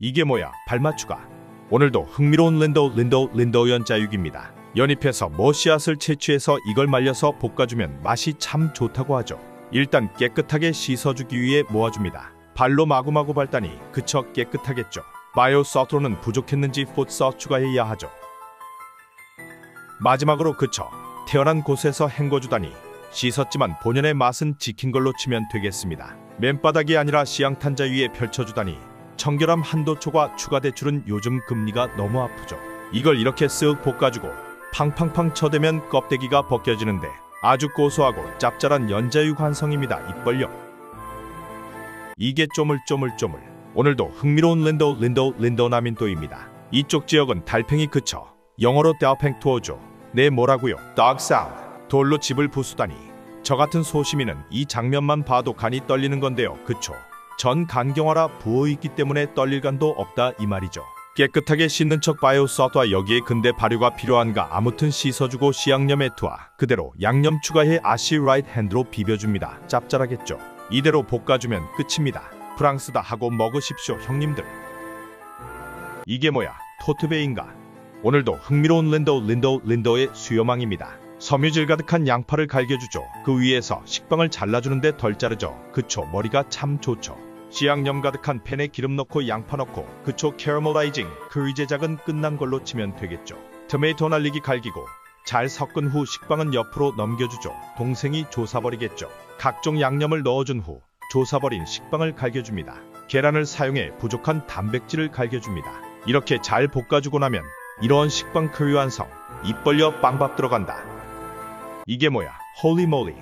이게 뭐야? 발맞추가. 오늘도 흥미로운 린더 연자육입니다. 연잎에서 머씨앗을 채취해서 이걸 말려서 볶아주면 맛이 참 좋다고 하죠. 일단 깨끗하게 씻어주기 위해 모아줍니다. 발로 마구마구 밟다니 그쳐 깨끗하겠죠. 바이오 서트로는 부족했는지 풋서 추가해야 하죠. 마지막으로 그쳐 태어난 곳에서 헹궈주다니 씻었지만 본연의 맛은 지킨 걸로 치면 되겠습니다. 맨바닥이 아니라 시향탄자 위에 펼쳐주다니 청결함 한도초가 추가대출은 요즘 금리가 너무 아프죠. 이걸 이렇게 쓱 볶아주고 팡팡팡 쳐대면 껍데기가 벗겨지는데 아주 고소하고 짭짤한 연자육 완성입니다. 입 벌려. 이게 쪼물쪼물쪼물. 오늘도 흥미로운 린더 나민또입니다. 이쪽 지역은 달팽이 그쳐 영어로 따팽 투어죠. 네 뭐라고요? dog salad. 돌로 집을 부수다니 저 같은 소시민은 이 장면만 봐도 간이 떨리는 건데요. 그쵸? 전 간경화라 부어있기 때문에 떨릴 간도 없다 이 말이죠. 깨끗하게 씻는 척 바이오 서트와 여기에 근데 발효가 필요한가 아무튼 씻어주고 시양념에 투하 그대로 양념 추가해 아시 라이트 핸드로 비벼줍니다. 짭짤하겠죠? 이대로 볶아주면 끝입니다. 프랑스다 하고 먹으십시오 형님들. 이게 뭐야? 토트베인가? 오늘도 흥미로운 린더의 수요망입니다. 섬유질 가득한 양파를 갈겨주죠. 그 위에서 식빵을 잘라주는데 덜 자르죠. 그쵸? 머리가 참 좋죠. 시양념 가득한 팬에 기름 넣고 양파 넣고 그쵸? 캐러멜라이징 그 제작은 끝난 걸로 치면 되겠죠. 토마토 날리기 갈기고 잘 섞은 후 식빵은 옆으로 넘겨주죠. 동생이 조사버리겠죠. 각종 양념을 넣어준 후 조사버린 식빵을 갈겨줍니다. 계란을 사용해 부족한 단백질을 갈겨줍니다. 이렇게 잘 볶아주고 나면 이런 식빵 커리 완성. 입 벌려 빵밥 들어간다. 이게 뭐야? 홀리몰리.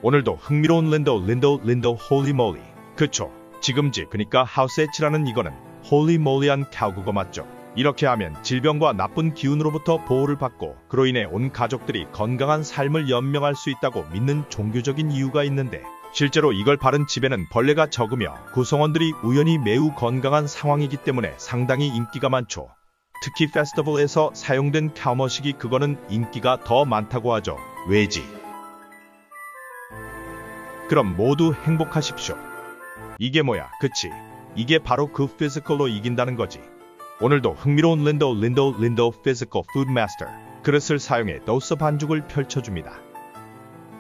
오늘도 흥미로운 린더 홀리몰리. 그쵸? 지금지 그니까 하우스에 칠하는 이거는 홀리몰리한 캬국어 맞죠? 이렇게 하면 질병과 나쁜 기운으로부터 보호를 받고 그로 인해 온 가족들이 건강한 삶을 연명할 수 있다고 믿는 종교적인 이유가 있는데 실제로 이걸 바른 집에는 벌레가 적으며 구성원들이 우연히 매우 건강한 상황이기 때문에 상당히 인기가 많죠. 특히 페스티벌에서 사용된 캬머식이 그거는 인기가 더 많다고 하죠. 왜지? 그럼 모두 행복하십시오. 이게 뭐야? 그치? 이게 바로 그 피지컬로 이긴다는 거지. 오늘도 흥미로운 린더 피지컬 푸드 마스터 그릇을 사용해 도서 반죽을 펼쳐줍니다.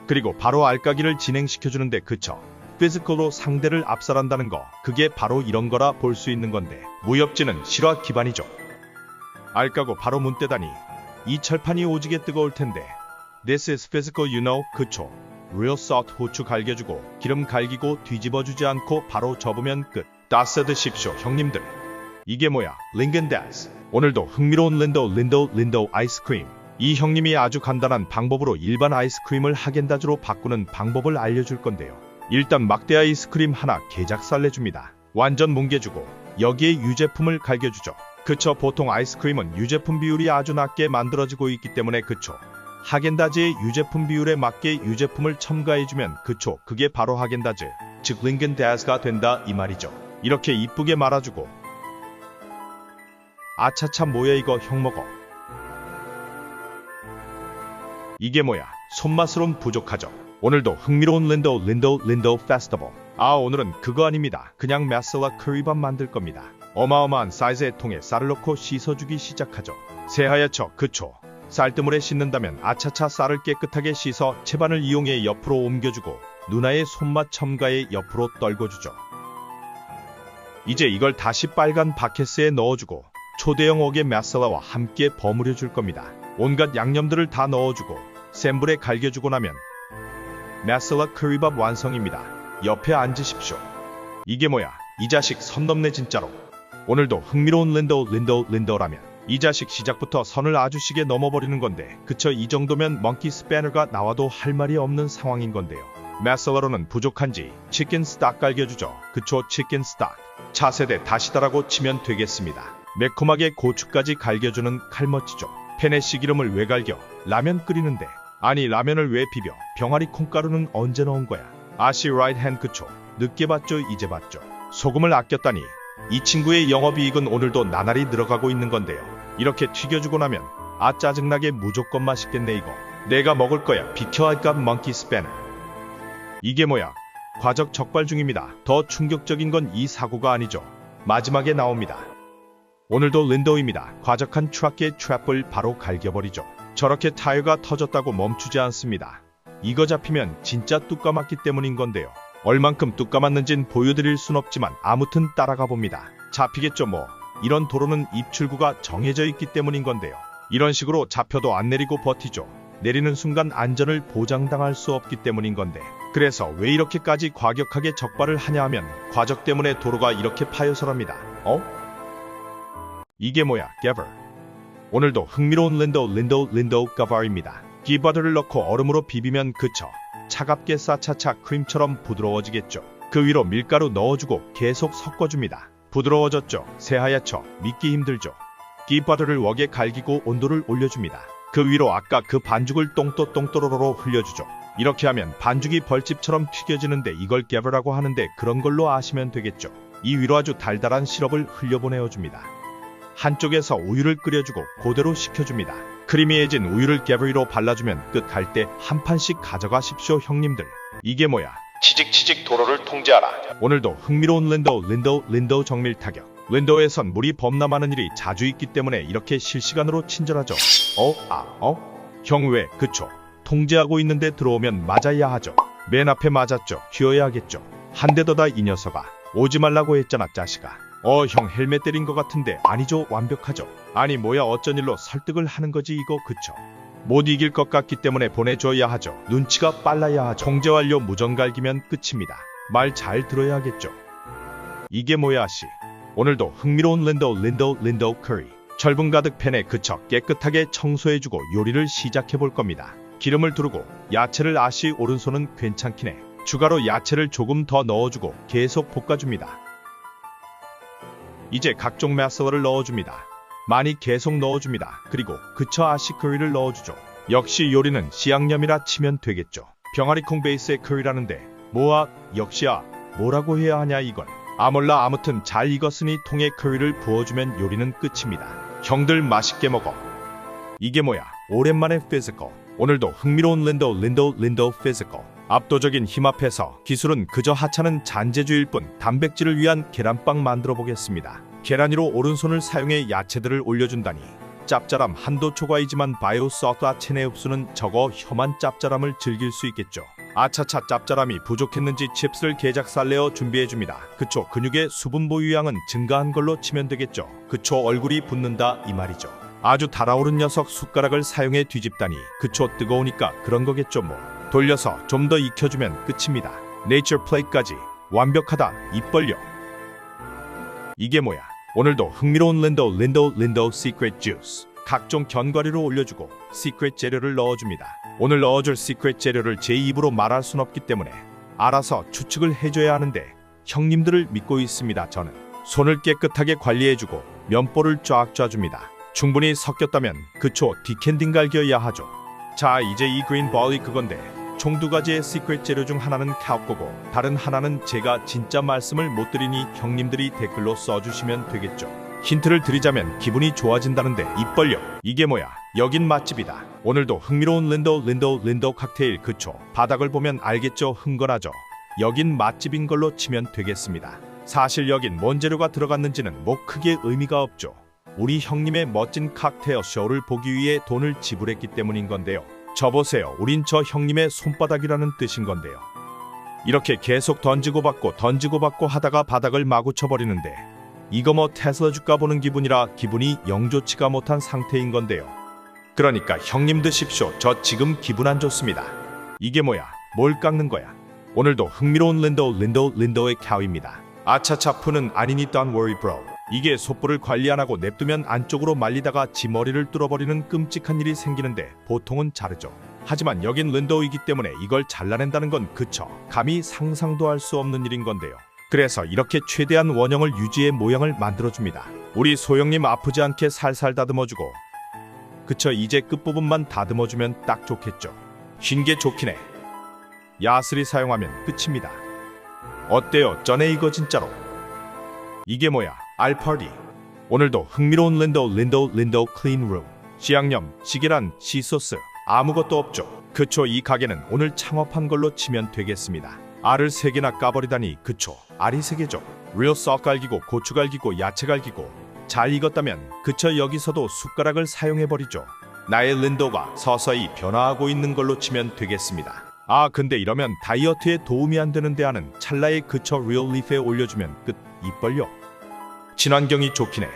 그리고 바로 알까기를 진행시켜주는데 그쵸? 피지컬로 상대를 압살한다는 거 그게 바로 이런 거라 볼 수 있는 건데 무협지는 실화 기반이죠. 알까고 바로 문 떼다니 이 철판이 오지게 뜨거울 텐데 This is physical you know 그쵸? Real salt 후추 갈겨주고 기름 갈기고 뒤집어주지 않고 바로 접으면 끝. 따스 드십시오 형님들. 이게 뭐야? 링겐다스. 오늘도 흥미로운 린더 아이스크림. 이 형님이 아주 간단한 방법으로 일반 아이스크림을 하겐다즈로 바꾸는 방법을 알려줄 건데요. 일단 막대 아이스크림 하나 개작살 내줍니다. 완전 뭉개주고 여기에 유제품을 갈겨주죠. 그쵸? 보통 아이스크림은 유제품 비율이 아주 낮게 만들어지고 있기 때문에 그쵸? 하겐다즈의 유제품 비율에 맞게 유제품을 첨가해주면 그쵸? 그게 바로 하겐다즈 즉 링겐다즈가 된다 이 말이죠. 이렇게 이쁘게 말아주고 아차차 뭐야 이거 형 먹어. 이게 뭐야? 손맛으론 부족하죠. 오늘도 흥미로운 린더 페스티벌. 오늘은 그거 아닙니다. 그냥 마살라 커리밥 만들 겁니다. 어마어마한 사이즈의 통에 쌀을 넣고 씻어주기 시작하죠. 새하얗죠? 그쵸? 쌀뜨물에 씻는다면 아차차 쌀을 깨끗하게 씻어 채반을 이용해 옆으로 옮겨주고 누나의 손맛 첨가에 옆으로 떨궈주죠. 이제 이걸 다시 빨간 바켓스에 넣어주고 초대형 옥의 마살라와 함께 버무려 줄 겁니다. 온갖 양념들을 다 넣어주고 센 불에 갈겨주고 나면 마살라 커리밥 완성입니다. 옆에 앉으십시오. 이게 뭐야? 이 자식 선 넘네 진짜로. 오늘도 흥미로운 린더라면 이 자식 시작부터 선을 아주 시게 넘어버리는 건데 그쵸? 이 정도면 멍키 스패너가 나와도 할 말이 없는 상황인 건데요. 마살라로는 부족한지 치킨 스탁 갈겨주죠. 그쵸? 치킨 스탁. 차세대 다시다라고 치면 되겠습니다. 매콤하게 고추까지 갈겨주는 칼머치죠. 팬에 씨기름을 왜 갈겨? 라면 끓이는데. 아니 라면을 왜 비벼? 병아리 콩가루는 언제 넣은 거야? 아시 라이트 핸드 그쵸? 늦게 봤죠? 이제 봤죠? 소금을 아꼈다니 이 친구의 영업이익은 오늘도 나날이 늘어가고 있는 건데요. 이렇게 튀겨주고 나면 짜증나게 무조건 맛있겠네 이거. 내가 먹을 거야. 비켜 할까 멍키 스패너. 이게 뭐야? 과적 적발 중입니다. 더 충격적인 건 이 사고가 아니죠. 마지막에 나옵니다. 오늘도 린도입니다. 과적한 트럭의 트랩을 바로 갈겨버리죠. 저렇게 타이어가 터졌다고 멈추지 않습니다. 이거 잡히면 진짜 뚜까 맞기 때문인 건데요. 얼만큼 뚜까 맞는진 보여드릴 순 없지만 아무튼 따라가 봅니다. 잡히겠죠 뭐. 이런 도로는 입출구가 정해져 있기 때문인 건데요. 이런 식으로 잡혀도 안 내리고 버티죠. 내리는 순간 안전을 보장당할 수 없기 때문인 건데. 그래서 왜 이렇게까지 과격하게 적발을 하냐 하면 과적 때문에 도로가 이렇게 파여서랍니다. 이게 뭐야, 게버. 오늘도 흥미로운 린도 가바입니다. 기버들을 넣고 얼음으로 비비면 그쳐. 차갑게 싸차차 크림처럼 부드러워지겠죠. 그 위로 밀가루 넣어주고 계속 섞어줍니다. 부드러워졌죠. 새하얗죠. 믿기 힘들죠. 기버들을 웍에 갈기고 온도를 올려줍니다. 그 위로 아까 그 반죽을 똥또똥또로로 흘려주죠. 이렇게 하면 반죽이 벌집처럼 튀겨지는데 이걸 게버라고 하는데 그런 걸로 아시면 되겠죠. 이 위로 아주 달달한 시럽을 흘려보내어줍니다. 한쪽에서 우유를 끓여주고 그대로 식혀줍니다. 크리미해진 우유를 게버리로 발라주면 끝 갈 때 한 판씩 가져가십시오 형님들. 이게 뭐야? 치직치직 도로를 통제하라. 오늘도 흥미로운 린도 정밀 타격. 린도에선 물이 범람하는 일이 자주 있기 때문에 이렇게 실시간으로 친절하죠. 형 왜? 그쵸. 통제하고 있는데 들어오면 맞아야 하죠. 맨 앞에 맞았죠. 휘어야 하겠죠. 한 대 더다 이 녀석아. 오지 말라고 했잖아 짜식아. 형 헬멧 때린 것 같은데 아니죠. 완벽하죠. 아니 뭐야 어쩐 일로 설득을 하는 거지 이거 그쵸. 못 이길 것 같기 때문에 보내줘야 하죠. 눈치가 빨라야 하죠. 통제 완료 무전 갈기면 끝입니다. 말 잘 들어야 하겠죠. 이게 뭐야 씨. 오늘도 흥미로운 린도 커리. 철분 가득 팬에 그쳐 깨끗하게 청소해주고 요리를 시작해볼 겁니다. 기름을 두르고 야채를 아씨 오른손은 괜찮긴 해. 추가로 야채를 조금 더 넣어주고 계속 볶아줍니다. 이제 각종 맛살을 넣어줍니다. 많이 계속 넣어줍니다. 그리고 그쳐 아씨 커리를 넣어주죠. 역시 요리는 시양념이라 치면 되겠죠. 병아리콩 베이스의 커리라는데 역시야 뭐라고 해야 하냐 이건. 몰라 아무튼 잘 익었으니 통에 커리를 부어주면 요리는 끝입니다. 형들 맛있게 먹어. 이게 뭐야 오랜만에 피지컬. 오늘도 흥미로운 린도 피지컬. 압도적인 힘 앞에서 기술은 그저 하찮은 잔재주일 뿐. 단백질을 위한 계란빵 만들어 보겠습니다. 계란 위로 오른손을 사용해 야채들을 올려준다니. 짭짤함 한도 초과이지만 바이오 소다 체내 흡수는 저거 혐한 짭짤함을 즐길 수 있겠죠. 아차차 짭짤함이 부족했는지 칩스를 개작살내어 준비해줍니다. 그쵸 근육의 수분 보유량은 증가한 걸로 치면 되겠죠. 그쵸 얼굴이 붓는다 이 말이죠. 아주 달아오른 녀석 숟가락을 사용해 뒤집다니. 그쵸 뜨거우니까 그런 거겠죠 뭐. 돌려서 좀 더 익혀주면 끝입니다. 네이처 플레이까지 완벽하다. 입 벌려. 이게 뭐야. 오늘도 흥미로운 린도 시크릿 주스. 각종 견과류를 올려주고 시크릿 재료를 넣어줍니다. 오늘 넣어줄 시크릿 재료를 제 입으로 말할 순 없기 때문에 알아서 추측을 해줘야 하는데 형님들을 믿고 있습니다. 저는 손을 깨끗하게 관리해주고 면보를 쫙 쪄줍니다. 충분히 섞였다면 그쵸 디캔딩 갈겨야 하죠. 자 이제 이 그린 볼이 그건데 총 2가지의 시크릿 재료 중 하나는 카우코고 다른 하나는 제가 진짜 말씀을 못 드리니 형님들이 댓글로 써주시면 되겠죠. 힌트를 드리자면 기분이 좋아진다는데 입 벌려. 이게 뭐야 여긴 맛집이다. 오늘도 흥미로운 린도 칵테일. 그쵸 바닥을 보면 알겠죠. 흥건하죠. 여긴 맛집인 걸로 치면 되겠습니다. 사실 여긴 뭔 재료가 들어갔는지는 뭐 크게 의미가 없죠. 우리 형님의 멋진 칵테일 쇼를 보기 위해 돈을 지불했기 때문인 건데요. 저 보세요. 우린 저 형님의 손바닥이라는 뜻인 건데요. 이렇게 계속 던지고 받고 하다가 바닥을 마구 쳐버리는데 이거 뭐 테슬라 주가 보는 기분이라 기분이 영 좋지가 못한 상태인 건데요. 그러니까 형님 드십시오. 저 지금 기분 안 좋습니다. 이게 뭐야 뭘 깎는 거야. 오늘도 흥미로운 린도의 카우입니다. 아차차 푸는 아니니 don't worry bro. 이게 솥불을 관리 안 하고 냅두면 안쪽으로 말리다가 지 머리를 뚫어버리는 끔찍한 일이 생기는데 보통은 자르죠. 하지만 여긴 린도이기 때문에 이걸 잘라낸다는 건 그쵸 감히 상상도 할 수 없는 일인 건데요. 그래서 이렇게 최대한 원형을 유지해 모양을 만들어줍니다. 우리 소영님 아프지 않게 살살 다듬어주고. 그쵸 이제 끝부분만 다듬어주면 딱 좋겠죠. 쉰 게 좋긴 해. 야스리 사용하면 끝입니다. 어때요 쩌네 이거 진짜로. 이게 뭐야 알파디. 오늘도 흥미로운 린도 클린룸. 시양념, 시계란, 시소스 아무것도 없죠. 그쵸 이 가게는 오늘 창업한 걸로 치면 되겠습니다. 알을 3개나 까버리다니. 그쵸 알이 3개죠. 리얼 썩 갈기고 고추 갈기고 야채 갈기고 잘 익었다면 그저 여기서도 숟가락을 사용해버리죠. 나의 린도가 서서히 변화하고 있는 걸로 치면 되겠습니다. 아 근데 이러면 다이어트에 도움이 안 되는데 하는 찰나에 그저 리얼리프에 올려주면 끝. 입 벌려. 친환경이 좋긴 해.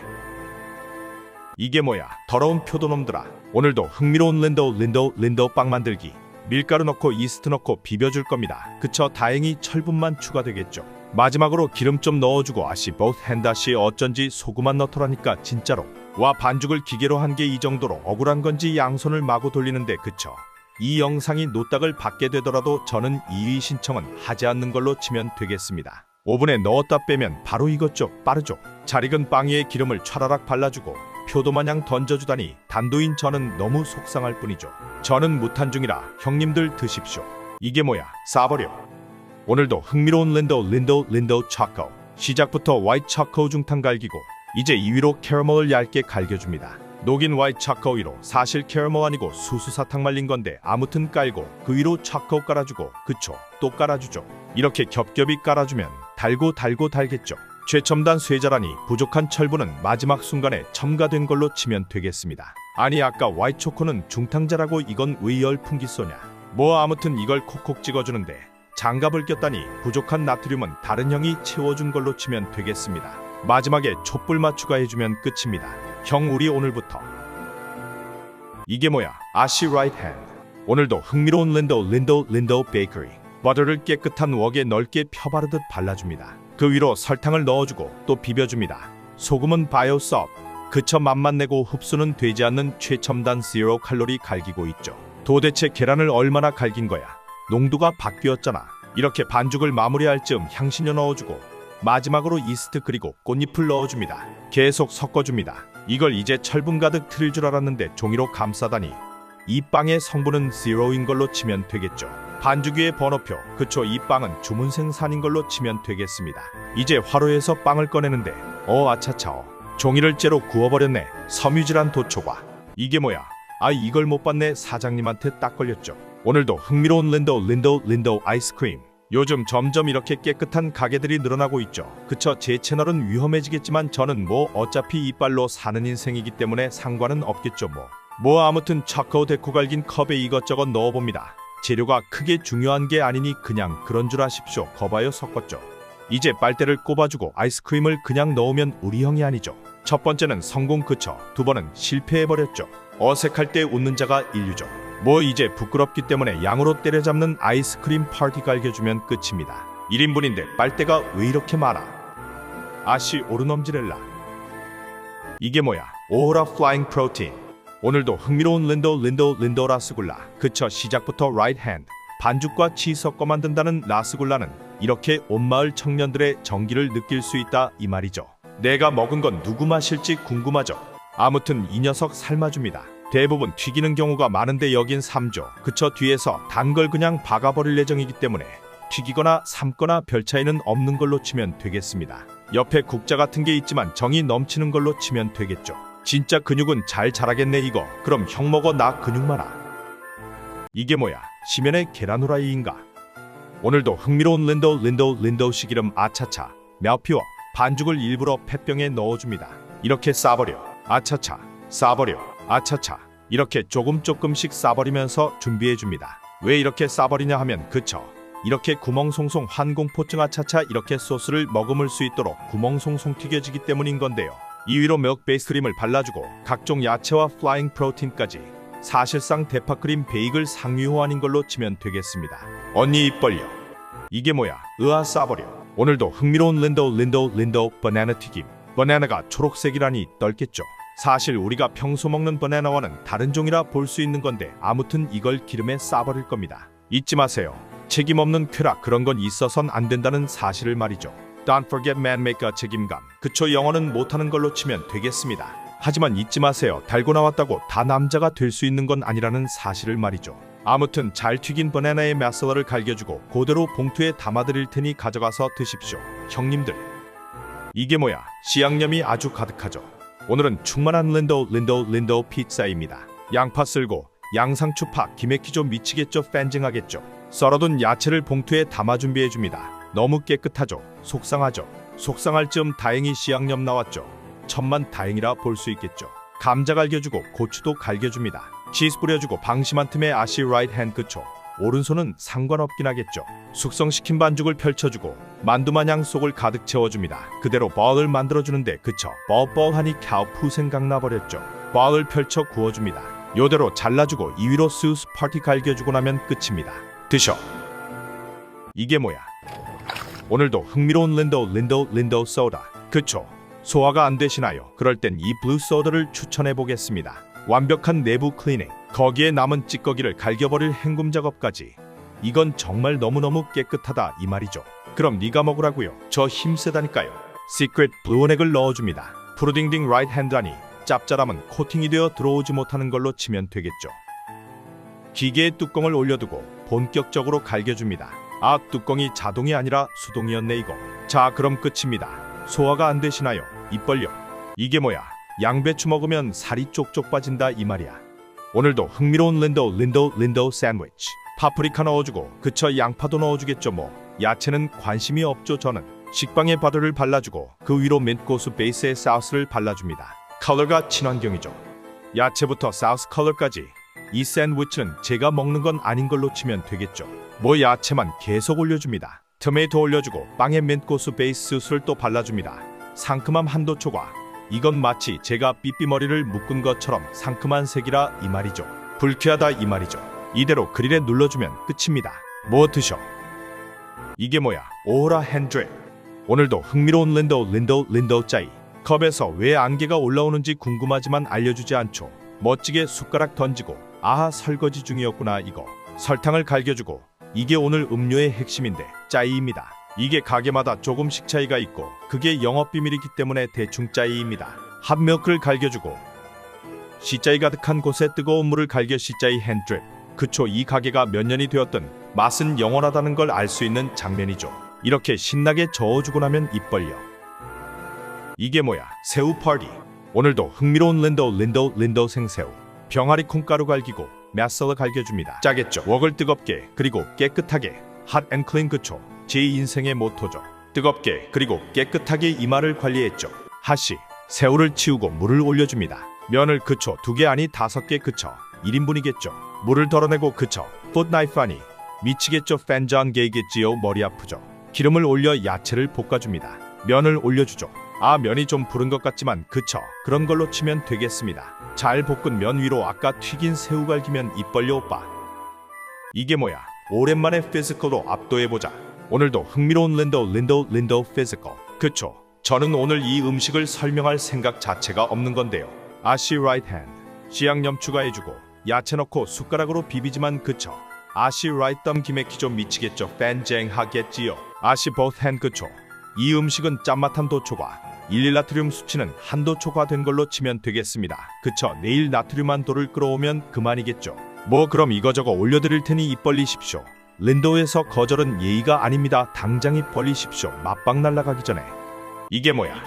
이게 뭐야 더러운 표도놈들아. 오늘도 흥미로운 린도 빵 만들기. 밀가루 넣고 이스트 넣고 비벼줄 겁니다. 그쵸 다행히 철분만 추가되겠죠. 마지막으로 기름 좀 넣어주고 아씨 both 핸다씨 어쩐지 소금만 넣더라니까 진짜로. 와 반죽을 기계로 한 게 이 정도로 억울한 건지 양손을 마구 돌리는데 그쵸. 이 영상이 노딱을 받게 되더라도 저는 이의 신청은 하지 않는 걸로 치면 되겠습니다. 오븐에 넣었다 빼면 바로 익었죠. 빠르죠. 잘 익은 빵 위에 기름을 촤라락 발라주고 표도마냥 던져주다니 단도인 저는 너무 속상할 뿐이죠. 저는 무탄 중이라 형님들 드십시오. 이게 뭐야 싸버려. 오늘도 흥미로운 린도 초코. 시작부터 화이트 초코 중탕 갈기고 이제 이 위로 캐러멜을 얇게 갈겨줍니다. 녹인 화이트 초코 위로 사실 캐러멜 아니고 수수사탕 말린 건데 아무튼 깔고 그 위로 초코 깔아주고 그쵸 또 깔아주죠. 이렇게 겹겹이 깔아주면 달고 달겠죠. 최첨단 쇠자라니 부족한 철분은 마지막 순간에 첨가된 걸로 치면 되겠습니다. 아니 아까 화이트 초코는 중탕자라고 이건 왜 열풍기 쏘냐. 뭐 아무튼 이걸 콕콕 찍어주는데 장갑을 꼈다니 부족한 나트륨은 다른 형이 채워준 걸로 치면 되겠습니다. 마지막에 촛불맛 추가해주면 끝입니다. 형 우리 오늘부터. 이게 뭐야 아시 라이트 핸드. 오늘도 흥미로운 린도 베이커리. 버터를 깨끗한 웍에 넓게 펴바르듯 발라줍니다. 그 위로 설탕을 넣어주고 또 비벼줍니다. 소금은 바이오섭. 그저 맛만 내고 흡수는 되지 않는 최첨단 0 칼로리 갈기고 있죠. 도대체 계란을 얼마나 갈긴 거야. 농도가 바뀌었잖아. 이렇게 반죽을 마무리할 즈음 향신료 넣어주고 마지막으로 이스트 그리고 꽃잎을 넣어줍니다. 계속 섞어줍니다. 이걸 이제 철분 가득 틀 줄 알았는데 종이로 감싸다니. 이 빵의 성분은 0인 걸로 치면 되겠죠. 반죽 위에 번호표. 그쵸 이 빵은 주문 생산인 걸로 치면 되겠습니다. 이제 화로에서 빵을 꺼내는데 아차차 종이를 째로 구워버렸네. 섬유질환 도초과. 이게 뭐야 아 이걸 못 봤네. 사장님한테 딱 걸렸죠. 오늘도 흥미로운 린도 아이스크림. 요즘 점점 이렇게 깨끗한 가게들이 늘어나고 있죠. 그쵸 제 채널은 위험해지겠지만 저는 뭐 어차피 이빨로 사는 인생이기 때문에 상관은 없겠죠 뭐 아무튼 초코 데코 갈긴 컵에 이것저것 넣어봅니다. 재료가 크게 중요한 게 아니니 그냥 그런 줄 아십시오. 거봐요 섞었죠. 이제 빨대를 꼽아주고 아이스크림을 그냥 넣으면 우리 형이 아니죠. 첫 번째는 성공 그쵸. 두 번은 실패해버렸죠. 어색할 때 웃는 자가 인류죠. 뭐 이제 부끄럽기 때문에 양으로 때려잡는 아이스크림 파티 갈겨주면 끝입니다. 1인분인데 빨대가 왜 이렇게 많아. 아씨 오르넘지렐라. 이게 뭐야 오호라 플라잉 프로틴. 오늘도 흥미로운 린도 라스굴라. 그쵸 시작부터 라이트 핸드. 반죽과 치 섞어 만든다는 라스굴라는 이렇게 온마을 청년들의 정기를 느낄 수 있다 이 말이죠. 내가 먹은 건 누구 맛일지 궁금하죠. 아무튼 이 녀석 삶아줍니다. 대부분 튀기는 경우가 많은데 여긴 삶죠. 그쵸 뒤에서 단 걸 그냥 박아버릴 예정이기 때문에 튀기거나 삶거나 별 차이는 없는 걸로 치면 되겠습니다. 옆에 국자 같은 게 있지만 정이 넘치는 걸로 치면 되겠죠. 진짜 근육은 잘 자라겠네 이거. 그럼 형 먹어 나 근육 많아. 이게 뭐야 시면의 계란 후라이인가. 오늘도 흥미로운 린도 시기름 아차차. мя피워. 반죽을 일부러 펫병에 넣어줍니다. 이렇게 싸버려. 아차차. 싸버려. 아차차. 이렇게 조금씩 싸버리면서 준비해줍니다. 왜 이렇게 싸버리냐 하면 그쵸 이렇게 구멍송송 환공포증 아차차 이렇게 소스를 머금을 수 있도록 구멍송송 튀겨지기 때문인 건데요. 이 위로 밀크 베이스 크림을 발라주고 각종 야채와 플라잉 프로틴까지 사실상 대파크림 베이글 상위 호환인 걸로 치면 되겠습니다. 언니 입 벌려. 이게 뭐야 으아 싸버려. 오늘도 흥미로운 린도 바나나 튀김. 바나나가 초록색이라니 떨겠죠. 사실 우리가 평소 먹는 바나나와는 다른 종이라 볼 수 있는 건데 아무튼 이걸 기름에 싸버릴 겁니다. 잊지 마세요. 책임 없는 쾌락 그런 건 있어선 안 된다는 사실을 말이죠. Don't forget man make a 책임감. 그쵸 영어는 못하는 걸로 치면 되겠습니다. 하지만 잊지 마세요. 달고 나왔다고 다 남자가 될 수 있는 건 아니라는 사실을 말이죠. 아무튼 잘 튀긴 바나나의 마살라를 갈겨주고 그대로 봉투에 담아드릴 테니 가져가서 드십시오. 형님들. 이게 뭐야 씨양념이 아주 가득하죠. 오늘은 충만한 린도 피자입니다. 양파 쓸고 양상추파 기맥히죠. 미치겠죠. 팬징하겠죠. 썰어둔 야채를 봉투에 담아 준비해줍니다. 너무 깨끗하죠. 속상하죠. 속상할 즈음 다행히 씨양념 나왔죠. 천만 다행이라 볼 수 있겠죠. 감자 갈겨주고 고추도 갈겨줍니다. 치즈 뿌려주고 방심한 틈에 아시 라이트 핸드 그쵸. 오른손은 상관없긴 하겠죠. 숙성시킨 반죽을 펼쳐주고 만두마냥 속을 가득 채워줍니다. 그대로 버를 만들어주는데 그쵸. 뻘뻘하니 갸우푸 생각나버렸죠. 버를 펼쳐 구워줍니다. 요대로 잘라주고 이 위로 소스 파티 갈겨주고 나면 끝입니다. 드셔. 이게 뭐야? 오늘도 흥미로운 린도 소다. 그쵸. 소화가 안 되시나요? 그럴 땐 이 블루 소다를 추천해 보겠습니다. 완벽한 내부 클리닝, 거기에 남은 찌꺼기를 갈겨버릴 헹굼 작업까지. 이건 정말 너무너무 깨끗하다 이 말이죠. 그럼 네가 먹으라고요. 저 힘세다니까요. 시크릿 블루원액을 넣어줍니다. 푸르딩딩 라이트 핸드하니 짭짤함은 코팅이 되어 들어오지 못하는 걸로 치면 되겠죠. 기계의 뚜껑을 올려두고 본격적으로 갈겨줍니다. 아, 뚜껑이 자동이 아니라 수동이었네 이거. 자, 그럼 끝입니다. 소화가 안 되시나요? 입 벌려. 이게 뭐야? 양배추 먹으면 살이 쪽쪽 빠진다 이 말이야. 오늘도 흥미로운 린도 샌드위치. 파프리카 넣어주고 그쵸. 양파도 넣어주겠죠 뭐. 야채는 관심이 없죠 저는. 식빵에 버터를 발라주고 그 위로 민트고수 베이스의 소스를 발라줍니다. 컬러가 친환경이죠. 야채부터 소스 컬러까지. 이 샌드위치는 제가 먹는 건 아닌 걸로 치면 되겠죠. 뭐 야채만 계속 올려줍니다. 토마토 올려주고 빵에 민트고수 베이스 소스를 또 발라줍니다. 상큼함 한도 초과. 이건 마치 제가 삐삐머리를 묶은 것처럼 상큼한 색이라 이 말이죠. 불쾌하다 이 말이죠. 이대로 그릴에 눌러주면 끝입니다. 뭐 드셔. 이게 뭐야? 오호라 핸드드립. 오늘도 흥미로운 린도 짜이. 컵에서 왜 안개가 올라오는지 궁금하지만 알려주지 않죠. 멋지게 숟가락 던지고 아하 설거지 중이었구나 이거. 설탕을 갈겨주고 이게 오늘 음료의 핵심인데 짜이입니다. 이게 가게마다 조금씩 차이가 있고 그게 영업비밀이기 때문에 대충 짜이입니다. 핫밀크를 갈겨주고 시짜이 가득한 곳에 뜨거운 물을 갈겨 시짜이 핸드드립. 그쵸. 이 가게가 몇 년이 되었든 맛은 영원하다는 걸 알 수 있는 장면이죠. 이렇게 신나게 저어주고 나면 입 벌려. 이게 뭐야? 새우 파티. 오늘도 흥미로운 린도 생새우. 병아리 콩가루 갈기고 맛살을 갈겨줍니다. 짜겠죠. 웍을 뜨겁게 그리고 깨끗하게. 핫 앤 클린 그쵸. 제 인생의 모토죠. 뜨겁게 그리고 깨끗하게 이마를 관리했죠. 핫이 새우를 치우고 물을 올려줍니다. 면을 그쵸. 2개 아니 5개 그쵸. 1인분이겠죠. 물을 덜어내고 그쵸. 풋나이프 아니 미치겠죠. 팬전 게이겠지요. 머리 아프죠. 기름을 올려 야채를 볶아줍니다. 면을 올려주죠. 아, 면이 좀 부른 것 같지만 그쵸. 그런 걸로 치면 되겠습니다. 잘 볶은 면 위로 아까 튀긴 새우 갈기면 입 벌려 오빠. 이게 뭐야? 오랜만에 피지컬로 압도해보자. 오늘도 흥미로운 린도 피지컬. 그쵸. 저는 오늘 이 음식을 설명할 생각 자체가 없는 건데요. 아시 라이트 핸드. 씨양념 추가해주고 야채 넣고 숟가락으로 비비지만 그쵸. 아시 라이트 덤 기맥히죠. 미치겠죠. 팬쟁하겠지요. 아시 보트 핸드 그쵸. 이 음식은 짠맛한 도초과 일일나트륨 수치는 한도 초과된 걸로 치면 되겠습니다. 그쵸. 내일 나트륨 한도를 끌어오면 그만이겠죠. 뭐 그럼 이거저거 올려드릴 테니 입 벌리십시오. 린도에서 거절은 예의가 아닙니다. 당장 입 벌리십시오. 맛방 날라가기 전에. 이게 뭐야?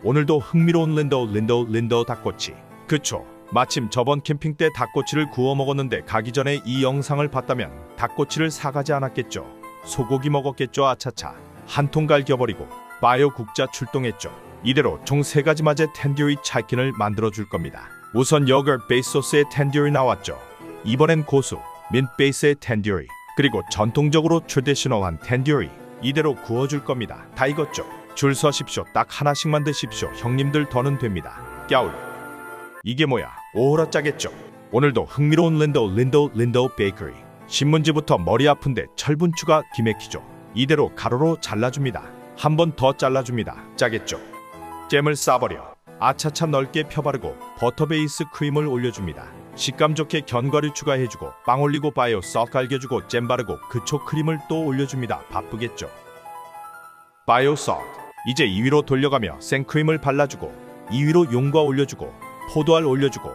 오늘도 흥미로운 린도 닭꼬치. 그쵸. 마침 저번 캠핑 때 닭꼬치를 구워 먹었는데 가기 전에 이 영상을 봤다면 닭꼬치를 사가지 않았겠죠. 소고기 먹었겠죠. 아차차. 한 통 갈겨버리고 바이오 국자 출동했죠. 이대로 총 3가지 맛의 텐듀리 치킨을 만들어줄 겁니다. 우선 여거 베이스 소스의 텐듀리 나왔죠. 이번엔 고수, 민트 베이스의 텐듀리, 그리고 전통적으로 트레디셔널한 텐듀리. 이대로 구워줄 겁니다. 다 익었죠? 줄 서십시오. 딱 하나씩만 드십시오. 형님들 더는 됩니다. 꺄울. 이게 뭐야? 오호라 짜겠죠? 오늘도 흥미로운 린도 베이커리. 신문지부터 머리 아픈데 철분추가 기맥히죠. 이대로 가로로 잘라줍니다. 한 번 더 잘라줍니다. 짜겠죠? 잼을 싸버려. 아차차 넓게 펴바르고 버터 베이스 크림을 올려줍니다. 식감 좋게 견과류 추가해주고 빵 올리고 바이오 썩 갈겨주고 잼 바르고 그초 크림을 또 올려줍니다. 바쁘겠죠? 바이오 썩. 이제 2위로 돌려가며 생크림을 발라주고 2위로 용과 올려주고 포도알 올려주고.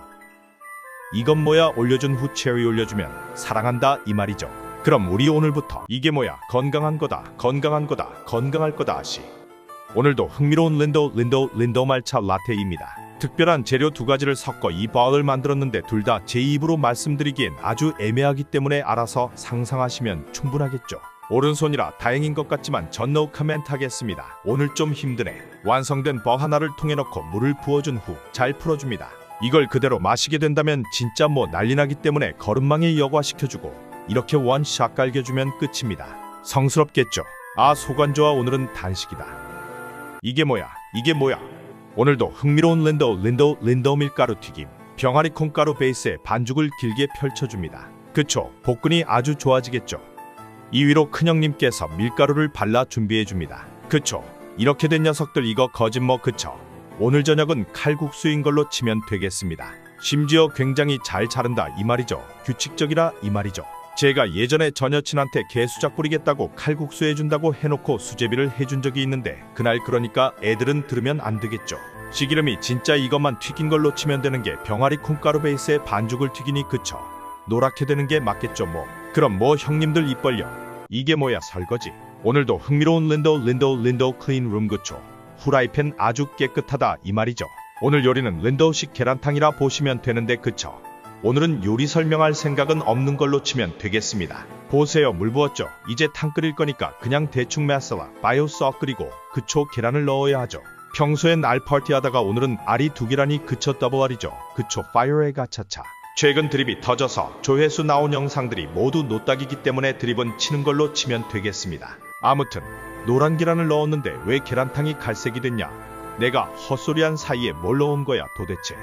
이건 뭐야? 올려준 후 체리 올려주면 사랑한다 이 말이죠. 그럼 우리 오늘부터 이게 뭐야? 건강한 거다. 건강할 거다 아시. 오늘도 흥미로운 린도 말차 라테입니다. 특별한 재료 2가지를 섞어 이 바를 만들었는데 둘 다 제 입으로 말씀드리기엔 아주 애매하기 때문에 알아서 상상하시면 충분하겠죠. 오른손이라 다행인 것 같지만 전 노 커멘트 하겠습니다. 오늘 좀 힘드네. 완성된 버 하나를 통에 넣고 물을 부어준 후 잘 풀어줍니다. 이걸 그대로 마시게 된다면 진짜 뭐 난리나기 때문에 거름망에 여과시켜주고 이렇게 원샷 갈겨주면 끝입니다. 성스럽겠죠? 아 속 안 좋아. 오늘은 단식이다. 이게 뭐야? 이게 뭐야? 오늘도 흥미로운 린도 밀가루 튀김. 병아리 콩가루 베이스에 반죽을 길게 펼쳐줍니다. 그쵸? 복근이 아주 좋아지겠죠? 이 위로 큰형님께서 밀가루를 발라 준비해줍니다. 그쵸? 이렇게 된 녀석들 이거 거짓 뭐 그쵸? 오늘 저녁은 칼국수인 걸로 치면 되겠습니다. 심지어 굉장히 잘 자른다 이 말이죠. 규칙적이라 이 말이죠. 제가 예전에 전 여친한테 개수작 부리겠다고 칼국수 해준다고 해놓고 수제비를 해준 적이 있는데 그날 그러니까 애들은 들으면 안 되겠죠. 시기름이 진짜 이것만 튀긴 걸로 치면 되는 게 병아리 콩가루 베이스에 반죽을 튀기니 그쵸? 노랗게 되는 게 맞겠죠 뭐. 그럼 뭐 형님들 입 벌려. 이게 뭐야 설거지. 오늘도 흥미로운 린도 클린 룸 그쵸? 후라이팬 아주 깨끗하다 이 말이죠. 오늘 요리는 린도식 계란탕이라 보시면 되는데 그쵸? 오늘은 요리 설명할 생각은 없는 걸로 치면 되겠습니다. 보세요 물 부었죠? 이제 탕 끓일 거니까 그냥 대충 마살라 바이오 썩 끓이고 그쵸 계란을 넣어야 하죠. 평소엔 알 파티하다가 오늘은 알이 두 개라니 그쵸 더블 알이죠. 그쵸 파이어에 가차차. 최근 드립이 터져서 조회수 나온 영상들이 모두 노딱이기 때문에 드립은 치는 걸로 치면 되겠습니다. 아무튼 노란 계란을 넣었는데 왜 계란탕이 갈색이 됐냐? 내가 헛소리한 사이에 뭘 넣은 거야 도대체?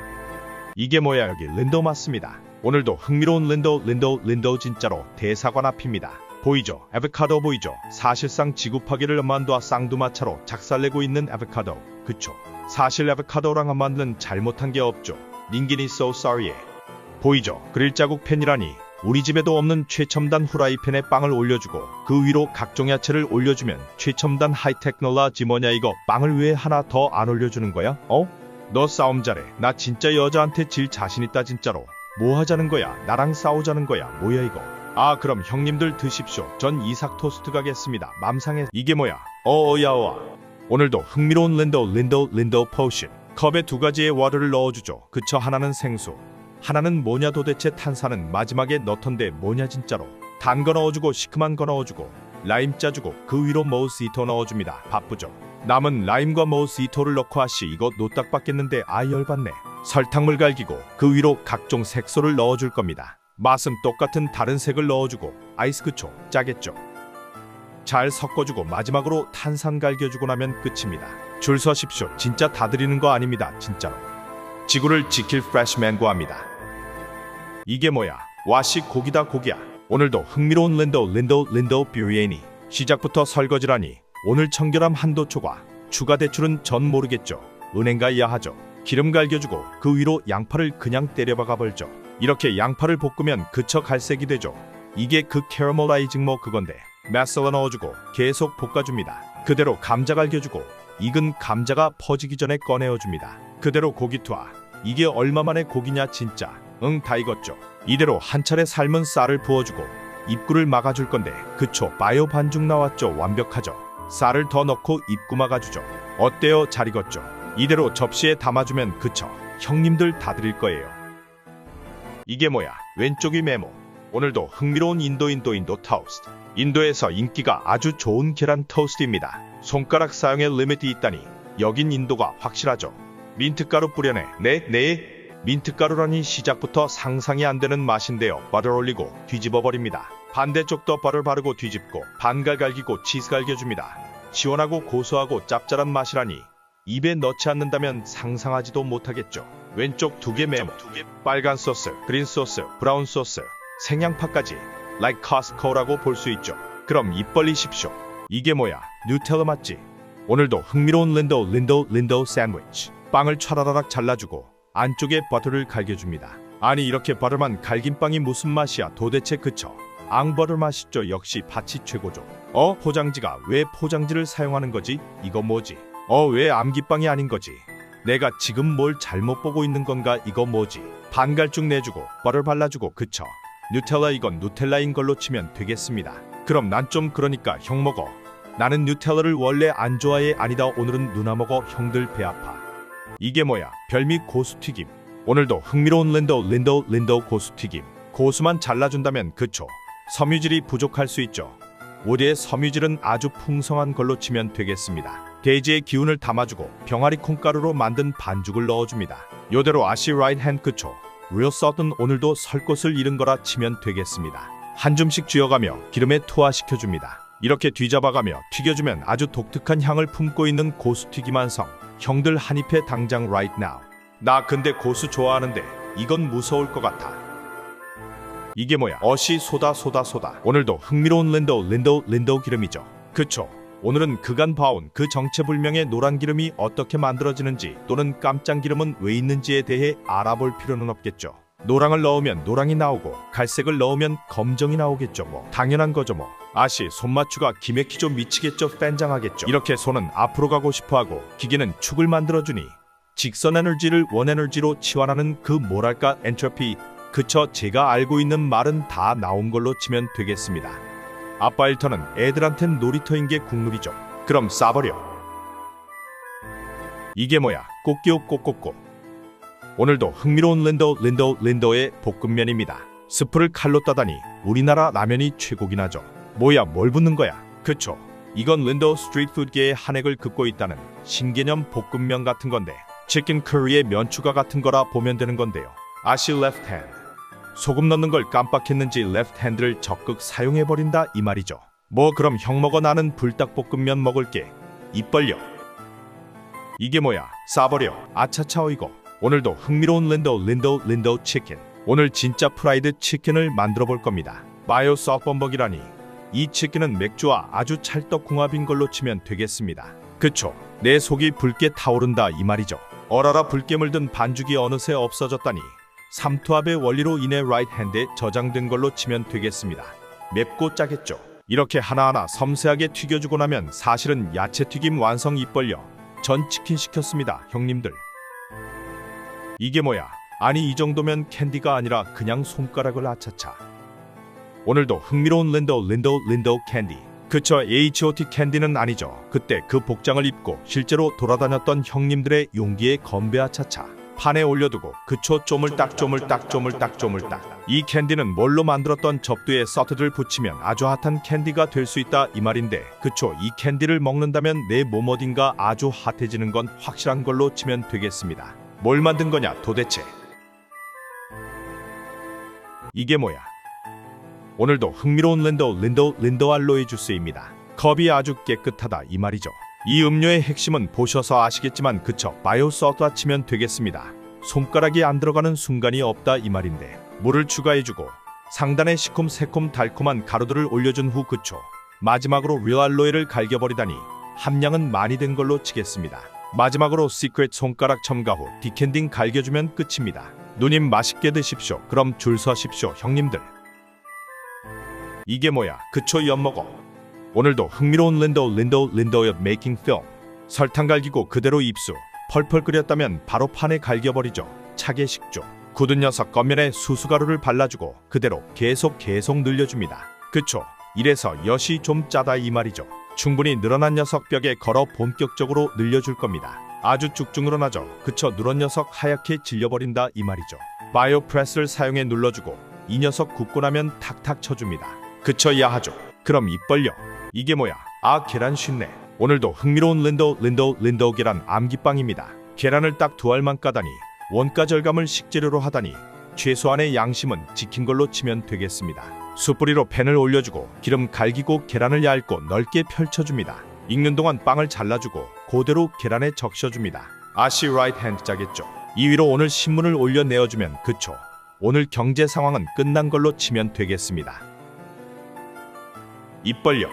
이게 뭐야 여기 린도 맞습니다. 오늘도 흥미로운 린도 진짜로 대사관 앞입니다. 보이죠? 아보카도 보이죠? 사실상 지구파괴를 엄만도와 쌍두마차로 작살내고 있는 아보카도. 그쵸? 사실 아보카도랑 엄만두는 잘못한 게 없죠. 닌기니 so sorry. 보이죠? 그릴 자국 팬이라니. 우리 집에도 없는 최첨단 후라이팬에 빵을 올려주고 그 위로 각종 야채를 올려주면 최첨단 하이테크놀라지 뭐냐 이거. 빵을 왜 하나 더 안 올려주는 거야? 너 싸움 잘해. 나 진짜 여자한테 질 자신 있다 진짜로. 뭐 하자는 거야? 나랑 싸우자는 거야? 뭐야 이거? 아 그럼 형님들 드십시오. 전 이삭 토스트 가겠습니다. 맘상해. 이게 뭐야? 야와. 오늘도 흥미로운 린도 포션. 컵에 두 가지의 워터를 넣어주죠. 그쵸? 하나는 생수. 하나는 뭐냐 도대체. 탄산은 마지막에 넣던데 뭐냐 진짜로. 단 거 넣어주고 시큼한 거 넣어주고 라임 짜주고 그 위로 모스히토 넣어줍니다. 바쁘죠? 남은 라임과 모스히토를 넣고 하시 이거 노딱 받겠는데 아 열받네. 설탕물 갈기고 그 위로 각종 색소를 넣어줄 겁니다. 맛은 똑같은 다른 색을 넣어주고 아이스 그쵸? 짜겠죠? 잘 섞어주고 마지막으로 탄산 갈겨주고 나면 끝입니다. 줄 서십시오. 진짜 다 드리는 거 아닙니다. 진짜로. 지구를 지킬 프레시맨과 합니다. 이게 뭐야? 와씨 고기다 고기야. 오늘도 흥미로운 린도 뷰리에니. 시작부터 설거지라니. 오늘 청결함 한도 초과. 추가 대출은 전 모르겠죠. 은행 가야 하죠. 기름 갈겨주고 그 위로 양파를 그냥 때려박아 벌죠. 이렇게 양파를 볶으면 그쳐 갈색이 되죠. 이게 그 캐러멜라이징 뭐 그건데. 마살라 넣어주고 계속 볶아줍니다. 그대로 감자 갈겨주고 익은 감자가 퍼지기 전에 꺼내어줍니다. 그대로 고기 투하. 이게 얼마만의 고기냐 진짜. 응 다 익었죠. 이대로 한 차례 삶은 쌀을 부어주고 입구를 막아줄 건데 그쵸 바이오 반죽 나왔죠. 완벽하죠. 쌀을 더 넣고 입구 막아주죠. 어때요? 잘 익었죠. 이대로 접시에 담아주면 그쵸 형님들 다 드릴 거예요. 이게 뭐야? 왼쪽이 메모. 오늘도 흥미로운 인도 토스트. 인도에서 인기가 아주 좋은 계란 토스트입니다. 손가락 사용에 리미트 있다니 여긴 인도가 확실하죠. 민트가루 뿌려내. 네. 민트가루라니 시작부터 상상이 안 되는 맛인데요. 버터 올리고 뒤집어 버립니다. 반대쪽도 버터 바르고 뒤집고 반갈 갈기고 치즈 갈겨줍니다. 시원하고 고소하고 짭짤한 맛이라니 입에 넣지 않는다면 상상하지도 못하겠죠. 왼쪽 두 개 메모. 빨간 소스, 그린 소스, 브라운 소스, 생양파까지 like Costco라고 볼 수 있죠. 그럼 입 벌리십시오. 이게 뭐야? 누텔라 맞지? 오늘도 흥미로운 린도 샌드위치. 빵을 촤라라락 잘라주고 안쪽에 버터를 갈겨줍니다. 아니 이렇게 버터만 갈긴 빵이 무슨 맛이야 도대체 그쵸? 앙버터 맛있죠. 역시 밭이 최고죠. 포장지가 왜 포장지를 사용하는 거지? 이거 뭐지? 왜 암기빵이 아닌 거지? 내가 지금 뭘 잘못 보고 있는 건가? 이거 뭐지? 반갈죽 내주고 버터 발라주고 그쵸? 누텔라 이건 누텔라인 걸로 치면 되겠습니다. 그럼 난 좀 그러니까 형 먹어. 나는 누텔라를 원래 안 좋아해. 아니다 오늘은 누나 먹어. 형들 배 아파. 이게 뭐야? 별미 고수튀김. 오늘도 흥미로운 린도 고수튀김. 고수만 잘라준다면 그쵸? 섬유질이 부족할 수 있죠. 우리의 섬유질은 아주 풍성한 걸로 치면 되겠습니다. 대지의 기운을 담아주고 병아리 콩가루로 만든 반죽을 넣어줍니다. 요대로 아시 라이트 핸드 그쵸. Real Salt은 오늘도 설 곳을 잃은 거라 치면 되겠습니다. 한 줌씩 쥐어가며 기름에 투하시켜줍니다. 이렇게 뒤잡아가며 튀겨주면 아주 독특한 향을 품고 있는 고수 튀김 완성. 형들 한 입에 당장 right now. 나 근데 고수 좋아하는데 이건 무서울 것 같아. 이게 뭐야? 어시 소다. 오늘도 흥미로운 린도 기름이죠. 그쵸? 오늘은 그간 봐온 그 정체불명의 노란 기름이 어떻게 만들어지는지 또는 깜짝 기름은 왜 있는지에 대해 알아볼 필요는 없겠죠. 노랑을 넣으면 노랑이 나오고 갈색을 넣으면 검정이 나오겠죠. 뭐 당연한 거죠 뭐. 아시 손맞추가 기맥히죠. 미치겠죠. 팬장하겠죠. 이렇게 손은 앞으로 가고 싶어하고 기계는 축을 만들어주니 직선 에너지를 원 에너지로 치환하는 그 뭐랄까 엔트로피. 그쵸. 제가 알고 있는 말은 다 나온 걸로 치면 되겠습니다. 아빠 일터는 애들한텐 놀이터인 게 국룰이죠. 그럼 싸버려. 이게 뭐야? 꽃기호 꼬꼬꼬. 오늘도 흥미로운 린도의 볶음면입니다. 스프를 칼로 따다니 우리나라 라면이 최고긴 하죠. 뭐야 뭘 붓는 거야? 그쵸. 이건 린도 스트리트푸드계의 한 획을 긋고 있다는 신개념 볶음면 같은 건데 치킨 커리의 면추가 같은 거라 보면 되는 건데요. 아시 레프트 핸드. 소금 넣는 걸 깜빡했는지 레프트 핸드를 적극 사용해버린다 이 말이죠. 뭐 그럼 형 먹어 나는 불닭볶음면 먹을게. 입 벌려. 이게 뭐야? 싸버려. 아차차 어이고. 오늘도 흥미로운 린도 치킨. 오늘 진짜 프라이드 치킨을 만들어 볼 겁니다. 바이오 썩범벅이라니. 이 치킨은 맥주와 아주 찰떡궁합인 걸로 치면 되겠습니다. 그쵸? 내 속이 붉게 타오른다 이 말이죠. 어라라 붉게 물든 반죽이 어느새 없어졌다니. 삼투압의 원리로 인해 라이트 핸드에 저장된 걸로 치면 되겠습니다. 맵고 짜겠죠. 이렇게 하나하나 섬세하게 튀겨주고 나면 사실은 야채튀김 완성. 입 벌려. 전 치킨 시켰습니다 형님들. 이게 뭐야? 아니 이 정도면 캔디가 아니라 그냥 손가락을 아차차. 오늘도 흥미로운 린도 캔디. 그쵸. HOT 캔디는 아니죠. 그때 그 복장을 입고 실제로 돌아다녔던 형님들의 용기에 건배 아차차. 판에 올려두고 그쵸. 쪼물딱. 이 캔디는 뭘로 만들었던 접두에 서트를 붙이면 아주 핫한 캔디가 될 수 있다 이 말인데 그쵸. 이 캔디를 먹는다면 내 몸 어딘가 아주 핫해지는 건 확실한 걸로 치면 되겠습니다. 뭘 만든 거냐 도대체? 이게 뭐야? 오늘도 흥미로운 린도 알로에 주스입니다. 컵이 아주 깨끗하다 이 말이죠. 이 음료의 핵심은 보셔서 아시겠지만 그쵸. 바이오 소다 치면 되겠습니다. 손가락이 안 들어가는 순간이 없다 이 말인데 물을 추가해주고 상단에 시콤 달콤한 가루들을 올려준 후 그쵸. 마지막으로 리얼 알로에를 갈겨버리다니 함량은 많이 된 걸로 치겠습니다. 마지막으로 시크릿 손가락 첨가 후 디캔딩 갈겨주면 끝입니다. 누님 맛있게 드십시오. 그럼 줄 서십시오 형님들. 이게 뭐야? 그쵸 엿먹어. 오늘도 흥미로운 린도의 메이킹 필름. 설탕 갈기고 그대로 입수. 펄펄 끓였다면 바로 판에 갈겨버리죠. 차게 식죠. 굳은 녀석 겉면에 수수가루를 발라주고 그대로 계속 늘려줍니다. 그쵸. 이래서 엿이 좀 짜다 이 말이죠. 충분히 늘어난 녀석 벽에 걸어 본격적으로 늘려줄 겁니다. 아주 쭉쭉 늘어나죠. 그쵸. 누런 녀석 하얗게 질려버린다 이 말이죠. 바이오 프레스를 사용해 눌러주고 이 녀석 굽고 나면 탁탁 쳐줍니다. 그쵸 야하죠. 그럼 입 벌려. 이게 뭐야? 아 계란 쉽네. 오늘도 흥미로운 린도 계란 암기빵입니다. 계란을 딱 2알만 까다니 원가 절감을 식재료로 하다니 최소한의 양심은 지킨 걸로 치면 되겠습니다. 숯불이로 팬을 올려주고 기름 갈기고 계란을 얇고 넓게 펼쳐줍니다. 익는 동안 빵을 잘라주고 그대로 계란에 적셔줍니다. 아시 라이트 핸드 짜겠죠. 이 위로 오늘 신문을 올려 내어주면 그쵸. 오늘 경제 상황은 끝난 걸로 치면 되겠습니다. 입 벌려.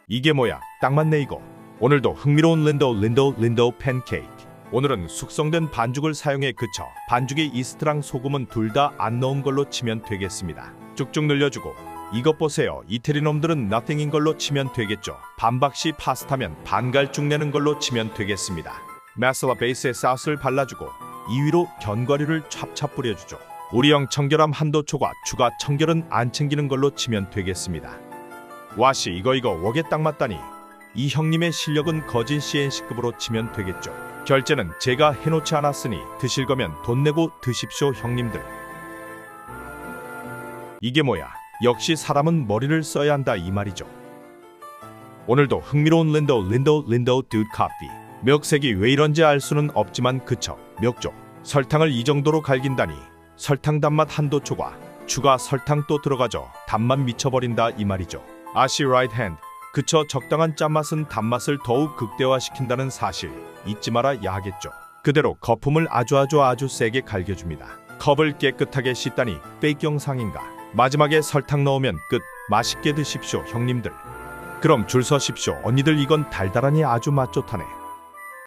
이게 뭐야? 딱 맞네 이거. 오늘도 흥미로운 린도 팬케이크. 오늘은 숙성된 반죽을 사용해 그쳐. 반죽에 이스트랑 소금은 둘 다 안 넣은 걸로 치면 되겠습니다. 쭉쭉 늘려주고 이것 보세요. 이태리 놈들은 nothing인 걸로 치면 되겠죠. 반박시 파스타면 반갈죽 내는 걸로 치면 되겠습니다. 마살라 베이스에 소스를 발라주고 이 위로 견과류를 찹찹 뿌려주죠. 우리형 청결함 한도초과 추가 청결은 안 챙기는 걸로 치면 되겠습니다. 와씨 이거 웍에 딱 맞다니. 이 형님의 실력은 거진 CNC급으로 치면 되겠죠. 결제는 제가 해놓지 않았으니 드실 거면 돈 내고 드십시오 형님들. 이게 뭐야? 역시 사람은 머리를 써야 한다 이 말이죠. 오늘도 흥미로운 린도 듀드 커피. 멱색이 왜 이런지 알 수는 없지만 그쵸, 멱조. 설탕을 이 정도로 갈긴다니. 설탕 단맛 한도 초과, 추가 설탕 또 들어가죠. 단맛 미쳐버린다 이 말이죠. 아시 right hand. 그쵸, 적당한 짠맛은 단맛을 더욱 극대화시킨다는 사실 잊지 말아야 하겠죠. 그대로 거품을 아주 세게 갈겨줍니다. 컵을 깨끗하게 씻다니 페이크 영상인가. 마지막에 설탕 넣으면 끝. 맛있게 드십시오 형님들. 그럼 줄 서십시오 언니들. 이건 달달하니 아주 맛 좋다네.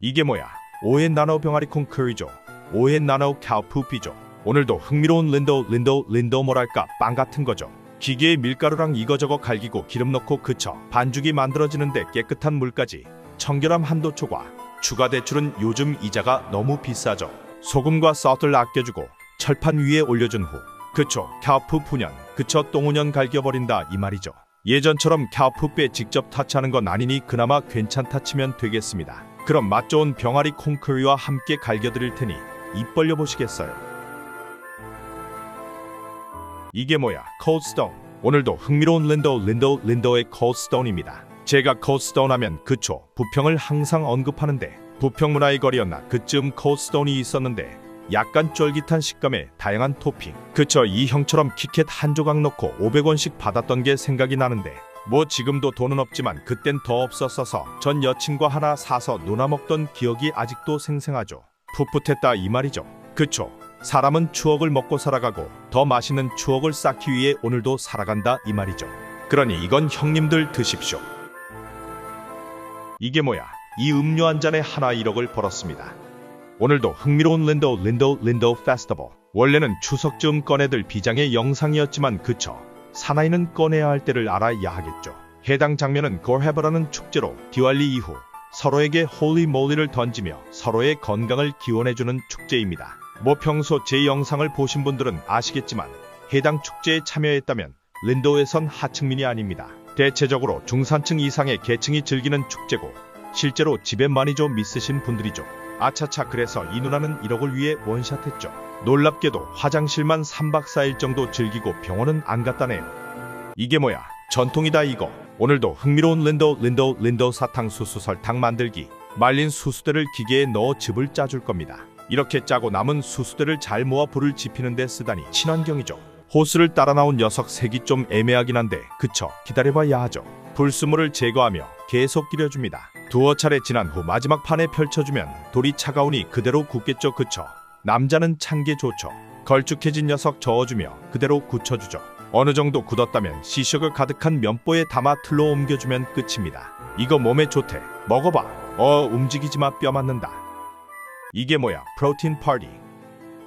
이게 뭐야? 오해 나노 병아리 콩크리죠. 오해 나노 카우푸피죠. 오늘도 흥미로운 린도 뭐랄까 빵 같은 거죠. 기계에 밀가루랑 이거저거 갈기고 기름 넣고 그쳐 반죽이 만들어지는데 깨끗한 물까지 청결함 한도 초과. 추가 대출은 요즘 이자가 너무 비싸죠. 소금과 썰을 아껴주고 철판 위에 올려준 후 그쵸, 카우푸 푸년. 그쵸, 똥우년 갈겨버린다 이 말이죠. 예전처럼 카우푸배 직접 타치하는 건 아니니 그나마 괜찮다 치면 되겠습니다. 그럼 맛 좋은 병아리 콩크리와 함께 갈겨드릴 테니 입 벌려 보시겠어요? 이게 뭐야? 콜드스톤. 오늘도 흥미로운 린도의 콜드스톤입니다. 제가 콜드스톤 하면 그쵸, 부평을 항상 언급하는데 부평 문화의 거리였나 그쯤 콜드스톤이 있었는데 약간 쫄깃한 식감에 다양한 토핑. 그쵸, 이 형처럼 키캣 한 조각 넣고 500원씩 받았던 게 생각이 나는데 뭐 지금도 돈은 없지만 그땐 더 없었어서 전 여친과 하나 사서 누나 먹던 기억이 아직도 생생하죠. 풋풋했다 이 말이죠. 그쵸, 사람은 추억을 먹고 살아가고 더 맛있는 추억을 쌓기 위해 오늘도 살아간다 이 말이죠. 그러니 이건 형님들 드십시오. 이게 뭐야? 이 음료 한 잔에 하나 1억을 벌었습니다. 오늘도 흥미로운 린도 페스티벌. 원래는 추석쯤 꺼내들 비장의 영상이었지만 그쵸, 사나이는 꺼내야 할 때를 알아야 하겠죠. 해당 장면은 골헤버라는 축제로 디왈리 이후 서로에게 홀리몰리를 던지며 서로의 건강을 기원해주는 축제입니다. 뭐 평소 제 영상을 보신 분들은 아시겠지만 해당 축제에 참여했다면 린도에선 하층민이 아닙니다. 대체적으로 중산층 이상의 계층이 즐기는 축제고 실제로 집에 많이 좀 있으신 분들이죠. 아차차, 그래서 이 누나는 1억을 위해 원샷했죠. 놀랍게도 화장실만 3박 4일 정도 즐기고 병원은 안 갔다네요. 이게 뭐야? 전통이다 이거. 오늘도 흥미로운 린도 사탕수수 설탕 만들기. 말린 수수대를 기계에 넣어 즙을 짜줄 겁니다. 이렇게 짜고 남은 수수대를 잘 모아 불을 지피는 데 쓰다니 친환경이죠. 호스를 따라 나온 녀석 색이 좀 애매하긴 한데 그쵸, 기다려봐야 하죠. 불순물을 제거하며 계속 끓여줍니다. 두어 차례 지난 후 마지막 판에 펼쳐주면 돌이 차가우니 그대로 굳겠죠. 그쵸, 남자는 찬 게 좋죠. 걸쭉해진 녀석 저어주며 그대로 굳혀주죠. 어느 정도 굳었다면 시식을 가득한 면보에 담아 틀로 옮겨주면 끝입니다. 이거 몸에 좋대. 먹어봐. 움직이지마, 뼈 맞는다. 이게 뭐야? 프로틴 파티.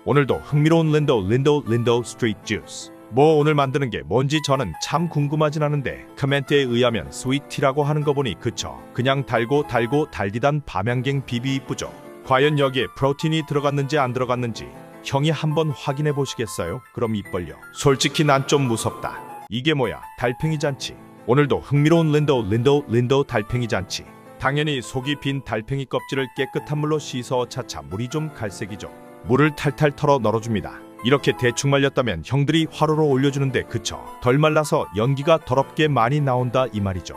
오늘도 흥미로운 린도 스트리트 주스. 뭐 오늘 만드는 게 뭔지 저는 참 궁금하진 않은데 커멘트에 의하면 스위티라고 하는 거 보니 그쵸, 그냥 달고 달디단 밤양갱 비비 이쁘죠. 과연 여기에 프로틴이 들어갔는지 안 들어갔는지 형이 한번 확인해 보시겠어요? 그럼 입 벌려. 솔직히 난 좀 무섭다. 이게 뭐야? 달팽이 잔치. 오늘도 흥미로운 린도 달팽이 잔치. 당연히 속이 빈 달팽이 껍질을 깨끗한 물로 씻어 차차. 물이 좀 갈색이죠. 물을 탈탈 털어 널어줍니다. 이렇게 대충 말렸다면 형들이 화로로 올려주는데 그쵸, 덜 말라서 연기가 더럽게 많이 나온다 이 말이죠.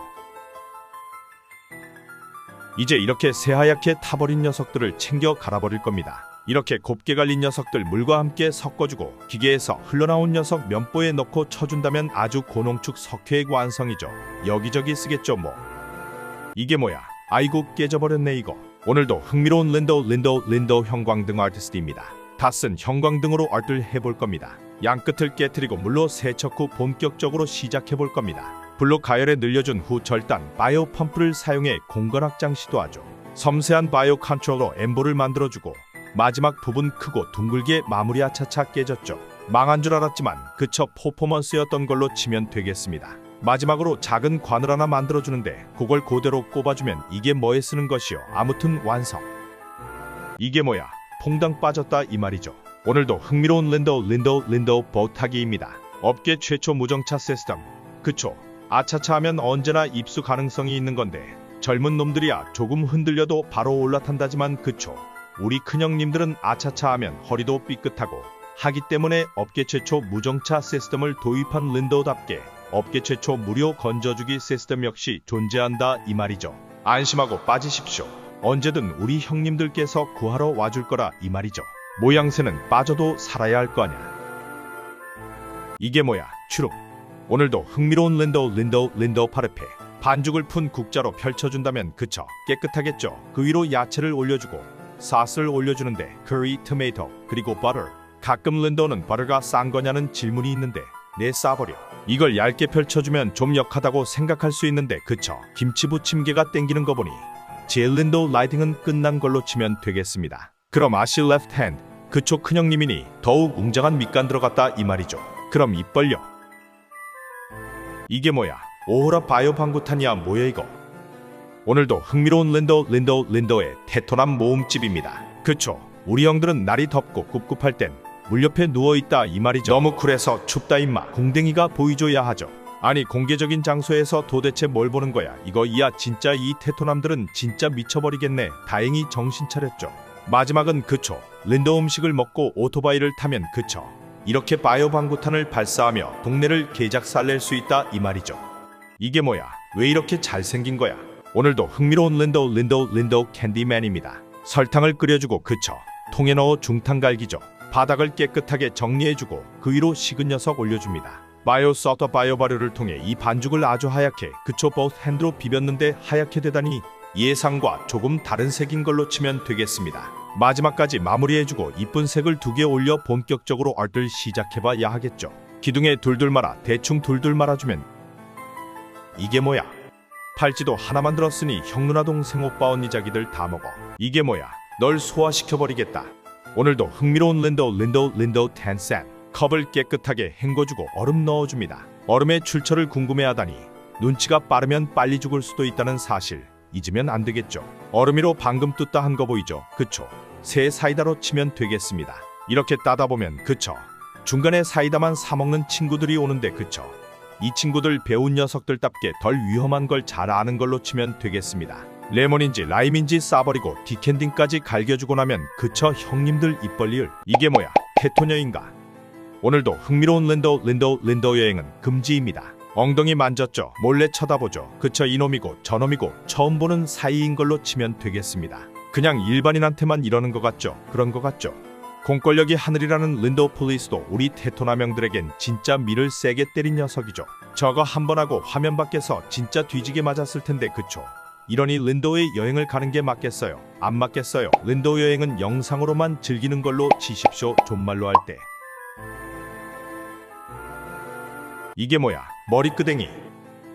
이제 이렇게 새하얗게 타버린 녀석들을 챙겨 갈아버릴 겁니다. 이렇게 곱게 갈린 녀석들 물과 함께 섞어주고 기계에서 흘러나온 녀석 면보에 넣고 쳐준다면 아주 고농축 석회의 완성이죠. 여기저기 쓰겠죠 뭐. 이게 뭐야? 아이고 깨져버렸네 이거. 오늘도 흥미로운 린도 형광등 아티스트입니다. 다 쓴 형광등으로 아트를 해볼 겁니다. 양끝을 깨트리고 물로 세척 후 본격적으로 시작해볼 겁니다. 블록 가열에 늘려준 후 절단 바이오 펌프를 사용해 공간 확장 시도하죠. 섬세한 바이오 컨트롤러 엠보를 만들어주고 마지막 부분 크고 둥글게 마무리. 아차차 깨졌죠. 망한 줄 알았지만 그쵸, 퍼포먼스였던 걸로 치면 되겠습니다. 마지막으로 작은 관을 하나 만들어주는데 그걸 그대로 꼽아주면 이게 뭐에 쓰는 것이요. 아무튼 완성. 이게 뭐야? 퐁당 빠졌다 이 말이죠. 오늘도 흥미로운 린도 보타기입니다. 업계 최초 무정차 시스템. 그쵸, 아차차 하면 언제나 입수 가능성이 있는 건데 젊은 놈들이야 조금 흔들려도 바로 올라탄다지만 그쵸, 우리 큰형님들은 아차차 하면 허리도 삐끗하고 하기 때문에 업계 최초 무정차 시스템을 도입한 린도우답게 업계 최초 무료 건져주기 시스템 역시 존재한다 이 말이죠. 안심하고 빠지십시오. 언제든 우리 형님들께서 구하러 와줄 거라 이 말이죠. 모양새는 빠져도 살아야 할 거 아냐. 이게 뭐야 추룩. 오늘도 흥미로운 린도우 파르페. 반죽을 푼 국자로 펼쳐준다면 그쵸 깨끗하겠죠. 그 위로 야채를 올려주고 사스를 올려주는데 커리, 토마토, 그리고 버터. 가끔 린도우는 버터가 싼 거냐는 질문이 있는데 내 싸버려. 이걸 얇게 펼쳐주면 좀 역하다고 생각할 수 있는데 그쵸. 김치 부침개가 땡기는 거 보니 제 린도우 라이팅은 끝난 걸로 치면 되겠습니다. 그럼 아시 레프트 핸드 그쪽 큰형님이니 더욱 웅장한 밑간 들어갔다 이 말이죠. 그럼 입 벌려. 이게 뭐야 오호라 바이오 방구탄이야 뭐야 이거. 오늘도 흥미로운 린도우의 테토남 모음집입니다. 그쵸 우리 형들은 날이 덥고 꿉꿉할 땐 물 옆에 누워있다 이 말이죠. 너무 쿨해서 춥다 임마. 공댕이가 보이줘야 하죠. 아니 공개적인 장소에서 도대체 뭘 보는 거야 이거. 이야 진짜 이 테토남들은 진짜 미쳐버리겠네. 다행히 정신 차렸죠. 마지막은 그쵸 린도우 음식을 먹고 오토바이를 타면 그쵸 이렇게 바이오 방구탄을 발사하며 동네를 개작살낼 수 있다 이 말이죠. 이게 뭐야 왜 이렇게 잘생긴 거야. 오늘도 흥미로운 린도우 캔디맨입니다. 설탕을 끓여주고 그쵸 통에 넣어 중탕 갈기죠. 바닥을 깨끗하게 정리해주고 그 위로 식은 녀석 올려줍니다. 바이오 소다 바이오 발효를 통해 이 반죽을 아주 하얗게 그쵸 보스 핸드로 비볐는데 하얗게 되다니 예상과 조금 다른 색인 걸로 치면 되겠습니다. 마지막까지 마무리해주고 이쁜 색을 2개 올려 본격적으로 얼들 시작해봐야 하겠죠. 기둥에 둘둘 말아 대충 둘둘 말아주면 이게 뭐야. 팔찌도 하나 만들었으니 형 누나 동생 오빠 언니 자기들 다 먹어. 이게 뭐야 널 소화시켜버리겠다. 오늘도 흥미로운 린도우 텐센. 컵을 깨끗하게 헹궈주고 얼음 넣어줍니다. 얼음의 출처를 궁금해하다니 눈치가 빠르면 빨리 죽을 수도 있다는 사실 잊으면 안 되겠죠. 얼음이로 방금 뜯다 한 거 보이죠. 그쵸 새 사이다로 치면 되겠습니다. 이렇게 따다 보면 그쵸 중간에 사이다만 사먹는 친구들이 오는데 그쵸 이 친구들 배운 녀석들답게 덜 위험한 걸 잘 아는 걸로 치면 되겠습니다. 레몬인지 라임인지 싸버리고 디캔딩까지 갈겨주고 나면 그쵸 형님들 입 벌리을. 이게 뭐야 테토녀인가. 오늘도 흥미로운 린도우 여행은 금지입니다. 엉덩이 만졌죠 몰래 쳐다보죠. 그쵸 이놈이고 저놈이고 처음 보는 사이인 걸로 치면 되겠습니다. 그냥 일반인한테만 이러는 것 같죠. 그런 것 같죠. 공권력이 하늘이라는 린도우 폴리스도 우리 테토남형들에겐 진짜 미를 세게 때린 녀석이죠. 저거 한 번 하고 화면 밖에서 진짜 뒤지게 맞았을 텐데 그쵸. 이러니 린도우의 여행을 가는 게 맞겠어요? 안 맞겠어요. 린도우 여행은 영상으로만 즐기는 걸로 치십시오. 존말로 할 때. 이게 뭐야 머리끄댕이.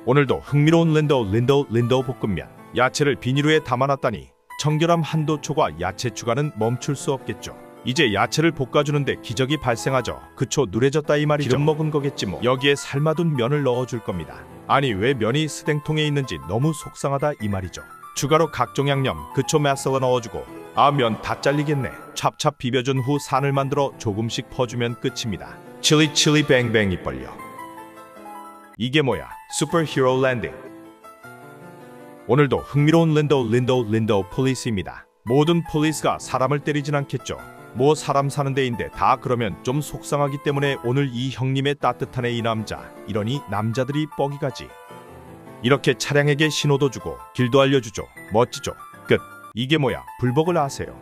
오늘도 흥미로운 린도우 볶음면. 야채를 비닐후에 담아놨다니 청결함 한도초과 야채 추가는 멈출 수 없겠죠. 이제 야채를 볶아주는데 기적이 발생하죠. 그쵸 누래졌다 이 말이죠. 기름 먹은 거겠지 뭐. 여기에 삶아둔 면을 넣어줄 겁니다. 아니 왜 면이 스댕통에 있는지 너무 속상하다 이 말이죠. 추가로 각종 양념 그쵸 마살라 넣어주고 아 면 다 잘리겠네. 찹찹 비벼준 후 산을 만들어 조금씩 퍼주면 끝입니다. 칠리 뱅뱅 입 벌려. 이게 뭐야 슈퍼히어로 랜딩. 오늘도 흥미로운 린도우 폴리스입니다. 모든 폴리스가 사람을 때리진 않겠죠. 뭐 사람 사는 데인데 다 그러면 좀 속상하기 때문에 오늘 이 형님의 따뜻한 이 남자. 이러니 남자들이 뻑이 가지. 이렇게 차량에게 신호도 주고 길도 알려주죠. 멋지죠. 끝. 이게 뭐야 불복을 아세요?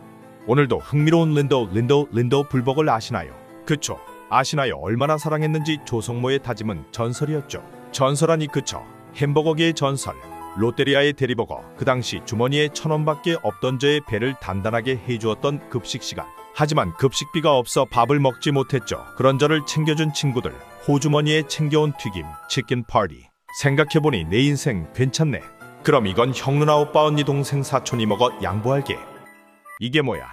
오늘도 흥미로운 린도우 불복을 아시나요? 그쵸 아시나요? 얼마나 사랑했는지 조성모의 다짐은 전설이었죠. 전설하니 그쵸 햄버거계의 전설. 롯데리아의 대리버거. 그 당시 주머니에 1,000원밖에 없던 저의 배를 단단하게 해주었던 급식시간. 하지만 급식비가 없어 밥을 먹지 못했죠. 그런 저를 챙겨준 친구들. 호주머니에 챙겨온 튀김, 치킨 파티. 생각해보니 내 인생 괜찮네. 그럼 이건 형 누나 오빠 언니 동생 사촌이 먹어 양보할게. 이게 뭐야.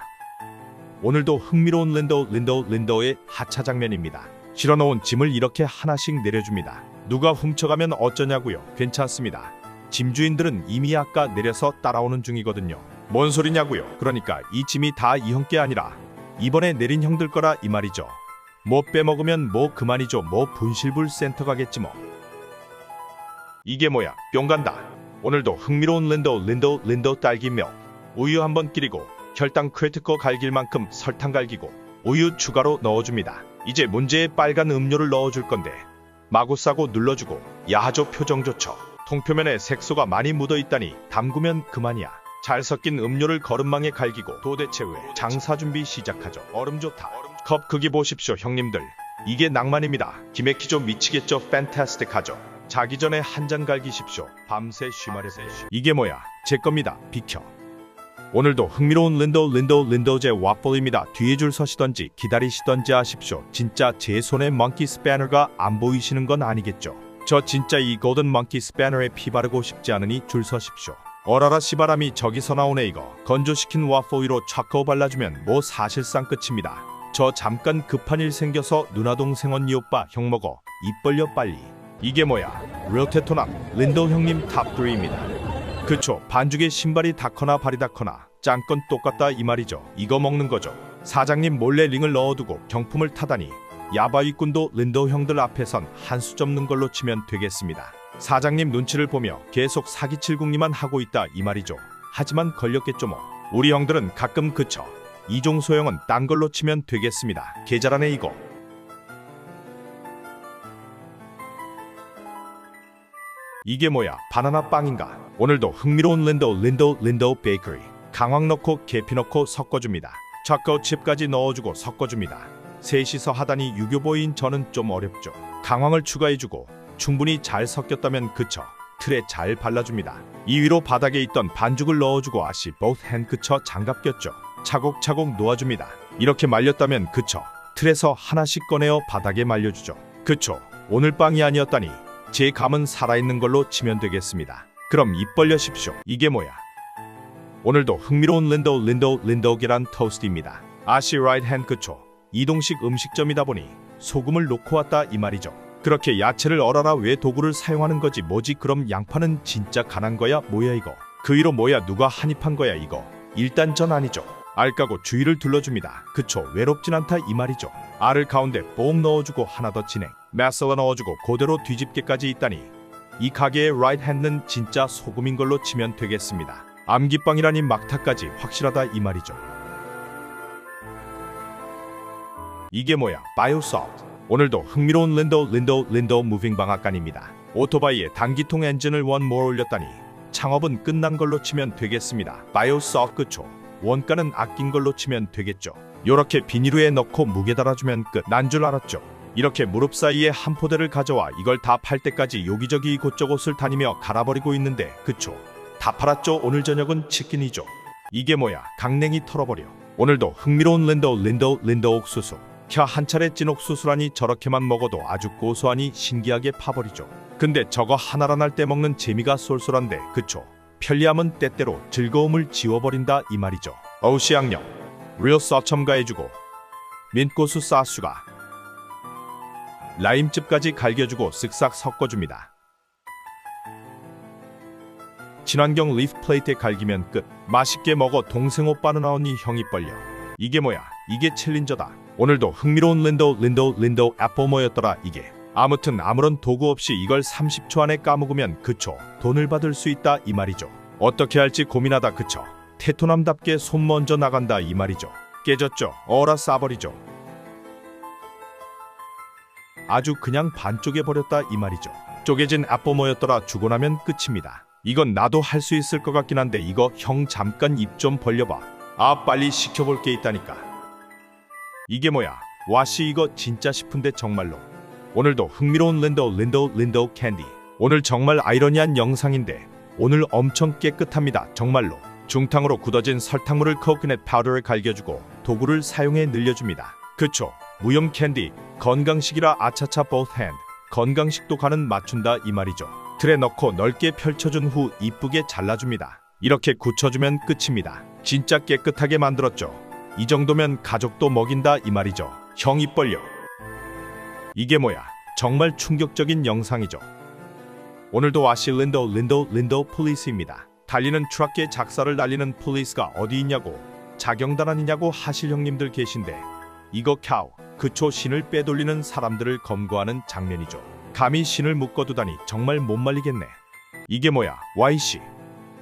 오늘도 흥미로운 린도우의 하차 장면입니다. 실어놓은 짐을 이렇게 하나씩 내려줍니다. 누가 훔쳐가면 어쩌냐고요. 괜찮습니다. 짐주인들은 이미 아까 내려서 따라오는 중이거든요. 뭔 소리냐고요. 그러니까 이 짐이 다 이 형께 아니라 이번에 내린 형들 거라 이 말이죠. 뭐 빼먹으면 뭐 그만이죠. 뭐 분실불 센터 가겠지 뭐. 이게 뭐야 뿅 간다. 오늘도 흥미로운 린도우 딸기 밀. 우유 한번 끼리고 혈당 크리티컬 갈길 만큼 설탕 갈기고 우유 추가로 넣어줍니다. 이제 문제의 빨간 음료를 넣어줄 건데 마구 싸고 눌러주고 야하죠. 표정 좋죠. 통표면에 색소가 많이 묻어있다니 담그면 그만이야. 잘 섞인 음료를 거름망에 갈기고 도대체 왜 장사 준비 시작하죠. 얼음 좋다. 컵 크기 보십시오 형님들. 이게 낭만입니다. 기맥히죠. 미치겠죠. 팬타스틱하죠. 자기 전에 한 잔 갈기십시오. 밤새 쉬마려서. 이게 뭐야? 제 겁니다. 비켜. 오늘도 흥미로운 린도제 와플입니다. 뒤에 줄 서시던지 기다리시던지 하십시오. 진짜 제 손에 먼키 스패너가 안 보이시는 건 아니겠죠. 저 진짜 이 골든 먼키 스패너에 피 바르고 싶지 않으니 줄 서십시오. 어라라 씨바람이 저기서 나오네 이거. 건조시킨 와플 위로 초코 발라주면 뭐 사실상 끝입니다. 저 잠깐 급한 일 생겨서 누나 동생 언니 오빠 형 먹어. 입 벌려 빨리. 이게 뭐야? 릴테토남 린도 형님 탑3입니다. 그쵸. 반죽에 신발이 닿거나 발이 닿거나 짱건 똑같다 이 말이죠. 이거 먹는 거죠. 사장님 몰래 링을 넣어두고 경품을 타다니 야바위꾼도 린도 형들 앞에선 한 수 접는 걸로 치면 되겠습니다. 사장님 눈치를 보며 계속 사기칠궁리만 하고 있다 이 말이죠. 하지만 걸렸겠죠 뭐. 우리 형들은 가끔 그쳐. 이종 소형은 딴 걸로 치면 되겠습니다. 계좌라네 이거. 이게 뭐야? 바나나 빵인가? 오늘도 흥미로운 린도 베이커리. 강황 넣고 계피 넣고 섞어줍니다. 초코 칩까지 넣어주고 섞어줍니다. 셋이서 하다니 유교보인 저는 좀 어렵죠. 강황을 추가해주고 충분히 잘 섞였다면 그쳐. 틀에 잘 발라줍니다. 이 위로 바닥에 있던 반죽을 넣어주고 아시 both hand 그쳐 장갑 꼈죠. 차곡차곡 놓아줍니다. 이렇게 말렸다면 그쳐. 틀에서 하나씩 꺼내어 바닥에 말려주죠. 그쵸. 오늘 빵이 아니었다니 제 감은 살아있는 걸로 치면 되겠습니다. 그럼 입 벌려십시오. 이게 뭐야? 오늘도 흥미로운 린도 계란 토스트입니다. 아시 라이트 핸드 그쵸. 이동식 음식점이다 보니 소금을 놓고 왔다 이 말이죠. 그렇게 야채를 얼어라 왜 도구를 사용하는 거지 뭐지. 그럼 양파는 진짜 간한 거야 뭐야 이거. 그 위로 뭐야 누가 한입한 거야 이거. 일단 전 아니죠. 알 까고 주위를 둘러줍니다. 그쵸. 외롭진 않다 이 말이죠. 알을 가운데 뽕 넣어주고 하나 더 진행. 마살라 넣어주고 그대로 뒤집개까지 있다니 이 가게의 라이트 핸드는 진짜 소금인 걸로 치면 되겠습니다. 암기빵이라니 막타까지 확실하다 이 말이죠. 이게 뭐야? 바이오소프트. 오늘도 흥미로운 린도 무빙 방앗간입니다. 오토바이에 단기통 엔진을 원 모어 올렸다니 창업은 끝난 걸로 치면 되겠습니다. 바이오소프트 그쵸. 원가는 아낀 걸로 치면 되겠죠. 요렇게 비닐후에 넣고 무게 달아주면 끝. 난 줄 알았죠. 이렇게 무릎 사이에 한 포대를 가져와 이걸 다 팔 때까지 여기저기 이곳저곳을 다니며 갈아버리고 있는데 그쵸. 다 팔았죠. 오늘 저녁은 치킨이죠. 이게 뭐야? 강냉이 털어버려. 오늘도 흥미로운 린도 옥수수. 혀 한 차례 찐 옥수수라니 저렇게만 먹어도 아주 고소하니 신기하게 파버리죠. 근데 저거 하나란 할 때 먹는 재미가 쏠쏠한데 그쵸. 편리함은 때때로 즐거움을 지워버린다 이 말이죠. 어우씨 양념 리얼 서 첨가해주고 민고수 사수가 라임즙까지 갈겨주고 쓱싹 섞어줍니다. 친환경 리프 플레이트에 갈기면 끝. 맛있게 먹어 동생 오빠는 언니 형이 벌려. 이게 뭐야? 이게 챌린저다. 오늘도 흥미로운 린도 애플 뭐였더라 이게. 아무튼 아무런 도구 없이 이걸 30초 안에 까먹으면 그쵸. 돈을 받을 수 있다 이 말이죠. 어떻게 할지 고민하다 그쵸. 테토남답게 손 먼저 나간다 이 말이죠. 깨졌죠. 어라 싸버리죠. 아주 그냥 반쪽에 버렸다 이 말이죠. 쪼개진 애플 뭐였더라 주고 나면 끝입니다. 이건 나도 할 수 있을 것 같긴 한데 이거 형 잠깐 입 좀 벌려봐. 아 빨리 시켜볼 게 있다니까. 이게 뭐야? 와씨 이거 진짜 싶은데 정말로. 오늘도 흥미로운 린도 캔디. 오늘 정말 아이러니한 영상인데 오늘 엄청 깨끗합니다. 정말로. 중탕으로 굳어진 설탕물을 코코넛 파우더를 갈겨주고 도구를 사용해 늘려줍니다. 그쵸. 무염 캔디. 건강식이라 아차차 both hand. 건강식도 가는 맞춘다 이 말이죠. 틀에 넣고 넓게 펼쳐준 후 이쁘게 잘라줍니다. 이렇게 굳혀주면 끝입니다. 진짜 깨끗하게 만들었죠. 이 정도면 가족도 먹인다 이 말이죠. 형 입 벌려. 이게 뭐야? 정말 충격적인 영상이죠. 오늘도 아시 린도 폴리스입니다. 달리는 트럭에 작사를 날리는 폴리스가 어디 있냐고 자경단 아니냐고 하실 형님들 계신데 이거 캬우. 그쵸. 신을 빼돌리는 사람들을 검거하는 장면이죠. 감히 신을 묶어두다니 정말 못 말리겠네. 이게 뭐야? YC.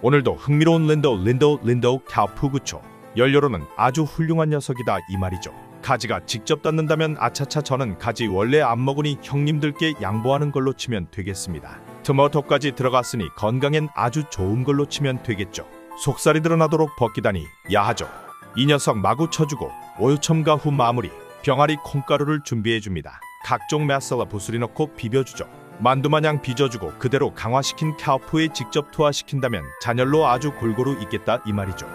오늘도 흥미로운 린도 캬푸 그쵸. 연료로는 아주 훌륭한 녀석이다 이 말이죠. 가지가 직접 닿는다면 아차차 저는 가지 원래 안 먹으니 형님들께 양보하는 걸로 치면 되겠습니다. 토마토까지 들어갔으니 건강엔 아주 좋은 걸로 치면 되겠죠. 속살이 드러나도록 벗기다니 야하죠. 이 녀석 마구 쳐주고 오유 첨가 후 마무리. 병아리 콩가루를 준비해줍니다. 각종 맛살라 부스리 넣고 비벼주죠. 만두마냥 빚어주고 그대로 강화시킨 카우프에 직접 투하시킨다면 잔열로 아주 골고루 있겠다 이 말이죠.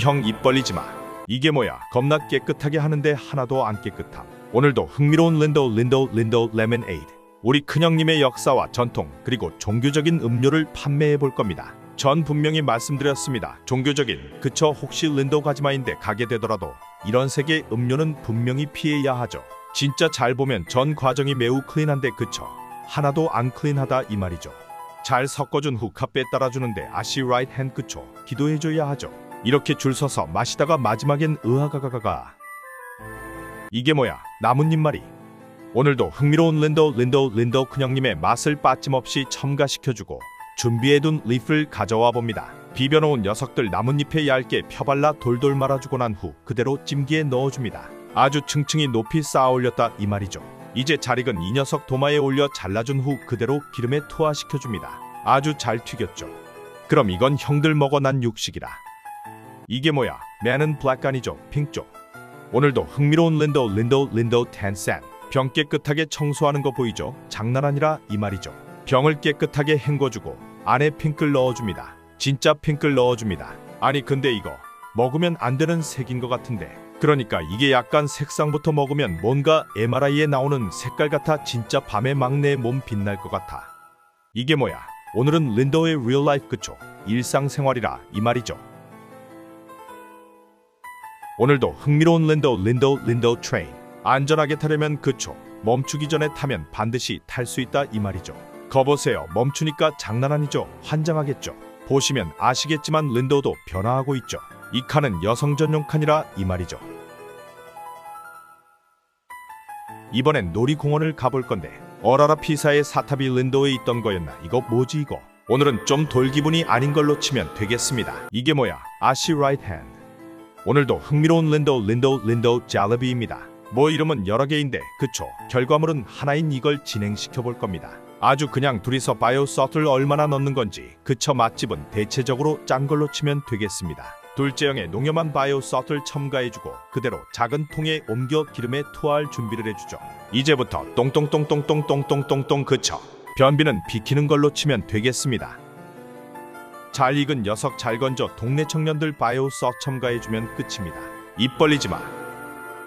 형 입 벌리지마. 이게 뭐야. 겁나 깨끗하게 하는데 하나도 안 깨끗함. 오늘도 흥미로운 린도 레몬에이드. 우리 큰형님의 역사와 전통 그리고 종교적인 음료를 판매해 볼 겁니다. 전 분명히 말씀드렸습니다. 종교적인 그쵸. 혹시 린도 가지마인데 가게 되더라도 이런 색의 음료는 분명히 피해야 하죠. 진짜 잘 보면 전 과정이 매우 클린한데 그쵸. 하나도 안 클린하다 이 말이죠. 잘 섞어준 후 컵에 따라주는데 아시 라이트 핸 그쵸. 기도해줘야 하죠. 이렇게 줄 서서 마시다가 마지막엔 으아가가가가. 이게 뭐야. 나뭇잎 말이. 오늘도 흥미로운 린도 큰형님의 맛을 빠짐없이 첨가시켜주고 준비해둔 리플 가져와 봅니다. 비벼놓은 녀석들 나뭇잎에 얇게 펴발라 돌돌 말아주고 난 후 그대로 찜기에 넣어줍니다. 아주 층층이 높이 쌓아 올렸다 이 말이죠. 이제 잘 익은 이 녀석 도마에 올려 잘라준 후 그대로 기름에 투하시켜줍니다. 아주 잘 튀겼죠. 그럼 이건 형들 먹어 난 육식이라. 이게 뭐야. 맨은 블랙 아니죠. 핑쪽. 오늘도 흥미로운 린도 텐센. 병 깨끗하게 청소하는 거 보이죠? 장난 아니라 이 말이죠. 병을 깨끗하게 헹궈주고 안에 핑클 넣어줍니다. 진짜 핑클 넣어줍니다. 아니 근데 이거 먹으면 안 되는 색인 것 같은데. 그러니까 이게 약간 색상부터 먹으면 뭔가 MRI에 나오는 색깔 같아. 진짜 밤에 막 내 몸 빛날 것 같아. 이게 뭐야. 오늘은 린도의 리얼 라이프 그쵸. 일상생활이라 이 말이죠. 오늘도 흥미로운 린도 트레인. 안전하게 타려면 그쵸. 멈추기 전에 타면 반드시 탈 수 있다 이 말이죠. 거보세요. 멈추니까 장난 아니죠. 환장하겠죠. 보시면 아시겠지만 린도도 변화하고 있죠. 이 칸은 여성 전용 칸이라 이 말이죠. 이번엔 놀이공원을 가볼 건데 어라라 피사의 사탑이 린도에 있던 거였나. 이거 뭐지 이거. 오늘은 좀 돌 기분이 아닌 걸로 치면 되겠습니다. 이게 뭐야. 아시 라이트 핸드. 오늘도 흥미로운 린도 짤러비입니다. 뭐 이름은 여러 개인데 그쵸. 결과물은 하나인 이걸 진행시켜 볼 겁니다. 아주 그냥 둘이서 바이오 소스를 얼마나 넣는 건지 그쵸. 맛집은 대체적으로 짠 걸로 치면 되겠습니다. 둘째형의 농염한 바이오 소스를 첨가해주고 그대로 작은 통에 옮겨 기름에 투하할 준비를 해주죠. 이제부터 똥똥똥똥똥똥똥똥똥 그쵸. 변비는 비키는 걸로 치면 되겠습니다. 잘 익은 녀석 잘 건져 동네 청년들 바이오 소스 첨가해주면 끝입니다. 입 벌리지마.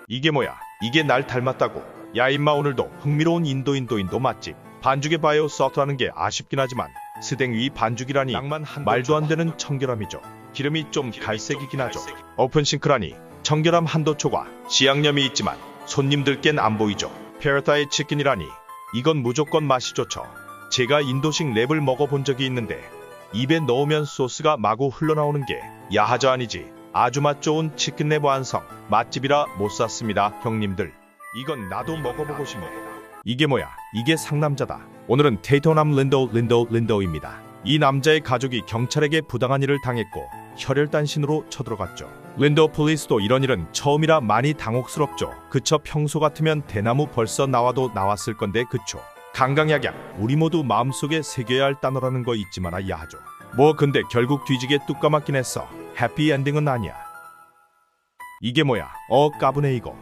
이게 뭐야. 이게 날 닮았다고. 야 임마. 오늘도 흥미로운 인도 맛집. 반죽의 바이오 소스라는 게 아쉽긴 하지만 스댕 위 반죽이라니 말도 안 되는 청결함이죠. 기름이 좀 갈색이긴 하죠. 오픈 싱크라니 청결함 한도 초과. 지양념이 있지만 손님들께는 안 보이죠. 페라타이 치킨이라니 이건 무조건 맛이 좋죠. 제가 인도식 랩을 먹어본 적이 있는데 입에 넣으면 소스가 마구 흘러나오는 게 야하저 아니지. 아주 맛 좋은 치킨랩 완성. 맛집이라 못 샀습니다 형님들. 이건 나도 먹어보고 싶네. 이게 뭐야. 이게 상남자다. 오늘은 테이토남 린도입니다. 이 남자의 가족이 경찰에게 부당한 일을 당했고 혈혈단신으로 쳐들어갔죠. 린도 폴리스도 이런 일은 처음이라 많이 당혹스럽죠. 그쵸. 평소 같으면 대나무 벌써 나와도 나왔을 건데 그쵸. 강강약약. 우리 모두 마음속에 새겨야 할 단어라는 거 잊지 말아야 하죠. 뭐 근데 결국 뒤지게 뚝 까맣긴 했어. 해피엔딩은 아니야. 이게 뭐야. 까부네 이거.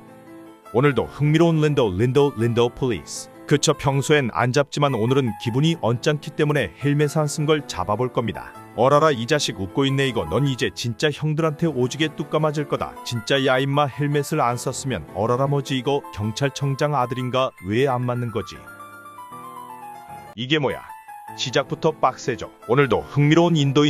오늘도 흥미로운 린도 폴리스. 그쵸. 평소엔 안 잡지만 오늘은 기분이 언짢기 때문에 헬멧 안 쓴 걸 잡아볼 겁니다. 어라라 이 자식 웃고 있네 이거. 넌 이제 진짜 형들한테 오지게 뚝 까맞을 거다. 진짜 야 임마. 헬멧을 안 썼으면 어라라 뭐지 이거. 경찰청장 아들인가. 왜 안 맞는 거지. 이게 뭐야. 시작부터 빡세죠. 오늘도 흥미로운 인도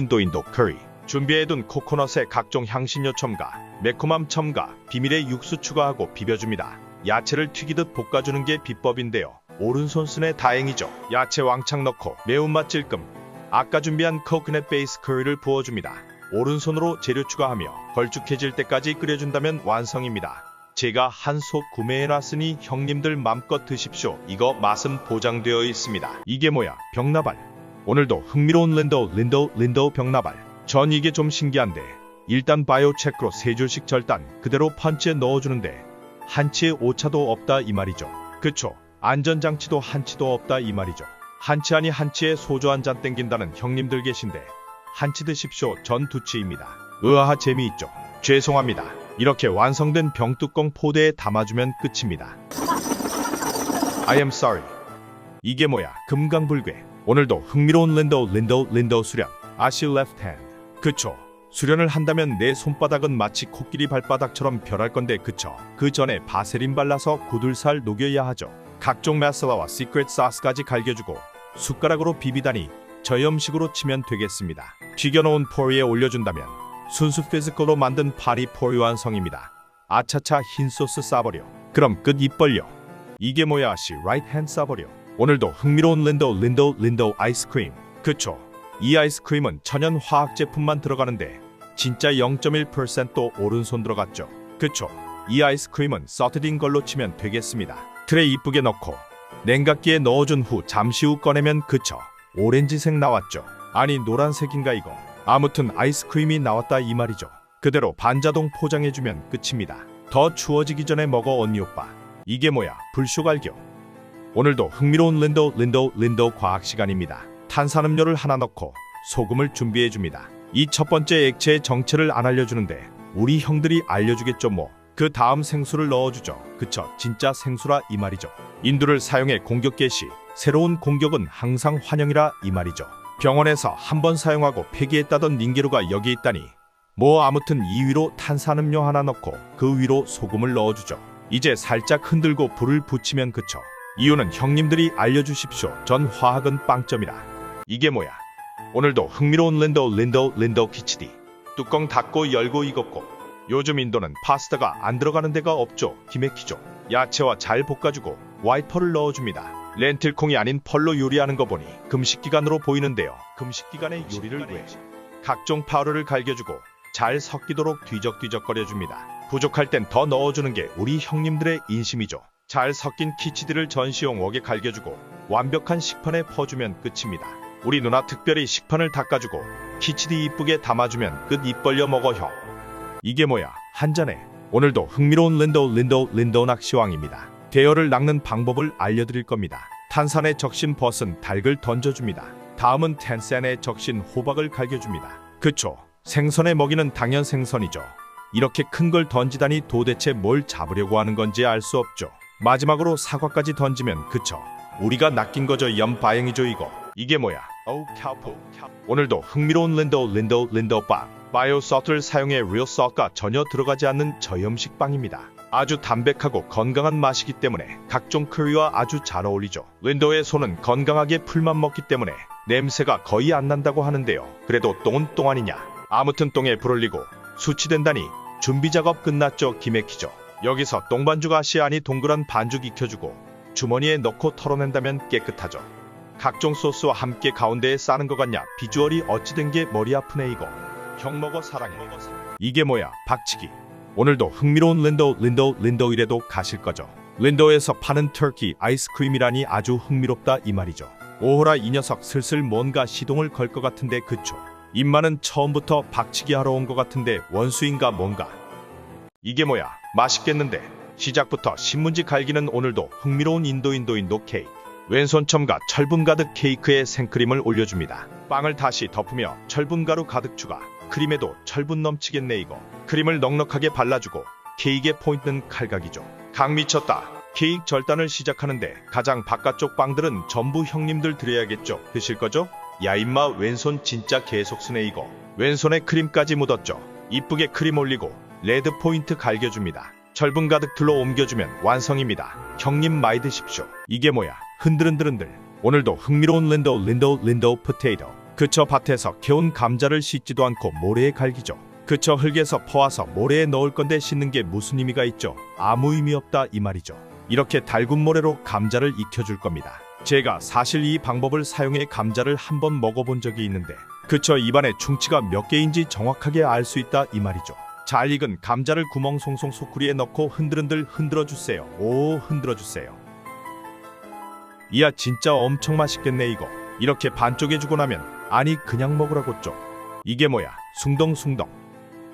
커리. 준비해둔 코코넛에 각종 향신료 첨가, 매콤함 첨가, 비밀의 육수 추가하고 비벼줍니다. 야채를 튀기듯 볶아주는 게 비법인데요. 오른손 쓰네 다행이죠. 야채 왕창 넣고 매운맛 찔끔. 아까 준비한 코코넛 베이스 커리를 부어줍니다. 오른손으로 재료 추가하며 걸쭉해질 때까지 끓여준다면 완성입니다. 제가 한 솥 구매해놨으니 형님들 맘껏 드십시오. 이거 맛은 보장되어 있습니다. 이게 뭐야. 병나발. 오늘도 흥미로운 린도 병나발. 전 이게 좀 신기한데 일단 바이오 체크로 3줄씩 절단 그대로 펀치에 넣어주는데 한치의 오차도 없다 이 말이죠. 그쵸? 안전장치도 한치도 없다 이 말이죠. 한치 아니 한치에 소주 한 잔 땡긴다는 형님들 계신데 한치 드십시오. 전 두치입니다. 으아하 재미있죠? 죄송합니다. 이렇게 완성된 병뚜껑 포대에 담아주면 끝입니다. I am sorry. 이게 뭐야? 금강불괴. 오늘도 흥미로운 랜더 수련. 아시 left hand. 그쵸? 수련을 한다면 내 손바닥은 마치 코끼리 발바닥처럼 변할 건데 그쵸? 그 전에 바세린 발라서 굳을살 녹여야 하죠. 각종 마살라와 시크릿 소스까지 갈겨주고 숟가락으로 비비다니 저염식으로 치면 되겠습니다. 튀겨놓은 포리에 올려준다면 순수 피지컬로 만든 파리 포리 완성입니다. 아차차 흰 소스 싸버려. 그럼 끝 입 벌려. 이게 뭐야 씨 라이트 핸드 싸버려. 오늘도 흥미로운 랜더 아이스크림. 그쵸? 이 아이스크림은 천연 화학 제품만 들어가는데 진짜 0.1%도 오른손 들어갔죠. 그쵸? 이 아이스크림은 서트딘 걸로 치면 되겠습니다. 틀에 이쁘게 넣고 냉각기에 넣어준 후 잠시 후 꺼내면 그쵸? 오렌지색 나왔죠. 아니 노란색인가 이거. 아무튼 아이스크림이 나왔다 이 말이죠. 그대로 반자동 포장해주면 끝입니다. 더 추워지기 전에 먹어 언니 오빠. 이게 뭐야 불쇼갈겨. 오늘도 흥미로운 랜더 과학 시간입니다. 탄산음료를 하나 넣고 소금을 준비해줍니다. 이 첫 번째 액체의 정체를 안 알려주는데 우리 형들이 알려주겠죠 뭐. 그 다음 생수를 넣어주죠. 그쵸? 진짜 생수라 이 말이죠. 인두를 사용해 공격 개시. 새로운 공격은 항상 환영이라 이 말이죠. 병원에서 한 번 사용하고 폐기했다던 닌게루가 여기 있다니. 뭐 아무튼 이 위로 탄산음료 하나 넣고 그 위로 소금을 넣어주죠. 이제 살짝 흔들고 불을 붙이면 그쵸? 이유는 형님들이 알려주십시오. 전 화학은 빵점이라. 이게 뭐야? 오늘도 흥미로운 랜더 키치디. 뚜껑 닫고 열고 익었고. 요즘 인도는 파스타가 안 들어가는 데가 없죠. 기맥히죠. 야채와 잘 볶아주고 와이퍼를 넣어줍니다. 렌틸콩이 아닌 펄로 요리하는 거 보니 금식기간으로 보이는데요. 금식기간의 요리를 왜? 각종 파우더를 갈겨주고 잘 섞이도록 뒤적뒤적거려줍니다. 부족할 땐 더 넣어주는 게 우리 형님들의 인심이죠. 잘 섞인 키치디를 전시용 웍에 갈겨주고 완벽한 식판에 퍼주면 끝입니다. 우리 누나 특별히 식판을 닦아주고 키치디 이쁘게 담아주면 끝 입 벌려 먹어 형. 이게 뭐야? 한 잔에. 오늘도 흥미로운 랜더 낚시왕입니다. 대여를 낚는 방법을 알려드릴 겁니다. 탄산에 적신 벗은 닭을 던져줍니다. 다음은 텐센에 적신 호박을 갈겨줍니다. 그쵸? 생선에 먹이는 당연 생선이죠. 이렇게 큰 걸 던지다니 도대체 뭘 잡으려고 하는 건지 알 수 없죠. 마지막으로 사과까지 던지면 그쵸? 우리가 낚인 거죠. 염바행이죠 이거. 이게 뭐야? 어우 캬포. 오늘도 흥미로운 랜더빵. 바이오 소트를 사용해 리얼 소트가 전혀 들어가지 않는 저염식 빵입니다. 아주 담백하고 건강한 맛이기 때문에 각종 커리와 아주 잘 어울리죠. 랜더의 소는 건강하게 풀만 먹기 때문에 냄새가 거의 안 난다고 하는데요. 그래도 똥은 똥 아니냐. 아무튼 똥에 불 올리고 수치된다니 준비 작업 끝났죠. 기맥히죠. 여기서 똥반죽 아씨 아니 동그란 반죽 익혀주고 주머니에 넣고 털어낸다면 깨끗하죠. 각종 소스와 함께 가운데에 싸는 것 같냐. 비주얼이 어찌된 게 머리 아프네 이거. 형 먹어 사랑해. 이게 뭐야 박치기. 오늘도 흥미로운 랜더 이래도 가실 거죠. 랜더에서 파는 터키 아이스크림이라니 아주 흥미롭다 이 말이죠. 오호라 이 녀석 슬슬 뭔가 시동을 걸 것 같은데 그쵸? 입만은 처음부터 박치기 하러 온 것 같은데 원수인가 뭔가. 이게 뭐야 맛있겠는데. 시작부터 신문지 갈기는 오늘도 흥미로운 인도 케이크. 왼손 첨가 철분 가득 케이크에 생크림을 올려줍니다. 빵을 다시 덮으며 철분 가루 가득 추가. 크림에도 철분 넘치겠네 이거. 크림을 넉넉하게 발라주고 케이크의 포인트는 칼각이죠. 각 미쳤다. 케이크 절단을 시작하는데 가장 바깥쪽 빵들은 전부 형님들 드려야겠죠. 드실 거죠? 야 임마 왼손 진짜 계속 쓰네 이거. 왼손에 크림까지 묻었죠. 이쁘게 크림 올리고 레드 포인트 갈겨줍니다. 철분 가득 들러 옮겨주면 완성입니다. 형님 많이 드십시오. 이게 뭐야 흔들흔들흔들. 오늘도 흥미로운 랜더 포테이토. 그쵸 밭에서 캐온 감자를 씻지도 않고 모래에 갈기죠. 그쵸 흙에서 퍼와서 모래에 넣을 건데 씻는 게 무슨 의미가 있죠. 아무 의미 없다 이 말이죠. 이렇게 달군 모래로 감자를 익혀줄 겁니다. 제가 사실 이 방법을 사용해 감자를 한번 먹어본 적이 있는데 그쵸 입안에 충치가 몇 개인지 정확하게 알 수 있다 이 말이죠. 잘 익은 감자를 구멍 송송 소쿠리에 넣고 흔들흔들 흔들어주세요. 오 흔들어주세요. 이야 진짜 엄청 맛있겠네 이거. 이렇게 반쪽에 주고 나면 아니 그냥 먹으라고 쪽. 이게 뭐야 숭덩숭덩.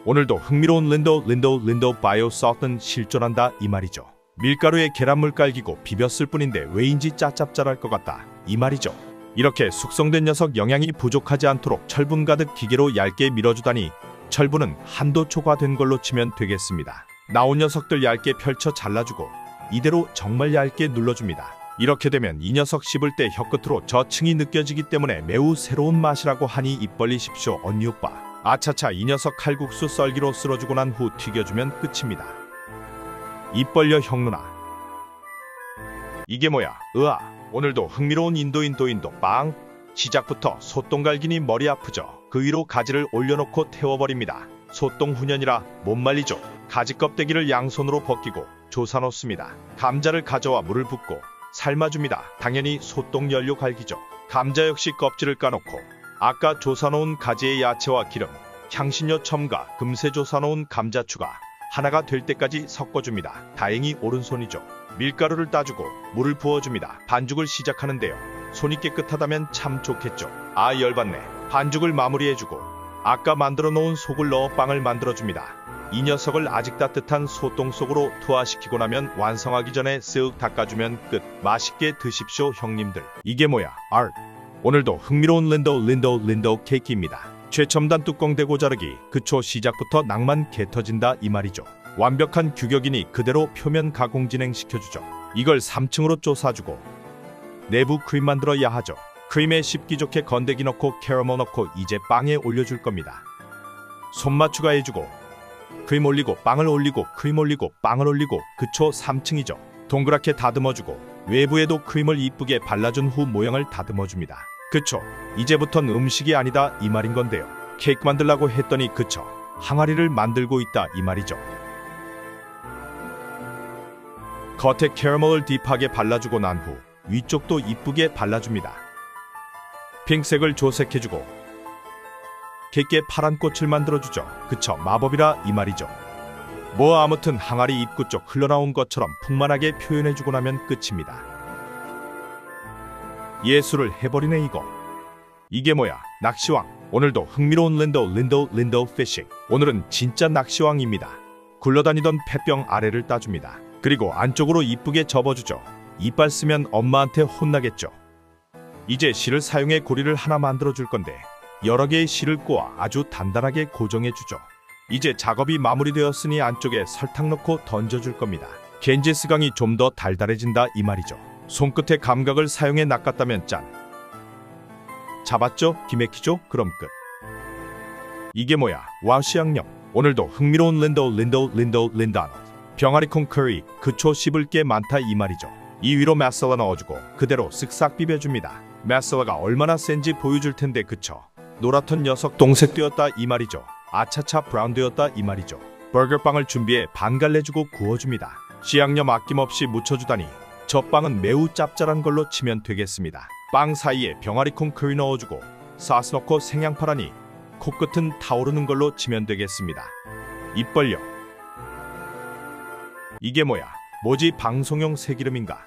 오늘도 흥미로운 린도 바이오 소스는 실존한다 이 말이죠. 밀가루에 계란물 깔기고 비볐을 뿐인데 왜인지 짭짭짤할 것 같다 이 말이죠. 이렇게 숙성된 녀석 영양이 부족하지 않도록 철분 가득 기계로 얇게 밀어주다니 철분은 한도 초과된 걸로 치면 되겠습니다. 나온 녀석들 얇게 펼쳐 잘라주고 이대로 정말 얇게 눌러줍니다. 이렇게 되면 이 녀석 씹을 때 혀끝으로 저층이 느껴지기 때문에 매우 새로운 맛이라고 하니 입 벌리십시오 언니 오빠. 아차차 이 녀석 칼국수 썰기로 쓸어주고 난 후 튀겨주면 끝입니다. 입 벌려 형 누나. 이게 뭐야 으아. 오늘도 흥미로운 인도 빵. 시작부터 소똥 갈기니 머리 아프죠. 그 위로 가지를 올려놓고 태워버립니다. 소똥 훈연이라 못 말리죠. 가지 껍데기를 양손으로 벗기고 조사놓습니다. 감자를 가져와 물을 붓고 삶아줍니다. 당연히 소똥 연료 갈기죠. 감자 역시 껍질을 까놓고 아까 조사놓은 가지의 야채와 기름, 향신료 첨가, 금세 조사놓은 감자 추가, 하나가 될 때까지 섞어줍니다. 다행히 오른손이죠. 밀가루를 따주고 물을 부어줍니다. 반죽을 시작하는데요. 손이 깨끗하다면 참 좋겠죠. 아 열받네. 반죽을 마무리해주고 아까 만들어 놓은 속을 넣어 빵을 만들어줍니다. 이 녀석을 아직 따뜻한 소똥 속으로 투하시키고 나면 완성하기 전에 쓱 닦아주면 끝. 맛있게 드십시오 형님들. 이게 뭐야 알. 오늘도 흥미로운 린도 케이크입니다. 최첨단 뚜껑 대고 자르기. 그쵸 시작부터 낭만 개 터진다 이 말이죠. 완벽한 규격이니 그대로 표면 가공 진행시켜주죠. 이걸 3층으로 쪼사주고 내부 크림 만들어야 하죠. 크림에 씹기 좋게 건더기 넣고 캐러멜 넣고 이제 빵에 올려줄 겁니다. 손맛 추가해주고 크림 올리고 빵을 올리고 크림 올리고 빵을 올리고 그쵸 3층이죠. 동그랗게 다듬어주고 외부에도 크림을 이쁘게 발라준 후 모양을 다듬어줍니다. 그쵸 이제부턴 음식이 아니다 이 말인 건데요. 케이크 만들라고 했더니 그쵸 항아리를 만들고 있다 이 말이죠. 겉에 캐러멜을 딥하게 발라주고 난 후 위쪽도 이쁘게 발라줍니다. 핑색을 조색해주고 객게 파란 꽃을 만들어주죠. 그쵸 마법이라 이 말이죠. 뭐 아무튼 항아리 입구 쪽 흘러나온 것처럼 풍만하게 표현해주고 나면 끝입니다. 예술을 해버리네 이거. 이게 뭐야 낚시왕. 오늘도 흥미로운 린도 피싱. 오늘은 진짜 낚시왕입니다. 굴러다니던 폐병 아래를 따줍니다. 그리고 안쪽으로 이쁘게 접어주죠. 이빨 쓰면 엄마한테 혼나겠죠. 이제 실을 사용해 고리를 하나 만들어줄 건데 여러 개의 실을 꼬아 아주 단단하게 고정해주죠. 이제 작업이 마무리되었으니 안쪽에 설탕 넣고 던져줄 겁니다. 겐지스강이 좀 더 달달해진다 이 말이죠. 손끝의 감각을 사용해 낚았다면 짠. 잡았죠? 기맥히죠? 그럼 끝. 이게 뭐야 와우씨 양념. 오늘도 흥미로운 린도 병아리콩 커리. 그쵸 씹을 게 많다 이 말이죠. 이 위로 마살라 넣어주고 그대로 쓱싹 비벼줍니다. 마살라가 얼마나 센지 보여줄 텐데 그쵸. 노랗던 녀석 동색 되었다 이 말이죠. 아차차 브라운 되었다 이 말이죠. 버거빵을 준비해 반 갈래주고 구워줍니다. 씨양념 아낌없이 묻혀주다니 저 빵은 매우 짭짤한 걸로 치면 되겠습니다. 빵 사이에 병아리콩 커리 넣어주고 소스 넣고 생양파라니 코끝은 타오르는 걸로 치면 되겠습니다. 입 벌려. 이게 뭐야 뭐지 방송용 새기름인가.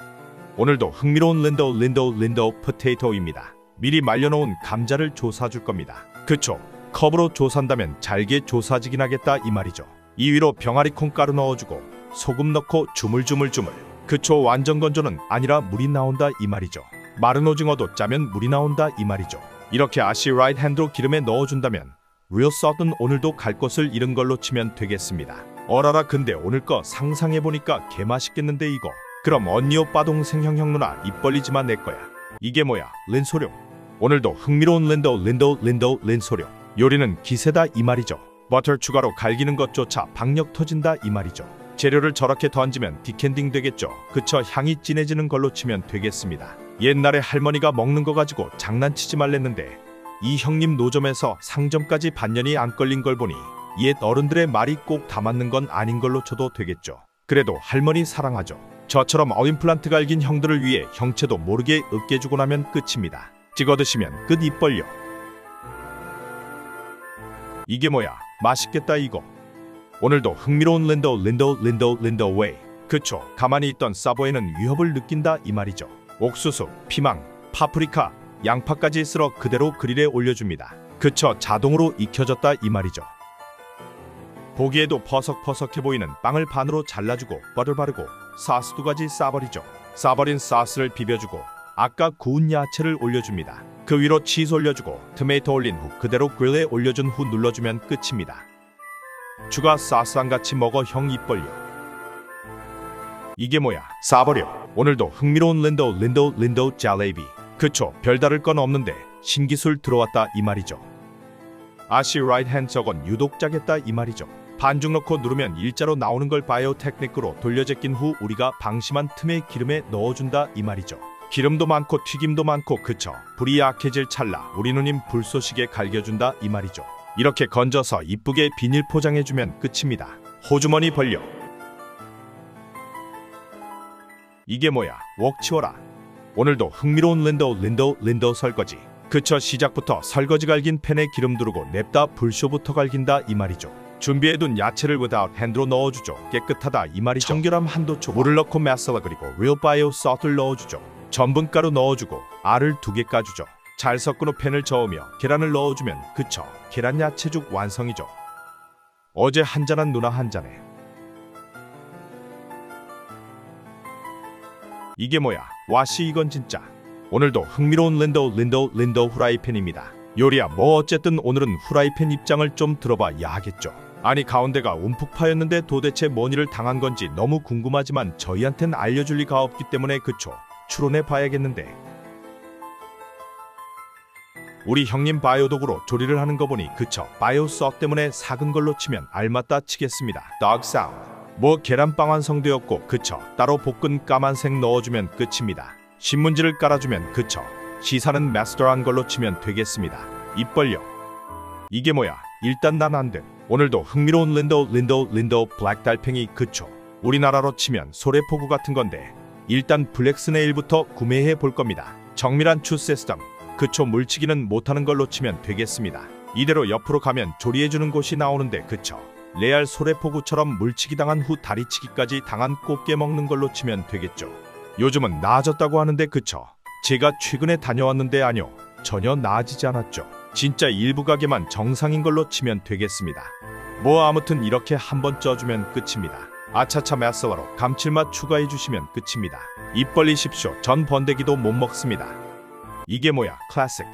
오늘도 흥미로운 린도 포테이토입니다. 미리 말려놓은 감자를 조사줄 겁니다. 그쵸 컵으로 조산다면 잘게 조사지긴 하겠다 이 말이죠. 이 위로 병아리 콩가루 넣어주고 소금 넣고 주물주물. 그쵸 완전 건조는 아니라 물이 나온다 이 말이죠. 마른 오징어도 짜면 물이 나온다 이 말이죠. 이렇게 아시 라이트 핸드로 기름에 넣어준다면 리얼 서든 오늘도 갈 곳을 잃은 걸로 치면 되겠습니다. 어라라 근데 오늘 거 상상해보니까 개맛있겠는데 이거. 그럼 언니 오빠 동생 형 누나 입 벌리지마 내 거야. 이게 뭐야 린소룡. 오늘도 흥미로운 린소룡. 요리는 기세다 이 말이죠. 버터 추가로 갈기는 것조차 박력 터진다 이 말이죠. 재료를 저렇게 던지면 디캔딩 되겠죠. 그쵸 향이 진해지는 걸로 치면 되겠습니다. 옛날에 할머니가 먹는 거 가지고 장난치지 말랬는데 이 형님 노점에서 상점까지 반년이 안 걸린 걸 보니 옛 어른들의 말이 꼭 다 맞는 건 아닌 걸로 쳐도 되겠죠. 그래도 할머니 사랑하죠. 저처럼 어임플란트 갈긴 형들을 위해 형체도 모르게 으깨주고 나면 끝입니다. 찍어 드시면 끝 입 벌려. 이게 뭐야 맛있겠다 이거. 오늘도 흥미로운 린도 웨이. 그쵸 가만히 있던 서브웨이는 위협을 느낀다 이 말이죠. 옥수수, 피망, 파프리카, 양파까지 쓸어 그대로 그릴에 올려줍니다. 그쵸 자동으로 익혀졌다 이 말이죠. 보기에도 퍼석퍼석해 보이는 빵을 반으로 잘라주고 버터 바르고 소스 2가지 싸버리죠. 싸버린 소스를 비벼주고 아까 구운 야채를 올려줍니다. 그 위로 치즈 올려주고 토마토 올린 후 그대로 그릴에 올려준 후 눌러주면 끝입니다. 추가 소스랑 같이 먹어 형 입 벌려. 이게 뭐야? 싸버려. 오늘도 흥미로운 린도 잘레이비. 그쵸, 별다를 건 없는데 신기술 들어왔다 이 말이죠. 아시 라이트 핸드 저건 유독 짜겠다 이 말이죠. 반죽 넣고 누르면 일자로 나오는 걸 바이오 테크닉으로 돌려제낀 후 우리가 방심한 틈에 기름에 넣어준다 이 말이죠. 기름도 많고 튀김도 많고 그쵸, 불이 약해질 찰나 우리 누님 불쏘시개 갈겨준다 이 말이죠. 이렇게 건져서 이쁘게 비닐 포장해주면 끝입니다. 호주머니 벌려. 이게 뭐야? 웍 치워라. 오늘도 흥미로운 린도 설거지. 그쵸, 시작부터 설거지 갈긴 팬에 기름 두르고 냅다 불쇼부터 갈긴다 이 말이죠. 준비해둔 야채를 without 핸드로 넣어주죠. 깨끗하다 이 말이죠. 청결함 한도초 물을 넣고 마살라 그리고 real bio salt를 넣어주죠. 전분가루 넣어주고 알을 2개 까주죠. 잘 섞은 후 팬을 저으며 계란을 넣어주면 그쵸, 계란 야채죽 완성이죠. 어제 한잔한 누나 한 잔에. 이게 뭐야? 와씨 이건 진짜. 오늘도 흥미로운 린도 후라이팬입니다. 요리야 뭐 어쨌든 오늘은 후라이팬 입장을 좀 들어봐야 하겠죠. 아니 가운데가 움푹 파였는데 도대체 뭔 일을 당한 건지 너무 궁금하지만 저희한텐 알려줄 리가 없기 때문에 그쵸, 추론해 봐야겠는데. 우리 형님 바이오 도구로 조리를 하는 거 보니 그쵸, 바이오 썩 때문에 삭은 걸로 치면 알맞다 치겠습니다. dog sound. 뭐 계란빵 완성되었고 그쵸, 따로 볶은 까만색 넣어주면 끝입니다. 신문지를 깔아주면 그쵸, 시사는 마스터한 걸로 치면 되겠습니다. 입 벌려. 이게 뭐야? 일단 난 안 돼. 오늘도 흥미로운 린도 블랙 달팽이 그쵸, 우리나라로 치면 소래포구 같은 건데 일단 블랙스네일부터 구매해 볼 겁니다. 정밀한 추 시스템. 그쵸, 물치기는 못하는 걸로 치면 되겠습니다. 이대로 옆으로 가면 조리해주는 곳이 나오는데 그쵸, 레알 소래포구처럼 물치기 당한 후 다리치기까지 당한 꽃게 먹는 걸로 치면 되겠죠. 요즘은 나아졌다고 하는데 그쵸, 제가 최근에 다녀왔는데 아니요, 전혀 나아지지 않았죠. 진짜 일부 가게만 정상인 걸로 치면 되겠습니다. 뭐 아무튼 이렇게 한번 쪄주면 끝입니다. 아차차 마살라로 감칠맛 추가해 주시면 끝입니다. 입 벌리십시오. 전 번데기도 못 먹습니다. 이게 뭐야? 클래식.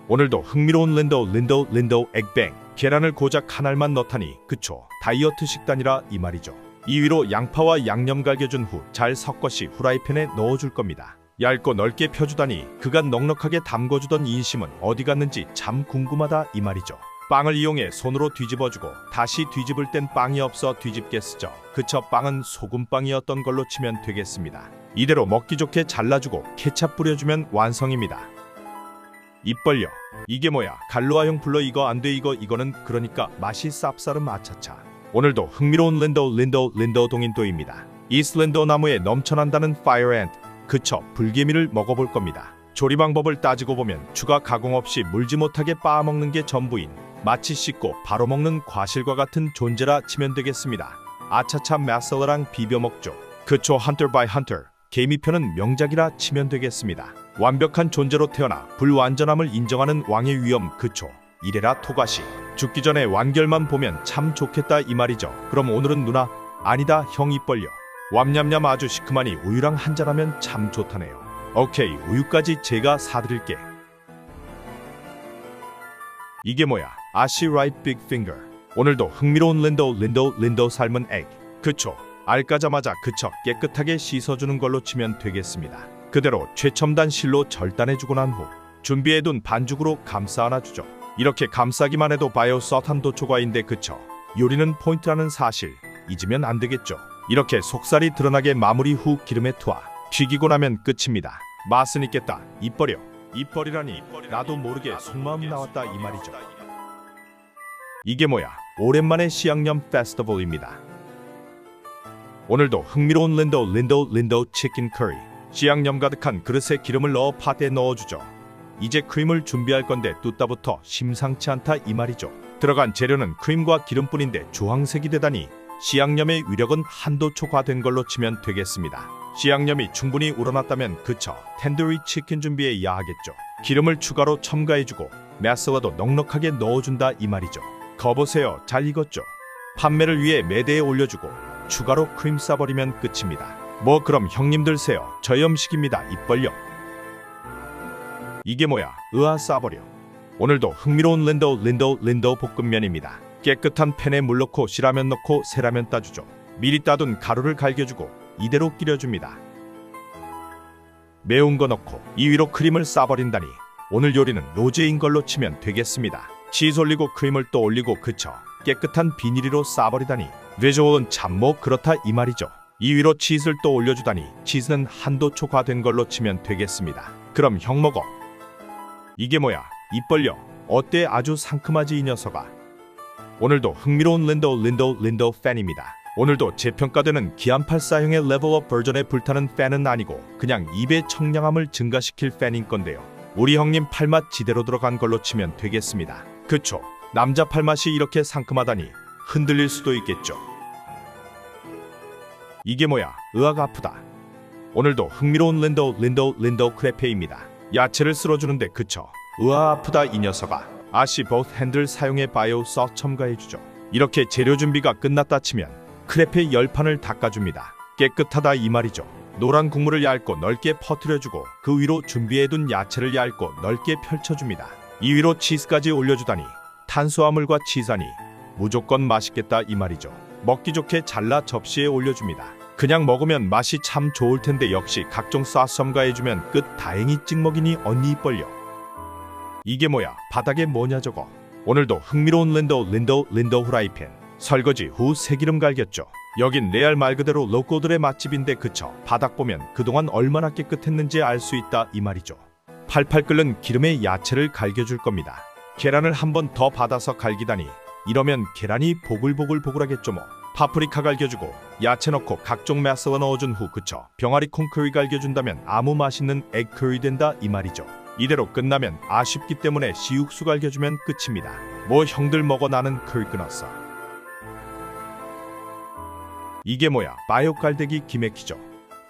오늘도 흥미로운 린도 액뱅. 계란을 고작 한 알만 넣다니 그쵸, 다이어트 식단이라 이 말이죠. 이 위로 양파와 양념 갈겨준 후 잘 섞어시 후라이팬에 넣어줄 겁니다. 얇고 넓게 펴주다니 그간 넉넉하게 담궈주던 인심은 어디 갔는지 참 궁금하다 이 말이죠. 빵을 이용해 손으로 뒤집어주고 다시 뒤집을 땐 빵이 없어 뒤집게 쓰죠. 그쵸, 빵은 소금빵이었던 걸로 치면 되겠습니다. 이대로 먹기 좋게 잘라주고 케찹 뿌려주면 완성입니다. 입 벌려. 이게 뭐야? 갈로아형 불러. 이거 안 돼. 이거는 그러니까 맛이 쌉싸름 아차차. 오늘도 흥미로운 린도 동인도입니다. 이슬란드 나무에 넘쳐난다는 파이어 앤트. 그쵸, 불개미를 먹어볼 겁니다. 조리 방법을 따지고 보면 추가 가공 없이 물지 못하게 빻아먹는 게 전부인 마치 씻고 바로 먹는 과실과 같은 존재라 치면 되겠습니다. 아차차 마살라랑 비벼 먹죠. 그쵸, 헌터 바이 헌터. 개미편은 명작이라 치면 되겠습니다. 완벽한 존재로 태어나 불완전함을 인정하는 왕의 위엄 그쵸, 이래라 토가시. 죽기 전에 완결만 보면 참 좋겠다 이 말이죠. 그럼 오늘은 누나, 아니다 형 입 벌려. 왬냠냠 아주 시큼하니 우유랑 한잔하면 참 좋다네요. 오케이, 우유까지 제가 사드릴게. 이게 뭐야? 아시 라이트 빅 핑거. 오늘도 흥미로운 린도 삶은 액. 그쵸, 알 까자마자 그쵸, 깨끗하게 씻어주는 걸로 치면 되겠습니다. 그대로 최첨단 실로 절단해주고 난 후 준비해둔 반죽으로 감싸 안아주죠. 이렇게 감싸기만 해도 바이오 서탄 도초과인데 그쵸, 요리는 포인트라는 사실 잊으면 안 되겠죠. 이렇게 속살이 드러나게 마무리 후 기름에 투하 튀기고 나면 끝입니다. 맛은 있겠다. 입 버려. 입 버리라니 나도 모르게 속마음 나왔다 이 말이죠. 이게 뭐야? 오랜만에 시양념 페스티벌입니다. 오늘도 흥미로운 린도 치킨 커리. 시양념 가득한 그릇에 기름을 넣어 팥에 넣어주죠. 이제 크림을 준비할 건데 뚜따부터 심상치 않다 이 말이죠. 들어간 재료는 크림과 기름뿐인데 주황색이 되다니 시양념의 위력은 한도 초과된 걸로 치면 되겠습니다. 시양념이 충분히 우러났다면 그쵸, 텐더리 치킨 준비해야 하겠죠. 기름을 추가로 첨가해주고 마살라도 넉넉하게 넣어준다 이 말이죠. 거보세요, 잘 익었죠? 판매를 위해 매대에 올려주고 추가로 크림 싸버리면 끝입니다. 뭐 그럼 형님들 세요. 저희 음식입니다. 입 벌려. 이게 뭐야? 으아 싸버려. 오늘도 흥미로운 린도 볶음면입니다. 깨끗한 팬에 물 넣고 실라면 넣고 새라면 따주죠. 미리 따둔 가루를 갈겨주고 이대로 끓여줍니다. 매운 거 넣고 이 위로 크림을 싸버린다니 오늘 요리는 로제인 걸로 치면 되겠습니다. 치즈 올리고 크림을 또 올리고 그쳐 깨끗한 비닐로 싸버리다니 비주얼은 참 뭐 그렇다 이 말이죠. 이 위로 치즈를 또 올려주다니 치즈는 한도 초과된 걸로 치면 되겠습니다. 그럼 형 먹어. 이게 뭐야? 입 벌려. 어때? 아주 상큼하지 이 녀석아. 오늘도 흥미로운 린도 팬입니다. 오늘도 재평가되는 기안 84형의 레벨업 버전의 불타는 팬은 아니고 그냥 입의 청량함을 증가시킬 팬인 건데요. 우리 형님 팔맛 지대로 들어간 걸로 치면 되겠습니다. 그쵸? 남자 팔맛이 이렇게 상큼하다니 흔들릴 수도 있겠죠. 이게 뭐야? 으아가 아프다. 오늘도 흥미로운 린도 크레페입니다. 야채를 쓸어주는데 그쵸? 으아 아프다 이 녀석아. 아시 보트 핸들 사용해 바이오 소스 첨가해주죠. 이렇게 재료 준비가 끝났다 치면 크레페 열판을 닦아줍니다. 깨끗하다 이 말이죠. 노란 국물을 얇고 넓게 퍼뜨려주고 그 위로 준비해둔 야채를 얇고 넓게 펼쳐줍니다. 이 위로 치즈까지 올려주다니 탄수화물과 치즈하니 무조건 맛있겠다 이 말이죠. 먹기 좋게 잘라 접시에 올려줍니다. 그냥 먹으면 맛이 참 좋을 텐데 역시 각종 소스 첨가해주면 끝. 다행히 찍먹이니 언니 입 벌려. 이게 뭐야? 바닥에 뭐냐 저거. 오늘도 흥미로운 린도 후라이팬. 설거지 후 새기름 갈겼죠. 여긴 레알 말 그대로 로꼬들의 맛집인데 그쵸? 바닥 보면 그동안 얼마나 깨끗했는지 알 수 있다 이 말이죠. 팔팔 끓는 기름에 야채를 갈겨줄 겁니다. 계란을 한 번 더 받아서 갈기다니 이러면 계란이 보글보글하겠죠 뭐. 파프리카 갈겨주고 야채 넣고 각종 맛살을 넣어준 후 그쵸? 병아리 콩커리 갈겨준다면 아무 맛있는 에그커리 된다 이 말이죠. 이대로 끝나면 아쉽기 때문에 시육수 갈겨주면 끝입니다. 뭐 형들 먹어 나는 커리 끊었어. 이게 뭐야? 마요 깔대기 기맥히죠.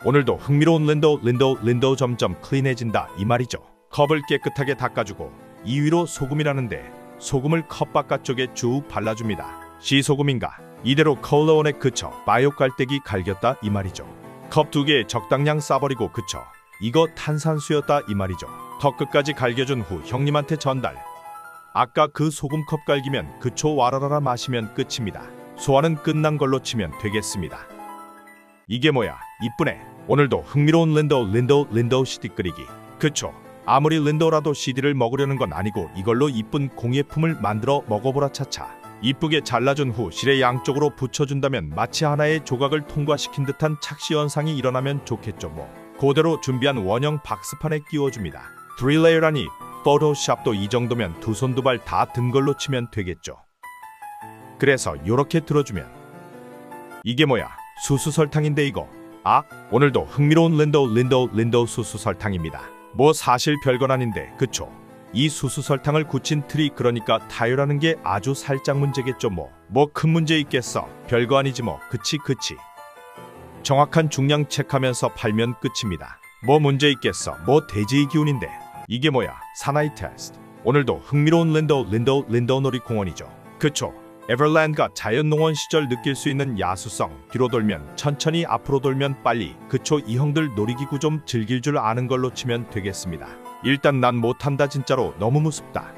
오늘도 흥미로운 린도 점점 클린해진다 이 말이죠. 컵을 깨끗하게 닦아주고 이 위로 소금이라는데 소금을 컵 바깥쪽에 쭉 발라줍니다. 시소금인가? 이대로 컬러온에 그쳐 마요 깔대기 갈겼다 이 말이죠. 컵 2개에 적당량 싸버리고 그쳐 이거 탄산수였다 이 말이죠. 더 끝까지 갈겨준 후 형님한테 전달. 아까 그 소금컵 갈기면 그쵸 와라라라 마시면 끝입니다. 소화는 끝난 걸로 치면 되겠습니다. 이게 뭐야? 이쁘네. 오늘도 흥미로운 린도 CD 끓이기. 그쵸? 아무리 린도라도 CD를 먹으려는 건 아니고 이걸로 이쁜 공예품을 만들어 먹어보라 차차. 이쁘게 잘라준 후 실의 양쪽으로 붙여준다면 마치 하나의 조각을 통과시킨 듯한 착시 현상이 일어나면 좋겠죠 뭐. 그대로 준비한 원형 박스판에 끼워줍니다. 3레이어라니 포토샵도 이 정도면 두 손 두 발 다 든 걸로 치면 되겠죠. 그래서 요렇게 들어주면 이게 뭐야? 수수 설탕인데 이거. 아, 오늘도 흥미로운 린도 수수 설탕입니다. 뭐 사실 별건 아닌데 그쵸? 이 수수 설탕을 굳힌 틀이 그러니까 타요라는 게 아주 살짝 문제겠죠 뭐. 뭐 큰 문제 있겠어. 별거 아니지 뭐. 그치. 정확한 중량 체크하면서 팔면 끝입니다. 뭐 문제 있겠어. 뭐 돼지의 기운인데. 이게 뭐야? 사나이 테스트. 오늘도 흥미로운 린도 놀이공원이죠. 그쵸? 에버랜드가 자연농원 시절 느낄 수 있는 야수성. 뒤로 돌면 천천히 앞으로 돌면 빨리. 그쵸? 이 형들 놀이기구 좀 즐길 줄 아는 걸로 치면 되겠습니다. 일단 난 못한다 진짜로. 너무 무섭다.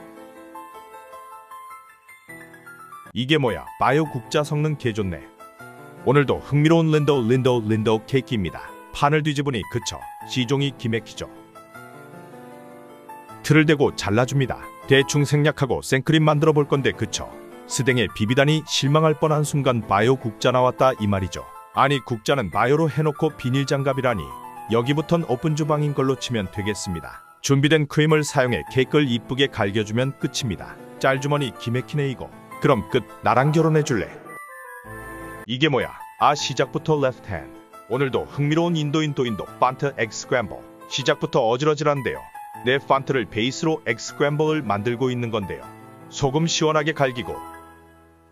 이게 뭐야? 마요 국자 섞는 개 좋네. 오늘도 흥미로운 린도 케이크입니다. 판을 뒤집으니 그쵸? 시종이 기맥히죠. 틀을 대고 잘라줍니다. 대충 생략하고 생크림 만들어 볼 건데 그쵸? 스댕에 비비다니 실망할 뻔한 순간 마요 국자 나왔다 이 말이죠. 아니 국자는 마요로 해놓고 비닐 장갑이라니. 여기부턴 오픈 주방인 걸로 치면 되겠습니다. 준비된 크림을 사용해 케이크를 이쁘게 갈겨주면 끝입니다. 짤주머니 기맥히네 이거. 그럼 끝. 나랑 결혼해줄래? 이게 뭐야? 아 시작부터 레프트 핸드. 오늘도 흥미로운 인도 판트 egg scramble. 시작부터 어지러질한데요. 내 판트를 베이스로 egg scramble을 만들고 있는 건데요. 소금 시원하게 갈기고.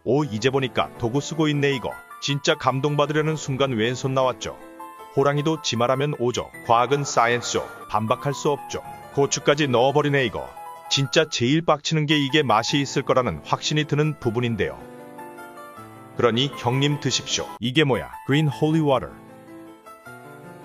오 이제 보니까 도구 쓰고 있네 이거. 진짜 감동받으려는 순간 왼손 나왔죠. 호랑이도 지 말하면 오죠. 과학은 사이언스죠. 반박할 수 없죠. 고추까지 넣어버리네 이거. 진짜 제일 빡치는 게 이게 맛이 있을 거라는 확신이 드는 부분인데요. 그러니 형님 드십시오. 이게 뭐야? 그린 홀리 워터.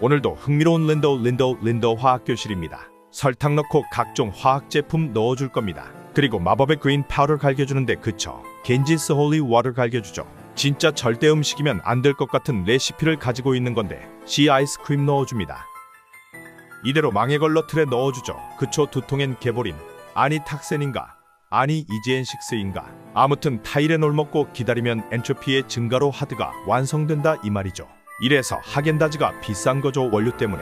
오늘도 흥미로운 린도 화학교실입니다. 설탕 넣고 각종 화학 제품 넣어줄 겁니다. 그리고 마법의 그린 파우더 갈겨주는데 그쵸? 겐지스 홀리 워터 갈겨주죠. 진짜 절대 음식이면 안 될 것 같은 레시피를 가지고 있는 건데 시 아이스크림 넣어줍니다. 이대로 망에 걸러 틀에 넣어주죠. 그쵸? 두통엔 개보린. 아니 탁센인가? 아니 이지엔식스인가? 아무튼 타이레놀 먹고 기다리면 엔트로피의 증가로 하드가 완성된다 이 말이죠. 이래서 하겐다즈가 비싼 거죠, 원료 때문에.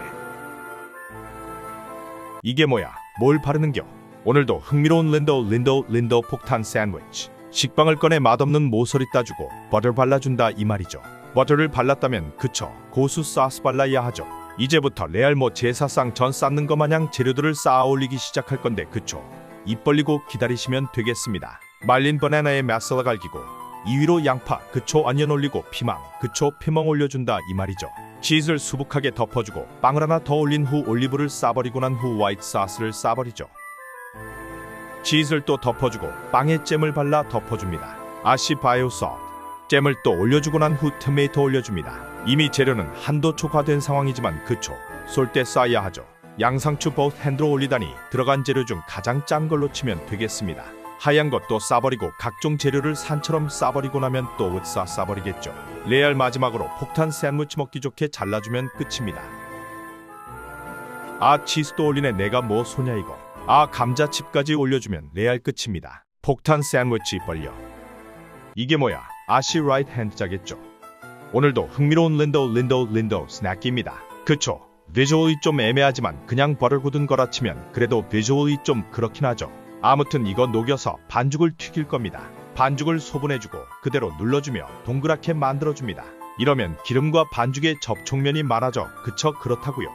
이게 뭐야? 뭘 바르는겨? 오늘도 흥미로운 린도 폭탄 샌드위치. 식빵을 꺼내 맛없는 모서리 따주고 버터 발라준다 이 말이죠. 버터를 발랐다면 그쵸, 고수 소스 발라야 하죠. 이제부터 레알모 제사상 전 쌓는 것 마냥 재료들을 쌓아 올리기 시작할 건데 그쵸, 입 벌리고 기다리시면 되겠습니다. 말린 바나나에 맛살라 갈기고 이 위로 양파 그쵸, 아니언 올리고 피망 그쵸, 피멍 올려준다 이 말이죠. 치즈를 수북하게 덮어주고 빵을 하나 더 올린 후 올리브를 싸버리고 난 후 화이트 소스를 싸버리죠. 치즈를 또 덮어주고 빵에 잼을 발라 덮어줍니다. 아시 바이오 소스. 잼을 또 올려주고 난 후 토마토 올려줍니다. 이미 재료는 한도 초과된 상황이지만 그쵸, 쏠 때 싸야 하죠. 양상추 보트 핸드로 올리다니 들어간 재료 중 가장 짠 걸로 치면 되겠습니다. 하얀 것도 싸버리고 각종 재료를 산처럼 싸버리고 나면 또 싸버리겠죠. 레알 마지막으로 폭탄 샌드위치 먹기 좋게 잘라주면 끝입니다. 아 치즈도 올리네, 내가 뭐 소냐 이거. 아 감자칩까지 올려주면 레알 끝입니다. 폭탄 샌드위치 벌려. 이게 뭐야? 아시 라이트 핸드자겠죠. 오늘도 흥미로운 린도 스낵입니다. 그쵸? 비주얼이 좀 애매하지만 그냥 버터 굳은 거라 치면 그래도 비주얼이 좀 그렇긴 하죠. 아무튼 이거 녹여서 반죽을 튀길 겁니다. 반죽을 소분해주고 그대로 눌러주며 동그랗게 만들어줍니다. 이러면 기름과 반죽의 접촉면이 많아져. 그쵸? 그렇다고요.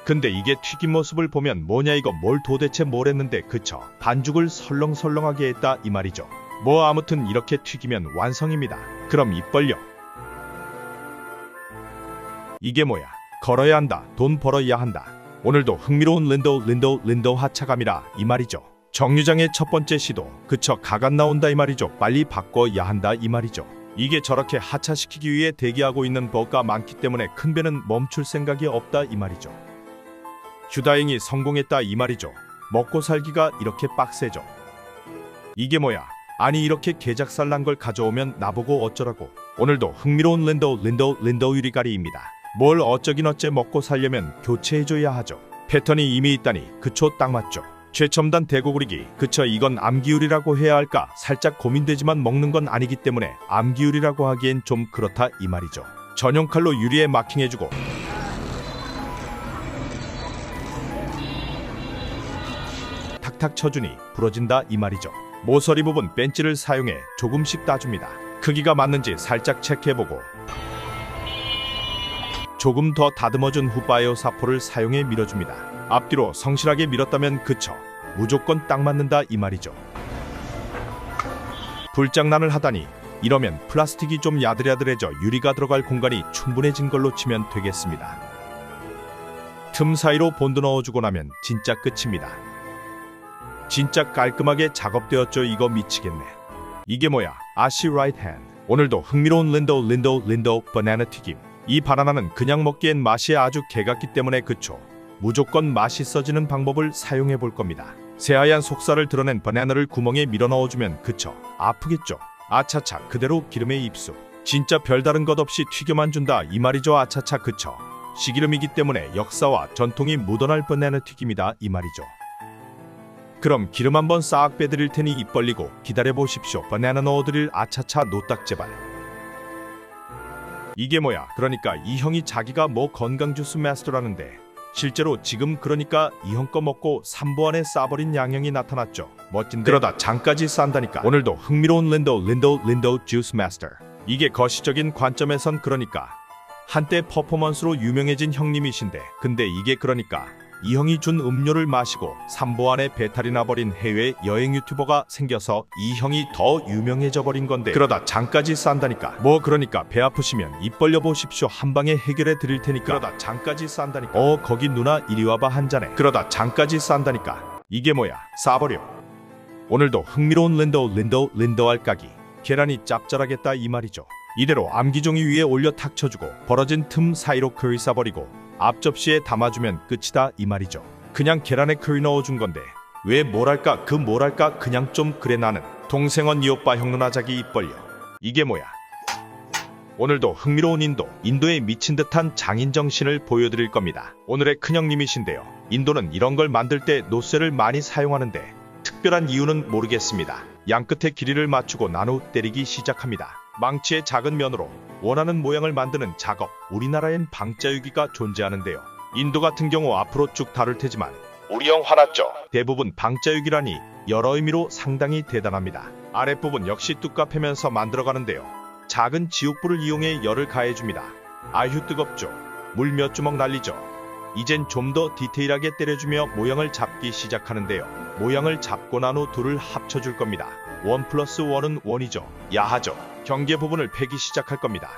근데 이게 튀긴 모습을 보면 뭐냐 이거, 뭘 도대체 뭘 했는데 그쵸? 반죽을 설렁설렁하게 했다 이 말이죠. 뭐 아무튼 이렇게 튀기면 완성입니다. 그럼 입 벌려. 이게 뭐야? 걸어야 한다, 돈 벌어야 한다. 오늘도 흥미로운 린도 하차감이라 이 말이죠. 정류장의 첫 번째 시도 그쵸, 가간 나온다 이 말이죠. 빨리 바꿔야 한다 이 말이죠. 이게 저렇게 하차시키기 위해 대기하고 있는 버가 많기 때문에 큰 배는 멈출 생각이 없다 이 말이죠. 휴다행이 성공했다 이 말이죠. 먹고 살기가 이렇게 빡세죠. 이게 뭐야? 아니 이렇게 개작살 난 걸 가져오면 나보고 어쩌라고. 오늘도 흥미로운 린도 유리가리입니다. 뭘 어쩌긴 어째 먹고 살려면 교체해줘야 하죠. 패턴이 이미 있다니 그쵸, 딱 맞죠. 최첨단 대고구리기 그쵸, 이건 암기유리라고 해야 할까 살짝 고민되지만 먹는 건 아니기 때문에 암기유리라고 하기엔 좀 그렇다 이 말이죠. 전용 칼로 유리에 마킹해주고 탁탁 쳐주니 부러진다 이 말이죠. 모서리 부분 벤치를 사용해 조금씩 따줍니다. 크기가 맞는지 살짝 체크해보고 조금 더 다듬어준 후 바이오 사포를 사용해 밀어줍니다. 앞뒤로 성실하게 밀었다면 그쵸, 무조건 딱 맞는다 이 말이죠. 불장난을 하다니 이러면 플라스틱이 좀 야들야들해져 유리가 들어갈 공간이 충분해진 걸로 치면 되겠습니다. 틈 사이로 본드 넣어주고 나면 진짜 끝입니다. 진짜 깔끔하게 작업되었죠. 이거 미치겠네. 이게 뭐야? 아시 라이트 핸드. 오늘도 흥미로운 린도 바나나 튀김. 이 바나나는 그냥 먹기엔 맛이 아주 개같기 때문에 그쵸, 무조건 맛있어지는 방법을 사용해 볼 겁니다. 새하얀 속살을 드러낸 바나나를 구멍에 밀어 넣어주면 그쵸, 아프겠죠. 아차차 그대로 기름에 입수. 진짜 별다른 것 없이 튀겨만 준다 이 말이죠. 아차차 그쵸, 시기름이기 때문에 역사와 전통이 묻어날 바나나 튀김이다 이 말이죠. 그럼 기름 한번 싹 빼드릴 테니 입 벌리고 기다려보십시오. 바나나 넣어드릴 아차차 노딱 제발. 이게 뭐야? 그러니까 이 형이 자기가 뭐 건강주스 마스터라는데 실제로 지금 그러니까 이 형 거 먹고 3부 안에 싸버린 양형이 나타났죠. 멋진데? 그러다 장까지 싼다니까. 오늘도 흥미로운 린도 주스 마스터. 이게 거시적인 관점에선 그러니까 한때 퍼포먼스로 유명해진 형님이신데 근데 이게 그러니까 이 형이 준 음료를 마시고 3부 안에 배탈이 나버린 해외 여행 유튜버가 생겨서 이 형이 더 유명해져 버린 건데 그러다 장까지 싼다니까. 뭐 그러니까 배 아프시면 입 벌려 보십시오. 한 방에 해결해 드릴 테니까. 그러다 장까지 싼다니까. 거기 누나 이리 와봐 한 잔에. 그러다 장까지 싼다니까. 이게 뭐야? 싸버려. 오늘도 흥미로운 린도 알까기. 계란이 짭짤하겠다 이 말이죠. 이대로 암기종이 위에 올려 탁 쳐주고 벌어진 틈 사이로 커리 싸버리고 앞 접시에 담아주면 끝이다 이 말이죠. 그냥 계란에 커리 넣어준 건데 왜 뭐랄까 그 뭐랄까 그냥 좀 그래 나는 동생언 이 오빠 형 누나 자기 입 벌려. 이게 뭐야. 오늘도 흥미로운 인도에 미친 듯한 장인 정신을 보여드릴 겁니다. 오늘의 큰형님이신데요. 인도는 이런 걸 만들 때 노쇠를 많이 사용하는데 특별한 이유는 모르겠습니다. 양끝의 길이를 맞추고 난 후 때리기 시작합니다. 망치의 작은 면으로 원하는 모양을 만드는 작업. 우리나라엔 방자유기가 존재하는데요. 인도 같은 경우 앞으로 쭉 다룰 테지만 우리 형 화났죠? 대부분 방자유기라니 여러 의미로 상당히 대단합니다. 아랫부분 역시 뚝 패면서 만들어가는데요. 작은 지옥불을 이용해 열을 가해줍니다. 아휴 뜨겁죠? 물 몇 주먹 날리죠? 이젠 좀 더 디테일하게 때려주며 모양을 잡기 시작하는데요. 모양을 잡고 난 후 둘을 합쳐줄 겁니다. 1+1은 1이죠. 야하죠? 경계 부분을 패기 시작할 겁니다.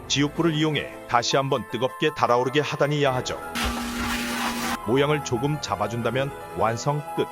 지옥불을 이용해 다시 한번 뜨겁게 달아오르게 하다니 야하죠. 모양을 조금 잡아준다면 완성 끝.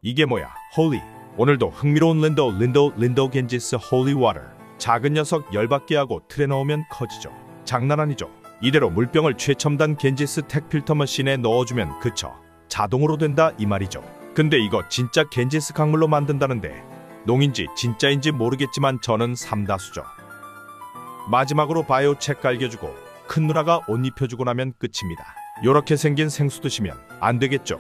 이게 뭐야? 홀리. 오늘도 흥미로운 린도 겐지스 홀리 워터. 작은 녀석 열받게 하고 틀에 넣으면 커지죠. 장난 아니죠. 이대로 물병을 최첨단 겐지스 텍 필터 머신에 넣어주면 그쳐. 자동으로 된다 이 말이죠. 근데 이거 진짜 겐지스 강물로 만든다는데 농인지 진짜인지 모르겠지만 저는 삼다수죠. 마지막으로 바이오 책 깔겨주고 큰 누나가 옷 입혀주고 나면 끝입니다. 요렇게 생긴 생수 드시면 안 되겠죠.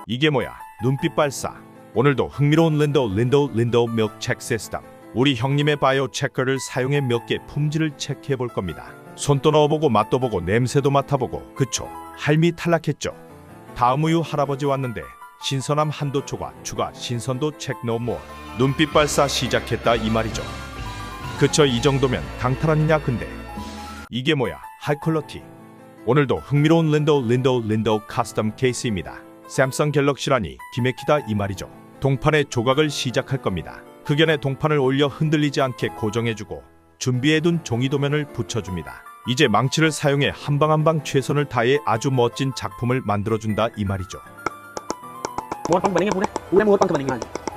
이게 뭐야? 눈빛 발사. 오늘도 흥미로운 린도 밀크책 시스템. 우리 형님의 바이오 체커를 사용해 몇 개 품질을 체크해 볼 겁니다. 손도 넣어보고 맛도 보고 냄새도 맡아보고 그쵸? 할미 탈락했죠. 다음 우유 할아버지 왔는데 신선함 한도 초과 추가 신선도 체크 노 모어. 눈빛 발사 시작했다 이 말이죠. 그쵸 이 정도면 강탈 아니냐 근데. 이게 뭐야? 하이퀄러티. 오늘도 흥미로운 린도 카스텀 케이스입니다. 샘성 갤럭시라니 기맥히다 이 말이죠. 동판의 조각을 시작할 겁니다. 흑연에 동판을 올려 흔들리지 않게 고정해주고 준비해둔 종이 도면을 붙여줍니다. 이제 망치를 사용해 한방 한방 최선을 다해 아주 멋진 작품을 만들어준다 이 말이죠.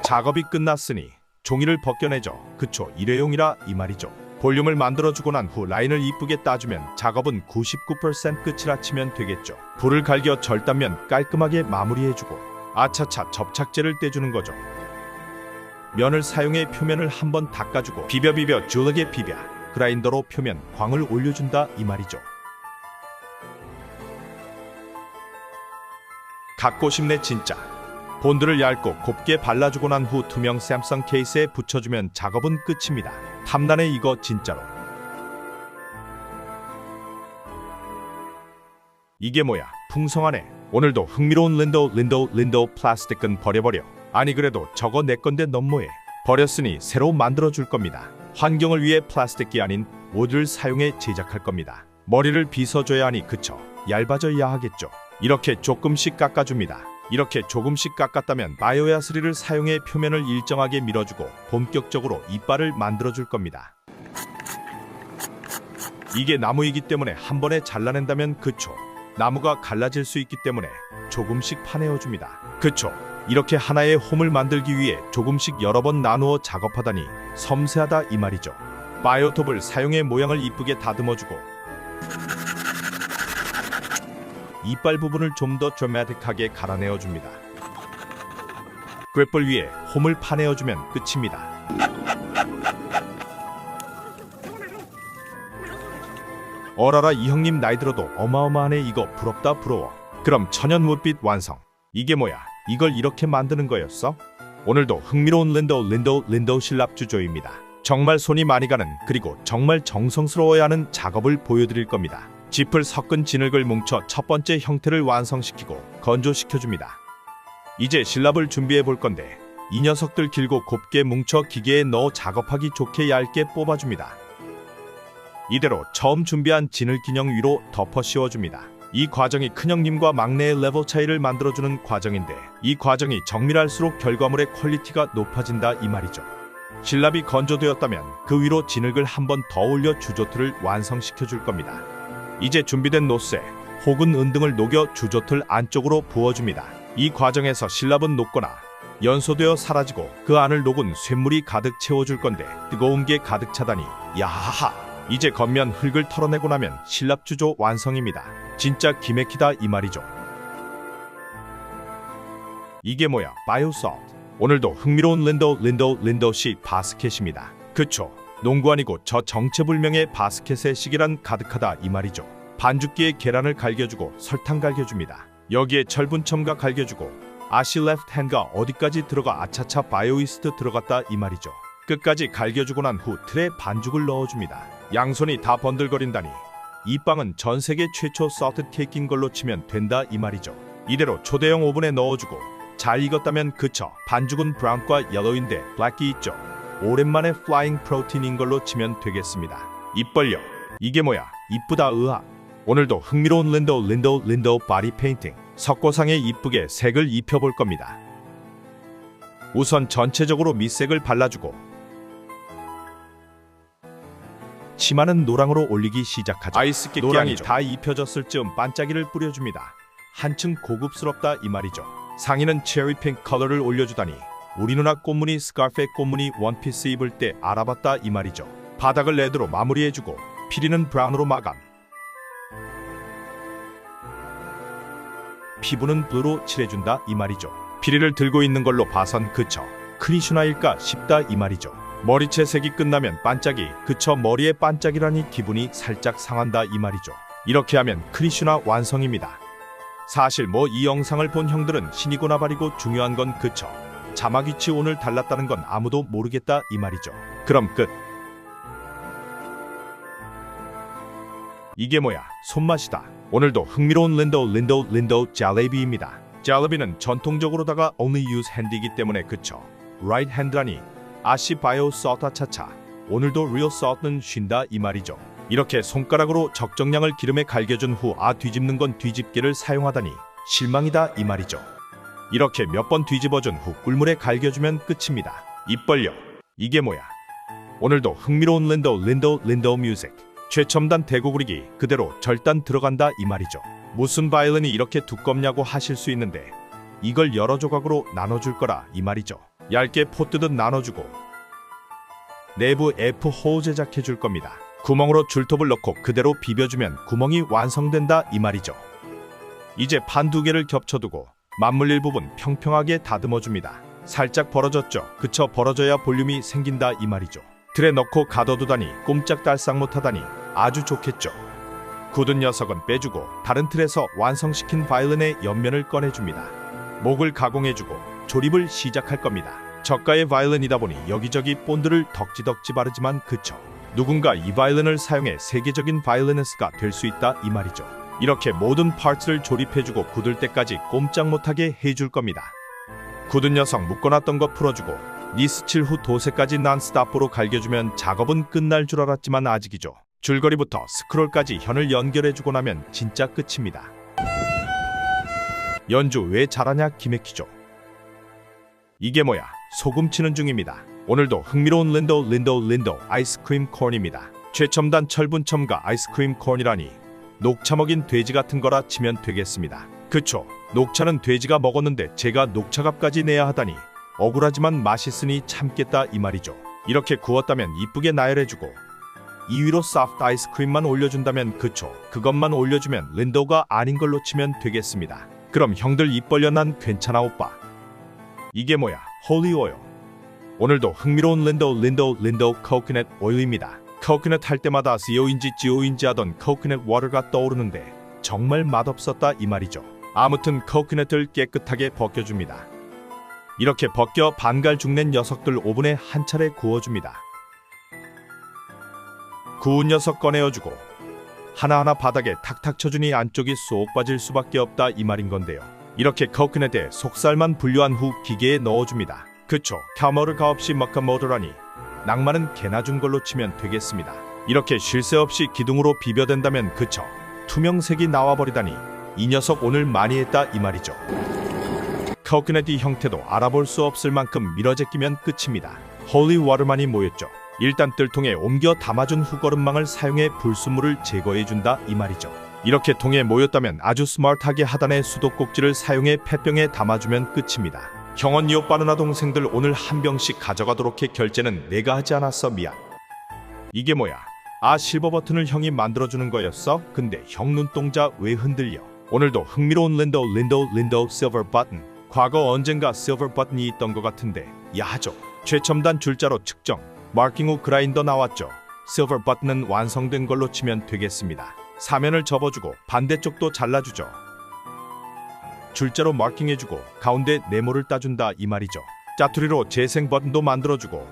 작업이 끝났으니 종이를 벗겨내죠. 그쵸 일회용이라 이 말이죠. 볼륨을 만들어주고 난 후 라인을 이쁘게 따주면 작업은 99% 끝이라 치면 되겠죠. 불을 갈겨 절단면 깔끔하게 마무리해주고 아차차 접착제를 떼주는 거죠. 면을 사용해 표면을 한번 닦아주고 비벼 줄게 비벼 그라인더로 표면 광을 올려준다 이 말이죠. 갖고 싶네 진짜. 본드를 얇고 곱게 발라주고 난 후 투명 샘성 케이스에 붙여주면 작업은 끝입니다. 탐나네 이거 진짜로. 이게 뭐야? 풍성하네. 오늘도 흥미로운 린도 플라스틱은 버려버려. 아니 그래도 저거 내 건데 너무해. 버렸으니 새로 만들어줄 겁니다. 환경을 위해 플라스틱이 아닌 우드를 사용해 제작할 겁니다. 머리를 빗어줘야 하니 그쵸? 얇아져야 하겠죠. 이렇게 조금씩 깎아줍니다. 이렇게 조금씩 깎았다면 바이오야스리를 사용해 표면을 일정하게 밀어주고 본격적으로 이빨을 만들어줄 겁니다. 이게 나무이기 때문에 한 번에 잘라낸다면 그쵸? 나무가 갈라질 수 있기 때문에 조금씩 파내어줍니다. 그쵸? 이렇게 하나의 홈을 만들기 위해 조금씩 여러 번 나누어 작업하다니 섬세하다 이 말이죠. 바이오톱을 사용해 모양을 이쁘게 다듬어주고 이빨 부분을 좀 더 드라마틱하게 갈아내어줍니다. 그래플 위에 홈을 파내어주면 끝입니다. 어라라 이 형님 나이 들어도 어마어마하네 이거 부럽다 부러워. 그럼 천연 뭇빛 완성. 이게 뭐야? 이걸 이렇게 만드는 거였어? 오늘도 흥미로운 린도 신랍주조입니다. 정말 손이 많이 가는 그리고 정말 정성스러워야 하는 작업을 보여드릴 겁니다. 짚을 섞은 진흙을 뭉쳐 첫 번째 형태를 완성시키고 건조시켜줍니다. 이제 신랍을 준비해 볼 건데 이 녀석들 길고 곱게 뭉쳐 기계에 넣어 작업하기 좋게 얇게 뽑아줍니다. 이대로 처음 준비한 진흙 인형 위로 덮어 씌워줍니다. 이 과정이 큰형님과 막내의 레벨 차이를 만들어주는 과정인데 이 과정이 정밀할수록 결과물의 퀄리티가 높아진다 이 말이죠. 신랍이 건조되었다면 그 위로 진흙을 한 번 더 올려 주조트를 완성시켜줄 겁니다. 이제 준비된 노쇠, 혹은 은등을 녹여 주조틀 안쪽으로 부어줍니다. 이 과정에서 실랍은 녹거나 연소되어 사라지고 그 안을 녹은 쇳물이 가득 채워줄 건데 뜨거운 게 가득 차다니 야하하. 이제 겉면 흙을 털어내고 나면 실랍 주조 완성입니다. 진짜 기맥히다 이 말이죠. 이게 뭐야? 바이오솔트. 오늘도 흥미로운 린도씨 바스켓입니다. 그쵸? 농구 아니고 저 정체불명의 바스켓의 시기란 가득하다 이 말이죠. 반죽기에 계란을 갈겨주고 설탕 갈겨줍니다. 여기에 철분 첨가 갈겨주고 아시 레프트 핸드가 어디까지 들어가 아차차 바이오이스트 들어갔다 이 말이죠. 끝까지 갈겨주고 난 후 틀에 반죽을 넣어줍니다. 양손이 다 번들거린다니 이 빵은 전 세계 최초 소프트 케이크인 걸로 치면 된다 이 말이죠. 이대로 초대형 오븐에 넣어주고 잘 익었다면 그쳐. 반죽은 브라운과 옐로우인데 블랙이 있죠. 오랜만에 플라잉 프로틴인 걸로 치면 되겠습니다. 입 벌려. 이게 뭐야? 이쁘다 으악. 오늘도 흥미로운 린도 바디 페인팅. 석고상에 이쁘게 색을 입혀볼 겁니다. 우선 전체적으로 밑색을 발라주고 치마는 노랑으로 올리기 시작하죠. 아이스 깨끼향이 다 입혀졌을 즈음 반짝이를 뿌려줍니다. 한층 고급스럽다 이 말이죠. 상의는 체리 핑크 컬러를 올려주다니 우리 누나 꽃무늬 스카프에 꽃무늬 원피스 입을 때 알아봤다 이 말이죠. 바닥을 레드로 마무리해주고 피리는 브라운으로 마감. 피부는 블루로 칠해준다 이 말이죠. 피리를 들고 있는 걸로 봐선 그쳐. 크리슈나일까 싶다 이 말이죠. 머리채 색이 끝나면 반짝이. 그쳐 머리에 반짝이라니 기분이 살짝 상한다 이 말이죠. 이렇게 하면 크리슈나 완성입니다. 사실 뭐 이 영상을 본 형들은 신이고나 발이고 중요한 건 그쳐. 자막 위치 오늘 달랐다는 건 아무도 모르겠다 이 말이죠. 그럼 끝. 이게 뭐야? 손맛이다. 오늘도 흥미로운 린도 짤레비입니다. 짤레비는 전통적으로다가 only use hand이기 때문에 그쳐. right hand라니 아시 바이오 소타 차차. 오늘도 real salt는 쉰다 이 말이죠. 이렇게 손가락으로 적정량을 기름에 갈겨준 후 뒤집는 건 뒤집개를 사용하다니 실망이다 이 말이죠. 이렇게 몇 번 뒤집어준 후 꿀물에 갈겨주면 끝입니다. 입 벌려. 이게 뭐야? 오늘도 흥미로운 린도 뮤직. 최첨단 대고구리기 그대로 절단 들어간다 이 말이죠. 무슨 바이올린이 이렇게 두껍냐고 하실 수 있는데 이걸 여러 조각으로 나눠줄 거라 이 말이죠. 얇게 포 뜨듯 나눠주고 내부 F 호 제작해 줄 겁니다. 구멍으로 줄톱을 넣고 그대로 비벼주면 구멍이 완성된다 이 말이죠. 이제 판 두 개를 겹쳐두고 맞물릴 부분 평평하게 다듬어줍니다. 살짝 벌어졌죠? 그쳐 벌어져야 볼륨이 생긴다 이 말이죠. 틀에 넣고 가둬두다니 꼼짝달싹 못하다니 아주 좋겠죠. 굳은 녀석은 빼주고 다른 틀에서 완성시킨 바이올린의 옆면을 꺼내줍니다. 목을 가공해주고 조립을 시작할 겁니다. 저가의 바이올린이다 보니 여기저기 본드를 덕지덕지 바르지만 그쳐. 누군가 이 바이올린을 사용해 세계적인 바이올리니스트가 될 수 있다 이 말이죠. 이렇게 모든 파트를 조립해주고 굳을 때까지 꼼짝 못하게 해줄 겁니다. 굳은 녀석 묶어놨던 거 풀어주고 니스칠 후 도색까지 난스탑으로 갈겨주면 작업은 끝날 줄 알았지만 아직이죠. 줄거리부터 스크롤까지 현을 연결해주고 나면 진짜 끝입니다. 연주 왜 잘하냐 기맥히죠. 이게 뭐야? 소금 치는 중입니다. 오늘도 흥미로운 린도 아이스크림 콘입니다. 최첨단 철분 첨가 아이스크림 콘이라니 녹차 먹인 돼지 같은 거라 치면 되겠습니다. 그쵸? 녹차는 돼지가 먹었는데 제가 녹차값까지 내야 하다니 억울하지만 맛있으니 참겠다 이 말이죠. 이렇게 구웠다면 이쁘게 나열해주고 이 위로 소프트 아이스크림만 올려준다면 그쵸? 그것만 올려주면 린도가 아닌 걸로 치면 되겠습니다. 그럼 형들 입 벌려 난 괜찮아 오빠. 이게 뭐야? 홀리 오일. 오늘도 흥미로운 린도 코코넛 오일입니다. 코코넛 할 때마다 지오인지 하던 코코넛 워터가 떠오르는데 정말 맛없었다 이 말이죠. 아무튼 코코넛을 깨끗하게 벗겨줍니다. 이렇게 벗겨 반갈 죽낸 녀석들 오븐에 한 차례 구워줍니다. 구운 녀석 꺼내어주고 하나하나 바닥에 탁탁 쳐주니 안쪽이 쏙 빠질 수밖에 없다 이 말인 건데요. 이렇게 코코넛에 속살만 분류한 후 기계에 넣어줍니다. 그쵸? 카머르가 없이 머카모르라니 낭만은 개나 준 걸로 치면 되겠습니다. 이렇게 쉴 새 없이 기둥으로 비벼댄다면 그쵸? 투명색이 나와버리다니 이 녀석 오늘 많이 했다 이 말이죠. 코코넛이 형태도 알아볼 수 없을 만큼 밀어제끼면 끝입니다. 홀리 워터만이 모였죠. 일단 뜰통에 옮겨 담아준 후 거름망을 사용해 불순물을 제거해준다 이 말이죠. 이렇게 통에 모였다면 아주 스마트하게 하단의 수도꼭지를 사용해 폐병에 담아주면 끝입니다. 형언니 오빠 누나 동생들 오늘 한 병씩 가져가도록 해. 결제는 내가 하지 않았어. 미안. 이게 뭐야? 아, 실버 버튼을 형이 만들어주는 거였어? 근데 형 눈동자 왜 흔들려? 오늘도 흥미로운 린도 실버 버튼. 과거 언젠가 실버 버튼이 있던 것 같은데 야하죠. 최첨단 줄자로 측정. 마킹 후 그라인더 나왔죠. 실버 버튼은 완성된 걸로 치면 되겠습니다. 사면을 접어주고 반대쪽도 잘라주죠. 줄자로 마킹해주고 가운데 네모를 따준다 이 말이죠. 짜투리로 재생 버튼도 만들어주고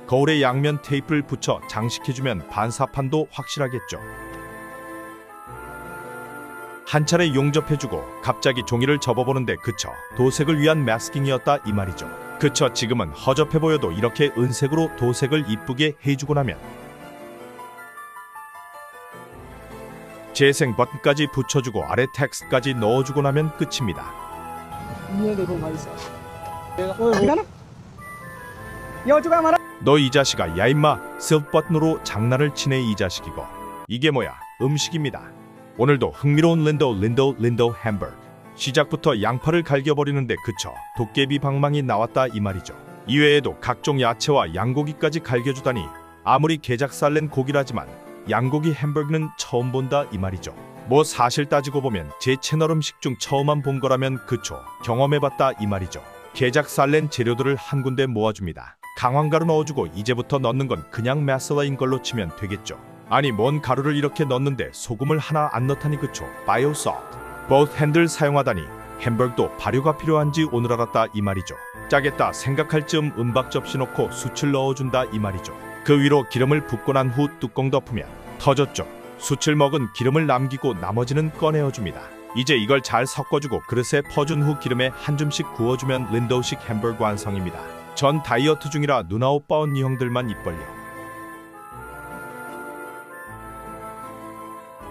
거울에 양면 테이프를 붙여 장식해주면 반사판도 확실하겠죠. 한 차례 용접해주고 갑자기 종이를 접어보는데 그쵸, 도색을 위한 마스킹이었다 이 말이죠. 그쵸, 지금은 허접해 보여도 이렇게 은색으로 도색을 이쁘게 해주고 나면 재생 버튼까지 붙여주고 아래 텍스트까지 넣어주고 나면 끝입니다. 너 이 자식아, 야 임마, 실버 버튼으로 장난을 치네 이 자식이고. 이게 뭐야? 음식입니다. 오늘도 흥미로운 린도 햄버거. 시작부터 양파를 갈겨버리는데 그쵸, 도깨비 방망이 나왔다 이 말이죠. 이외에도 각종 야채와 양고기까지 갈겨주다니 아무리 게작살 낸 고기라지만 양고기 햄버거는 처음 본다 이 말이죠. 뭐 사실 따지고 보면 제 채널 음식 중 처음만 본 거라면 그쵸, 경험해봤다 이 말이죠. 게작살 낸 재료들을 한 군데 모아줍니다. 강황가루 넣어주고 이제부터 넣는 건 그냥 마살라인 걸로 치면 되겠죠. 아니 뭔 가루를 이렇게 넣는데 소금을 하나 안 넣다니 그쵸, 바이오 솔트. both 핸들 사용하다니 햄버거도 발효가 필요한지 오늘 알았다 이 말이죠. 짜겠다 생각할 즈음 은박 접시 넣고 숯을 넣어준다 이 말이죠. 그 위로 기름을 붓고 난 후 뚜껑 덮으면 터졌죠. 숯을 먹은 기름을 남기고 나머지는 꺼내어줍니다. 이제 이걸 잘 섞어주고 그릇에 퍼준 후 기름에 한 줌씩 구워주면 린도식 햄버거 완성입니다. 전 다이어트 중이라 누나 오빠 언니 형들만 입 벌려.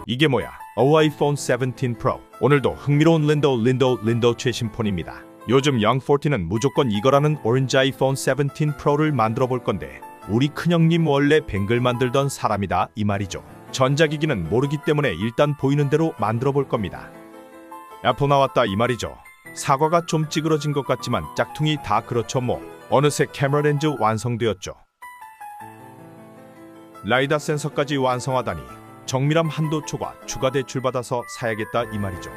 이게 뭐야? 아이폰 17 프로. 오늘도 흥미로운 린도 최신 폰입니다. 요즘 영 14는 무조건 이거라는 오렌지 아이폰 17 프로를 만들어 볼 건데 우리 큰형님 원래 뱅글 만들던 사람이다 이 말이죠. 전자기기는 모르기 때문에 일단 보이는 대로 만들어 볼 겁니다. 애플 나왔다 이 말이죠. 사과가 좀 찌그러진 것 같지만 짝퉁이 다 그렇죠 뭐. 어느새 카메라 렌즈 완성되었죠. 라이다 센서까지 완성하다니 정밀함 한도 초과 추가 대출받아서 사야겠다 이 말이죠.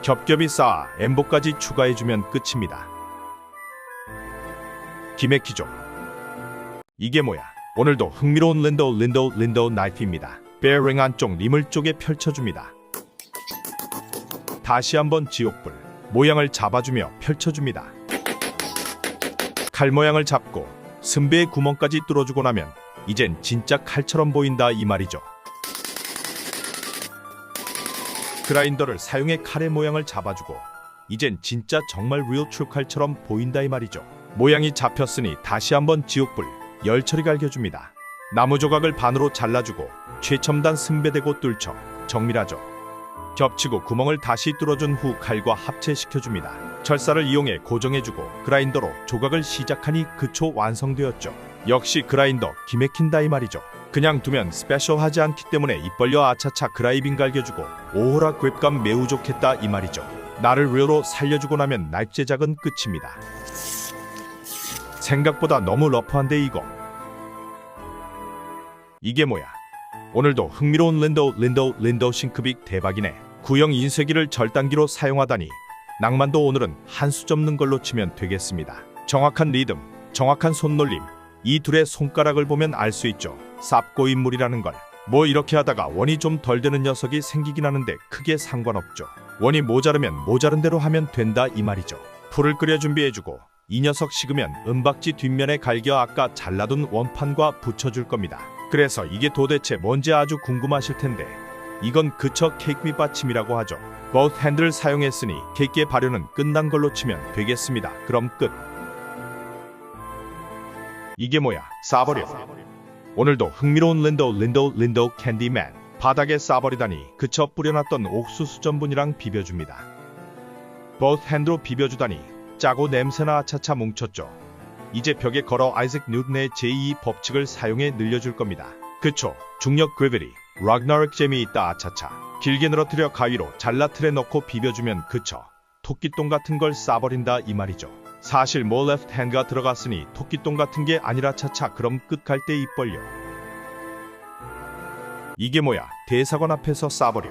겹겹이 쌓아 엠보까지 추가해주면 끝입니다. 기맥히죠. 이게 뭐야? 오늘도 흥미로운 린도 나이프입니다. 베어링 안쪽 리물 쪽에 펼쳐줍니다. 다시 한번 지옥불 모양을 잡아주며 펼쳐줍니다. 칼 모양을 잡고 승배의 구멍까지 뚫어주고 나면 이젠 진짜 칼처럼 보인다 이 말이죠. 그라인더를 사용해 칼의 모양을 잡아주고 이젠 진짜 정말 리얼 트루 칼처럼 보인다 이 말이죠. 모양이 잡혔으니 다시 한번 지옥불 열 처리 갈겨줍니다. 나무 조각을 반으로 잘라주고 최첨단 승배대고 뚫쳐 정밀하죠. 겹치고 구멍을 다시 뚫어준 후 칼과 합체시켜줍니다. 철사를 이용해 고정해주고 그라인더로 조각을 시작하니 그초 완성되었죠. 역시 그라인더 기맥힌다 이 말이죠. 그냥 두면 스페셜하지 않기 때문에 입 벌려 아차차 그라이빙 갈겨주고 오호라 그립감 매우 좋겠다 이 말이죠. 나를 리얼로 살려주고 나면 나이프 제작은 끝입니다. 생각보다 너무 러프한데 이거. 이게 뭐야? 오늘도 흥미로운 린도 싱크빅 대박이네. 구형 인쇄기를 절단기로 사용하다니 낭만도 오늘은 한 수 접는 걸로 치면 되겠습니다. 정확한 리듬, 정확한 손놀림, 이 둘의 손가락을 보면 알 수 있죠. 쌉고 인물이라는 걸. 뭐 이렇게 하다가 원이 좀 덜 되는 녀석이 생기긴 하는데 크게 상관없죠. 원이 모자르면 모자른 대로 하면 된다 이 말이죠. 풀을 끓여 준비해주고 이 녀석 식으면 은박지 뒷면에 갈겨 아까 잘라둔 원판과 붙여줄 겁니다. 그래서 이게 도대체 뭔지 아주 궁금하실 텐데 이건 그저 케이크 밑 받침이라고 하죠. both 핸들을 사용했으니 케이크의 발효는 끝난 걸로 치면 되겠습니다. 그럼 끝. 이게 뭐야? 싸버려. 오늘도 흥미로운 린도 캔디맨. 바닥에 싸버리다니 그저 뿌려놨던 옥수수 전분이랑 비벼줍니다. both 핸드로 비벼주다니 짜고 냄새나 아차차 뭉쳤죠. 이제 벽에 걸어 아이색 뉴턴의 제2 법칙을 사용해 늘려줄 겁니다. 그쵸, 중력 그래비티, 락나릭 재미있다. 아차차. 길게 늘어뜨려 가위로 잘라 틀에 넣고 비벼주면 그쳐. 토끼똥 같은 걸 싸버린다 이 말이죠. 사실 뭐 레프트 핸드가 들어갔으니 토끼똥 같은 게 아니라 차차. 그럼 끝 갈 때 입 벌려. 이게 뭐야? 대사관 앞에서 싸버려.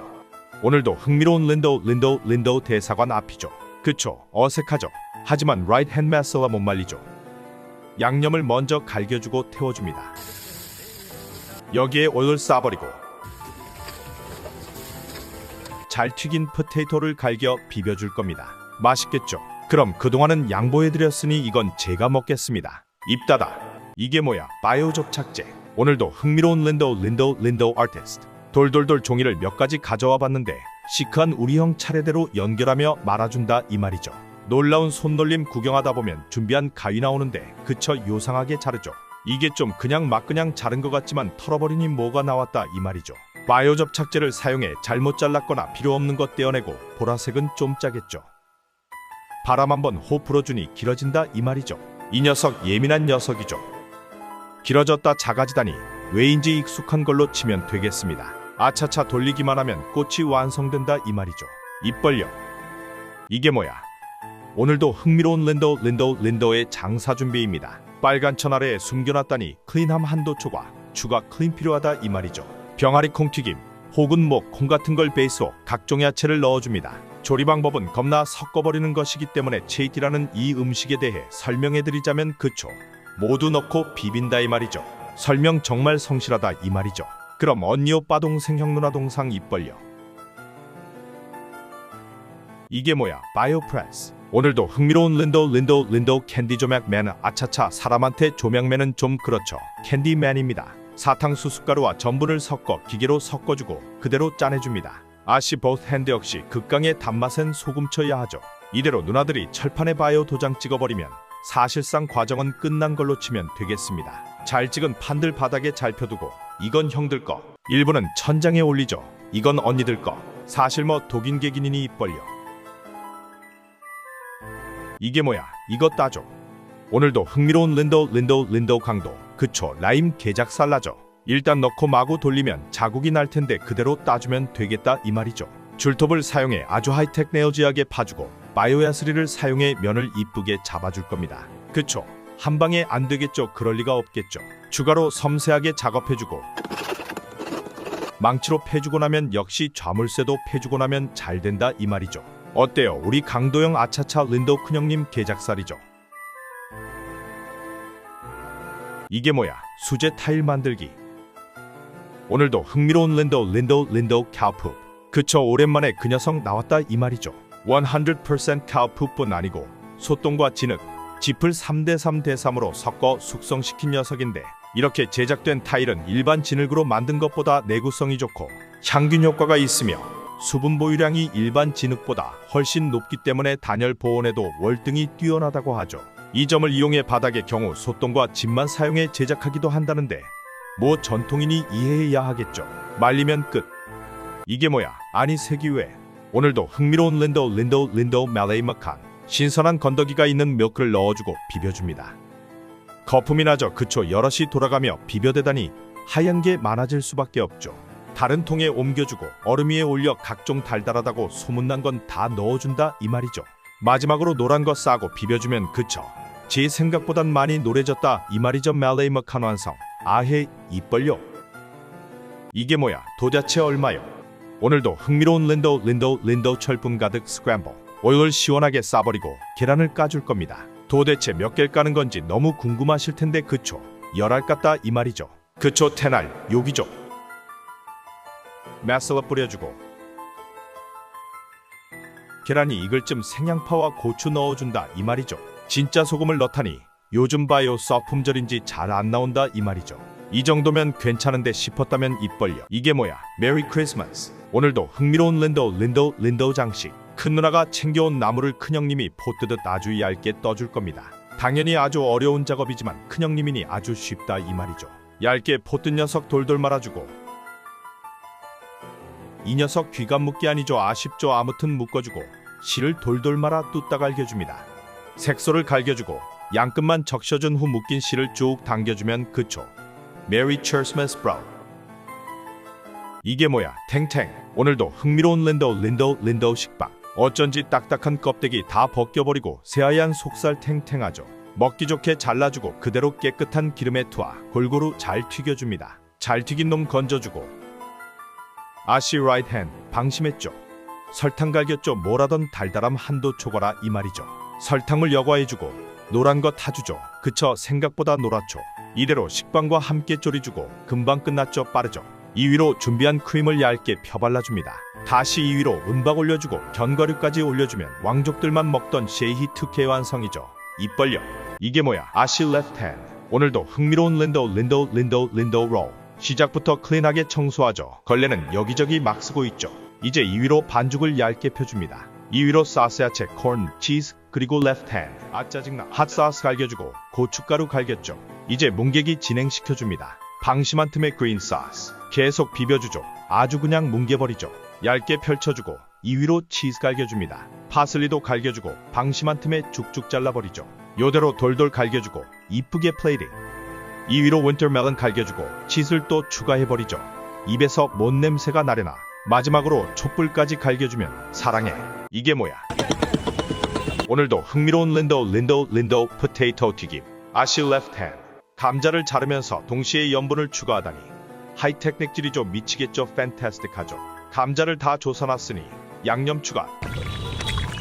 오늘도 흥미로운 린도 대사관 앞이죠. 그쵸, 어색하죠. 하지만 라이트 핸드 매슬라 못 말리죠. 양념을 먼저 갈겨주고 태워줍니다. 여기에 오일을 싸버리고 잘 튀긴 포테이토를 갈겨 비벼줄 겁니다. 맛있겠죠? 그럼 그동안은 양보해드렸으니 이건 제가 먹겠습니다. 입 닫아. 이게 뭐야? 바이오 접착제. 오늘도 흥미로운 린도 아티스트. 돌돌돌 종이를 몇 가지 가져와 봤는데 시크한 우리 형 차례대로 연결하며 말아준다 이 말이죠. 놀라운 손놀림 구경하다 보면 준비한 가위 나오는데 그쳐 요상하게 자르죠. 이게 좀 그냥 자른 것 같지만 털어버리니 뭐가 나왔다 이 말이죠. 바이오 접착제를 사용해 잘못 잘랐거나 필요 없는 것 떼어내고 보라색은 좀 짜겠죠. 바람 한번 호 불어주니 길어진다 이 말이죠. 이 녀석 예민한 녀석이죠. 길어졌다 작아지다니 왜인지 익숙한 걸로 치면 되겠습니다. 아차차 돌리기만 하면 꽃이 완성된다 이 말이죠. 입 벌려. 이게 뭐야? 오늘도 흥미로운 린도의 장사 준비입니다. 빨간 천 아래에 숨겨놨다니 클린함 한도초과 추가 클린 필요하다 이 말이죠. 병아리 콩튀김 혹은 콩 같은 걸 베이스로 각종 야채를 넣어줍니다. 조리 방법은 겁나 섞어버리는 것이기 때문에 체이티라는 이 음식에 대해 설명해드리자면 그쵸. 모두 넣고 비빈다 이 말이죠. 설명 정말 성실하다 이 말이죠. 그럼 언니 오빠 동생 형 누나 동상 입 벌려. 이게 뭐야? 바이오프레스. 오늘도 흥미로운 린도 캔디 조명맨. 아차차 사람한테 조명맨은 좀 그렇죠. 캔디맨입니다. 사탕수수가루와 전분을 섞어 기계로 섞어주고 그대로 짜내줍니다. 아시 보스 핸드 역시 극강의 단맛엔 소금 쳐야 하죠. 이대로 누나들이 철판에 바이오 도장 찍어버리면 사실상 과정은 끝난 걸로 치면 되겠습니다. 잘 찍은 판들 바닥에 잘 펴두고 이건 형들 거, 일부는 천장에 올리죠. 이건 언니들 거. 사실 뭐 독인 객인이니 입 벌려. 이게 뭐야? 이거 따줘. 오늘도 흥미로운 린도 강도. 그쵸, 라임 게작 살라죠. 일단 넣고 마구 돌리면 자국이 날 텐데 그대로 따주면 되겠다 이 말이죠. 줄톱을 사용해 아주 하이텍 네오지하게 파주고 바이오 야스리를 사용해 면을 이쁘게 잡아줄 겁니다. 그쵸, 한 방에 안 되겠죠. 그럴 리가 없겠죠. 추가로 섬세하게 작업해주고 망치로 패주고 나면 역시 좌물쇠도 패주고 나면 잘 된다 이 말이죠. 어때요? 우리 강도영 아차차 린도 큰형님 게작살이죠. 이게 뭐야? 수제 타일 만들기. 오늘도 흥미로운 린도 카우푸. 그쵸, 오랜만에 그 녀석 나왔다 이 말이죠. 100% 카우푸뿐 아니고 소똥과 진흙, 짚을 3대3대3으로 섞어 숙성시킨 녀석인데 이렇게 제작된 타일은 일반 진흙으로 만든 것보다 내구성이 좋고 향균 효과가 있으며 수분 보유량이 일반 진흙보다 훨씬 높기 때문에 단열 보온에도 월등히 뛰어나다고 하죠. 이 점을 이용해 바닥의 경우 소똥과 진만 사용해 제작하기도 한다는데 뭐 전통이니 이해해야 하겠죠. 말리면 끝. 이게 뭐야? 아니 색이 왜? 오늘도 흥미로운 린도 말레이 마칸. 신선한 건더기가 있는 밀크를 넣어주고 비벼줍니다. 거품이 나죠. 그쵸, 여럿이 돌아가며 비벼대다니 하얀 게 많아질 수밖에 없죠. 다른 통에 옮겨주고 얼음 위에 올려 각종 달달하다고 소문난 건 다 넣어준다 이 말이죠. 마지막으로 노란 거 싸고 비벼주면 그쵸, 제 생각보단 많이 노래졌다 이 말이죠. 말레이 마칸 완성. 아헤 입 벌려. 이게 뭐야? 도대체 얼마요? 오늘도 흥미로운 린도 철분 가득 스크램블. 오일을 시원하게 싸버리고 계란을 까줄 겁니다. 도대체 몇 개를 까는 건지 너무 궁금하실 텐데 그쵸, 10알 깠다 이 말이죠. 그쵸, 10알 욕이죠. 매슬라 뿌려주고 계란이 익을 쯤 생양파와 고추 넣어준다 이 말이죠. 진짜 소금을 넣다니 요즘 바이오 썩품절인지 잘 안 나온다 이 말이죠. 이 정도면 괜찮은데 싶었다면 입 벌려. 이게 뭐야? 메리 크리스마스. 오늘도 흥미로운 린도 장식. 큰 누나가 챙겨온 나무를 큰형님이 포 뜨듯 아주 얇게 떠줄 겁니다. 당연히 아주 어려운 작업이지만 큰형님이니 아주 쉽다 이 말이죠. 얇게 포 뜬 녀석 돌돌 말아주고 이 녀석 귀가 묶기 아니죠. 아쉽죠. 아무튼 묶어주고 실을 돌돌 말아 뚝딱 갈겨줍니다. 색소를 갈겨주고 양끝만 적셔준 후 묶인 실을 쭉 당겨주면 그쵸, 메리 크리스마스 브라우. 이게 뭐야? 탱탱. 오늘도 흥미로운 린도 식빵. 어쩐지 딱딱한 껍데기 다 벗겨버리고 새하얀 속살 탱탱하죠. 먹기 좋게 잘라주고 그대로 깨끗한 기름에 투하 골고루 잘 튀겨줍니다. 잘 튀긴 놈 건져주고. 아시 라이트 핸 방심했죠. 설탕 갈겼죠. 뭐라던 달달함 한도 초과라 이 말이죠. 설탕을 여과해주고 노란 거 타주죠. 그쵸, 생각보다 노랗죠. 이대로 식빵과 함께 졸여주고 금방 끝났죠. 빠르죠. 2위로 준비한 크림을 얇게 펴발라줍니다. 다시 2위로 은박 올려주고 견과류까지 올려주면 왕족들만 먹던 쉐이히 특혜 완성이죠. 입 벌려. 이게 뭐야? 아시 레프트 핸. 오늘도 흥미로운 린도 롤. 시작부터 클린하게 청소하죠. 걸레는 여기저기 막 쓰고 있죠. 이제 2위로 반죽을 얇게 펴줍니다. 2위로 소스 야채, 콘, 치즈, 그리고 레프트 핸. 아 짜증나. 핫소스 갈겨주고 고춧가루 갈겼죠. 이제 뭉개기 진행시켜줍니다. 방심한 틈에 그린 소스. 계속 비벼주죠. 아주 그냥 뭉개버리죠. 얇게 펼쳐주고 2위로 치즈 갈겨줍니다. 파슬리도 갈겨주고 방심한 틈에 쭉쭉 잘라버리죠. 요대로 돌돌 갈겨주고 이쁘게 플레이팅. 2위로 wintermelon 갈겨주고 치즈를 또 추가해버리죠. 입에서 뭔 냄새가 나려나. 마지막으로 촛불까지 갈겨주면 사랑해. 이게 뭐야? 오늘도 흥미로운 린도 포테이토 튀김. 아시 레프트 핸. 감자를 자르면서 동시에 염분을 추가하다니 하이테크닉질이죠. 미치겠죠. 팬타스틱하죠. 감자를 다 조사놨으니 양념 추가.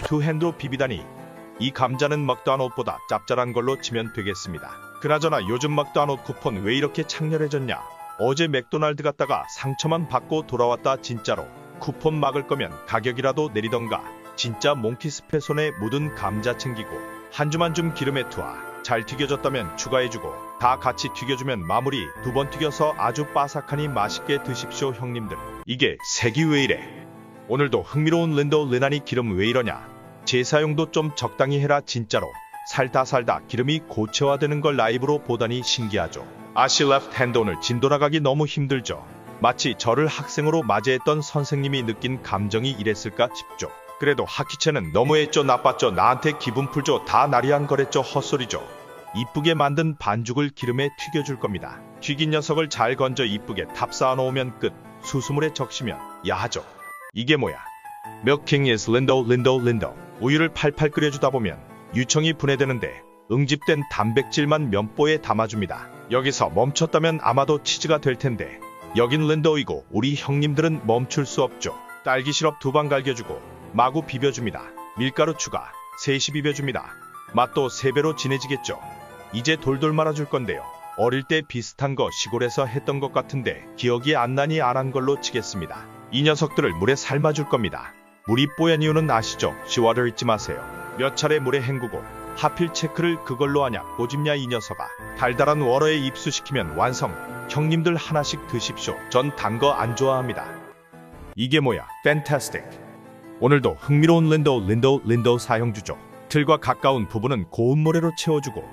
투 핸드로 비비다니 이 감자는 먹다한 옷보다 짭짤한 걸로 치면 되겠습니다. 그나저나 요즘 먹다한 옷 쿠폰 왜 이렇게 창렬해졌냐. 어제 맥도날드 갔다가 상처만 받고 돌아왔다. 진짜로 쿠폰 막을 거면 가격이라도 내리던가. 진짜 몽키스페 손에 묻은 감자 챙기고 한 줌 한 줌 기름에 투하. 잘 튀겨졌다면 추가해주고 다 같이 튀겨주면 마무리. 2번 튀겨서 아주 바삭하니 맛있게 드십시오 형님들. 이게 색이 왜 이래? 오늘도 흥미로운 린하니 기름 왜 이러냐. 제사용도 좀 적당히 해라. 진짜로 살다 기름이 고체화되는 걸 라이브로 보다니 신기하죠. 아시 레프트 핸드. 오늘 진도나가기 너무 힘들죠. 마치 저를 학생으로 맞이했던 선생님이 느낀 감정이 이랬을까 싶죠. 그래도 학기체는 너무했죠. 나빴죠. 나한테 기분 풀죠. 다 나리한 거랬죠. 헛소리죠. 이쁘게 만든 반죽을 기름에 튀겨줄 겁니다. 튀긴 녀석을 잘 건져 이쁘게 탑 쌓아놓으면 끝. 수수물에 적시면 야하죠. 이게 뭐야? 밀킹 is 린도. 우유를 팔팔 끓여주다 보면 유청이 분해되는데 응집된 단백질만 면보에 담아줍니다. 여기서 멈췄다면 아마도 치즈가 될 텐데 여긴 린도이고 우리 형님들은 멈출 수 없죠. 딸기 시럽 2방 갈겨주고 마구 비벼줍니다. 밀가루 추가. 셋이 비벼줍니다. 맛도 3배로 진해지겠죠. 이제 돌돌 말아줄 건데요. 어릴 때 비슷한 거 시골에서 했던 것 같은데 기억이 안 나니 안 한 걸로 치겠습니다. 이 녀석들을 물에 삶아줄 겁니다. 물이 뽀얀 이유는 아시죠? 시와를 잊지 마세요. 몇 차례 물에 헹구고 하필 체크를 그걸로 하냐 꼬집냐 이 녀석아. 달달한 워러에 입수시키면 완성. 형님들 하나씩 드십시오. 전 단 거 안 좋아합니다. 이게 뭐야? 팬타스틱. 오늘도 흥미로운 린도 사형주죠. 틀과 가까운 부분은 고운 모래로 채워주고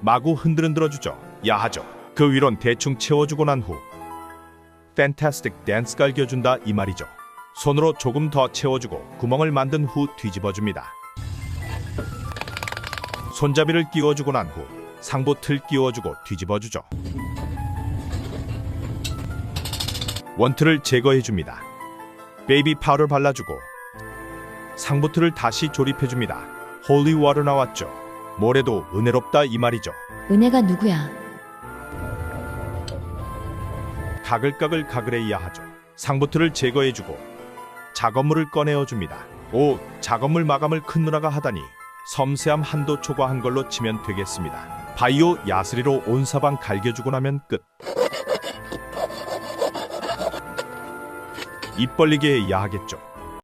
마구 흔들어주죠. 야하죠. 그 위론 대충 채워주고 난 후 팬타스틱 댄스 갈겨준다 이 말이죠. 손으로 조금 더 채워주고 구멍을 만든 후 뒤집어줍니다. 손잡이를 끼워주고 난 후 상부 틀 끼워주고 뒤집어주죠. 원틀을 제거해줍니다. 베이비 파우더 발라주고 상부 틀을 다시 조립해줍니다. 홀리 워터 나왔죠. 모래도 은혜롭다 이 말이죠. 은혜가 누구야? 가글가글해야 하죠. 상부 틀을 제거해주고 작업물을 꺼내어줍니다. 오, 작업물 마감을 큰 누나가 하다니 섬세함 한도 초과한 걸로 치면 되겠습니다. 바이오 야스리로 온 사방 갈겨주고 나면 끝. 입 벌리게 해야 하겠죠.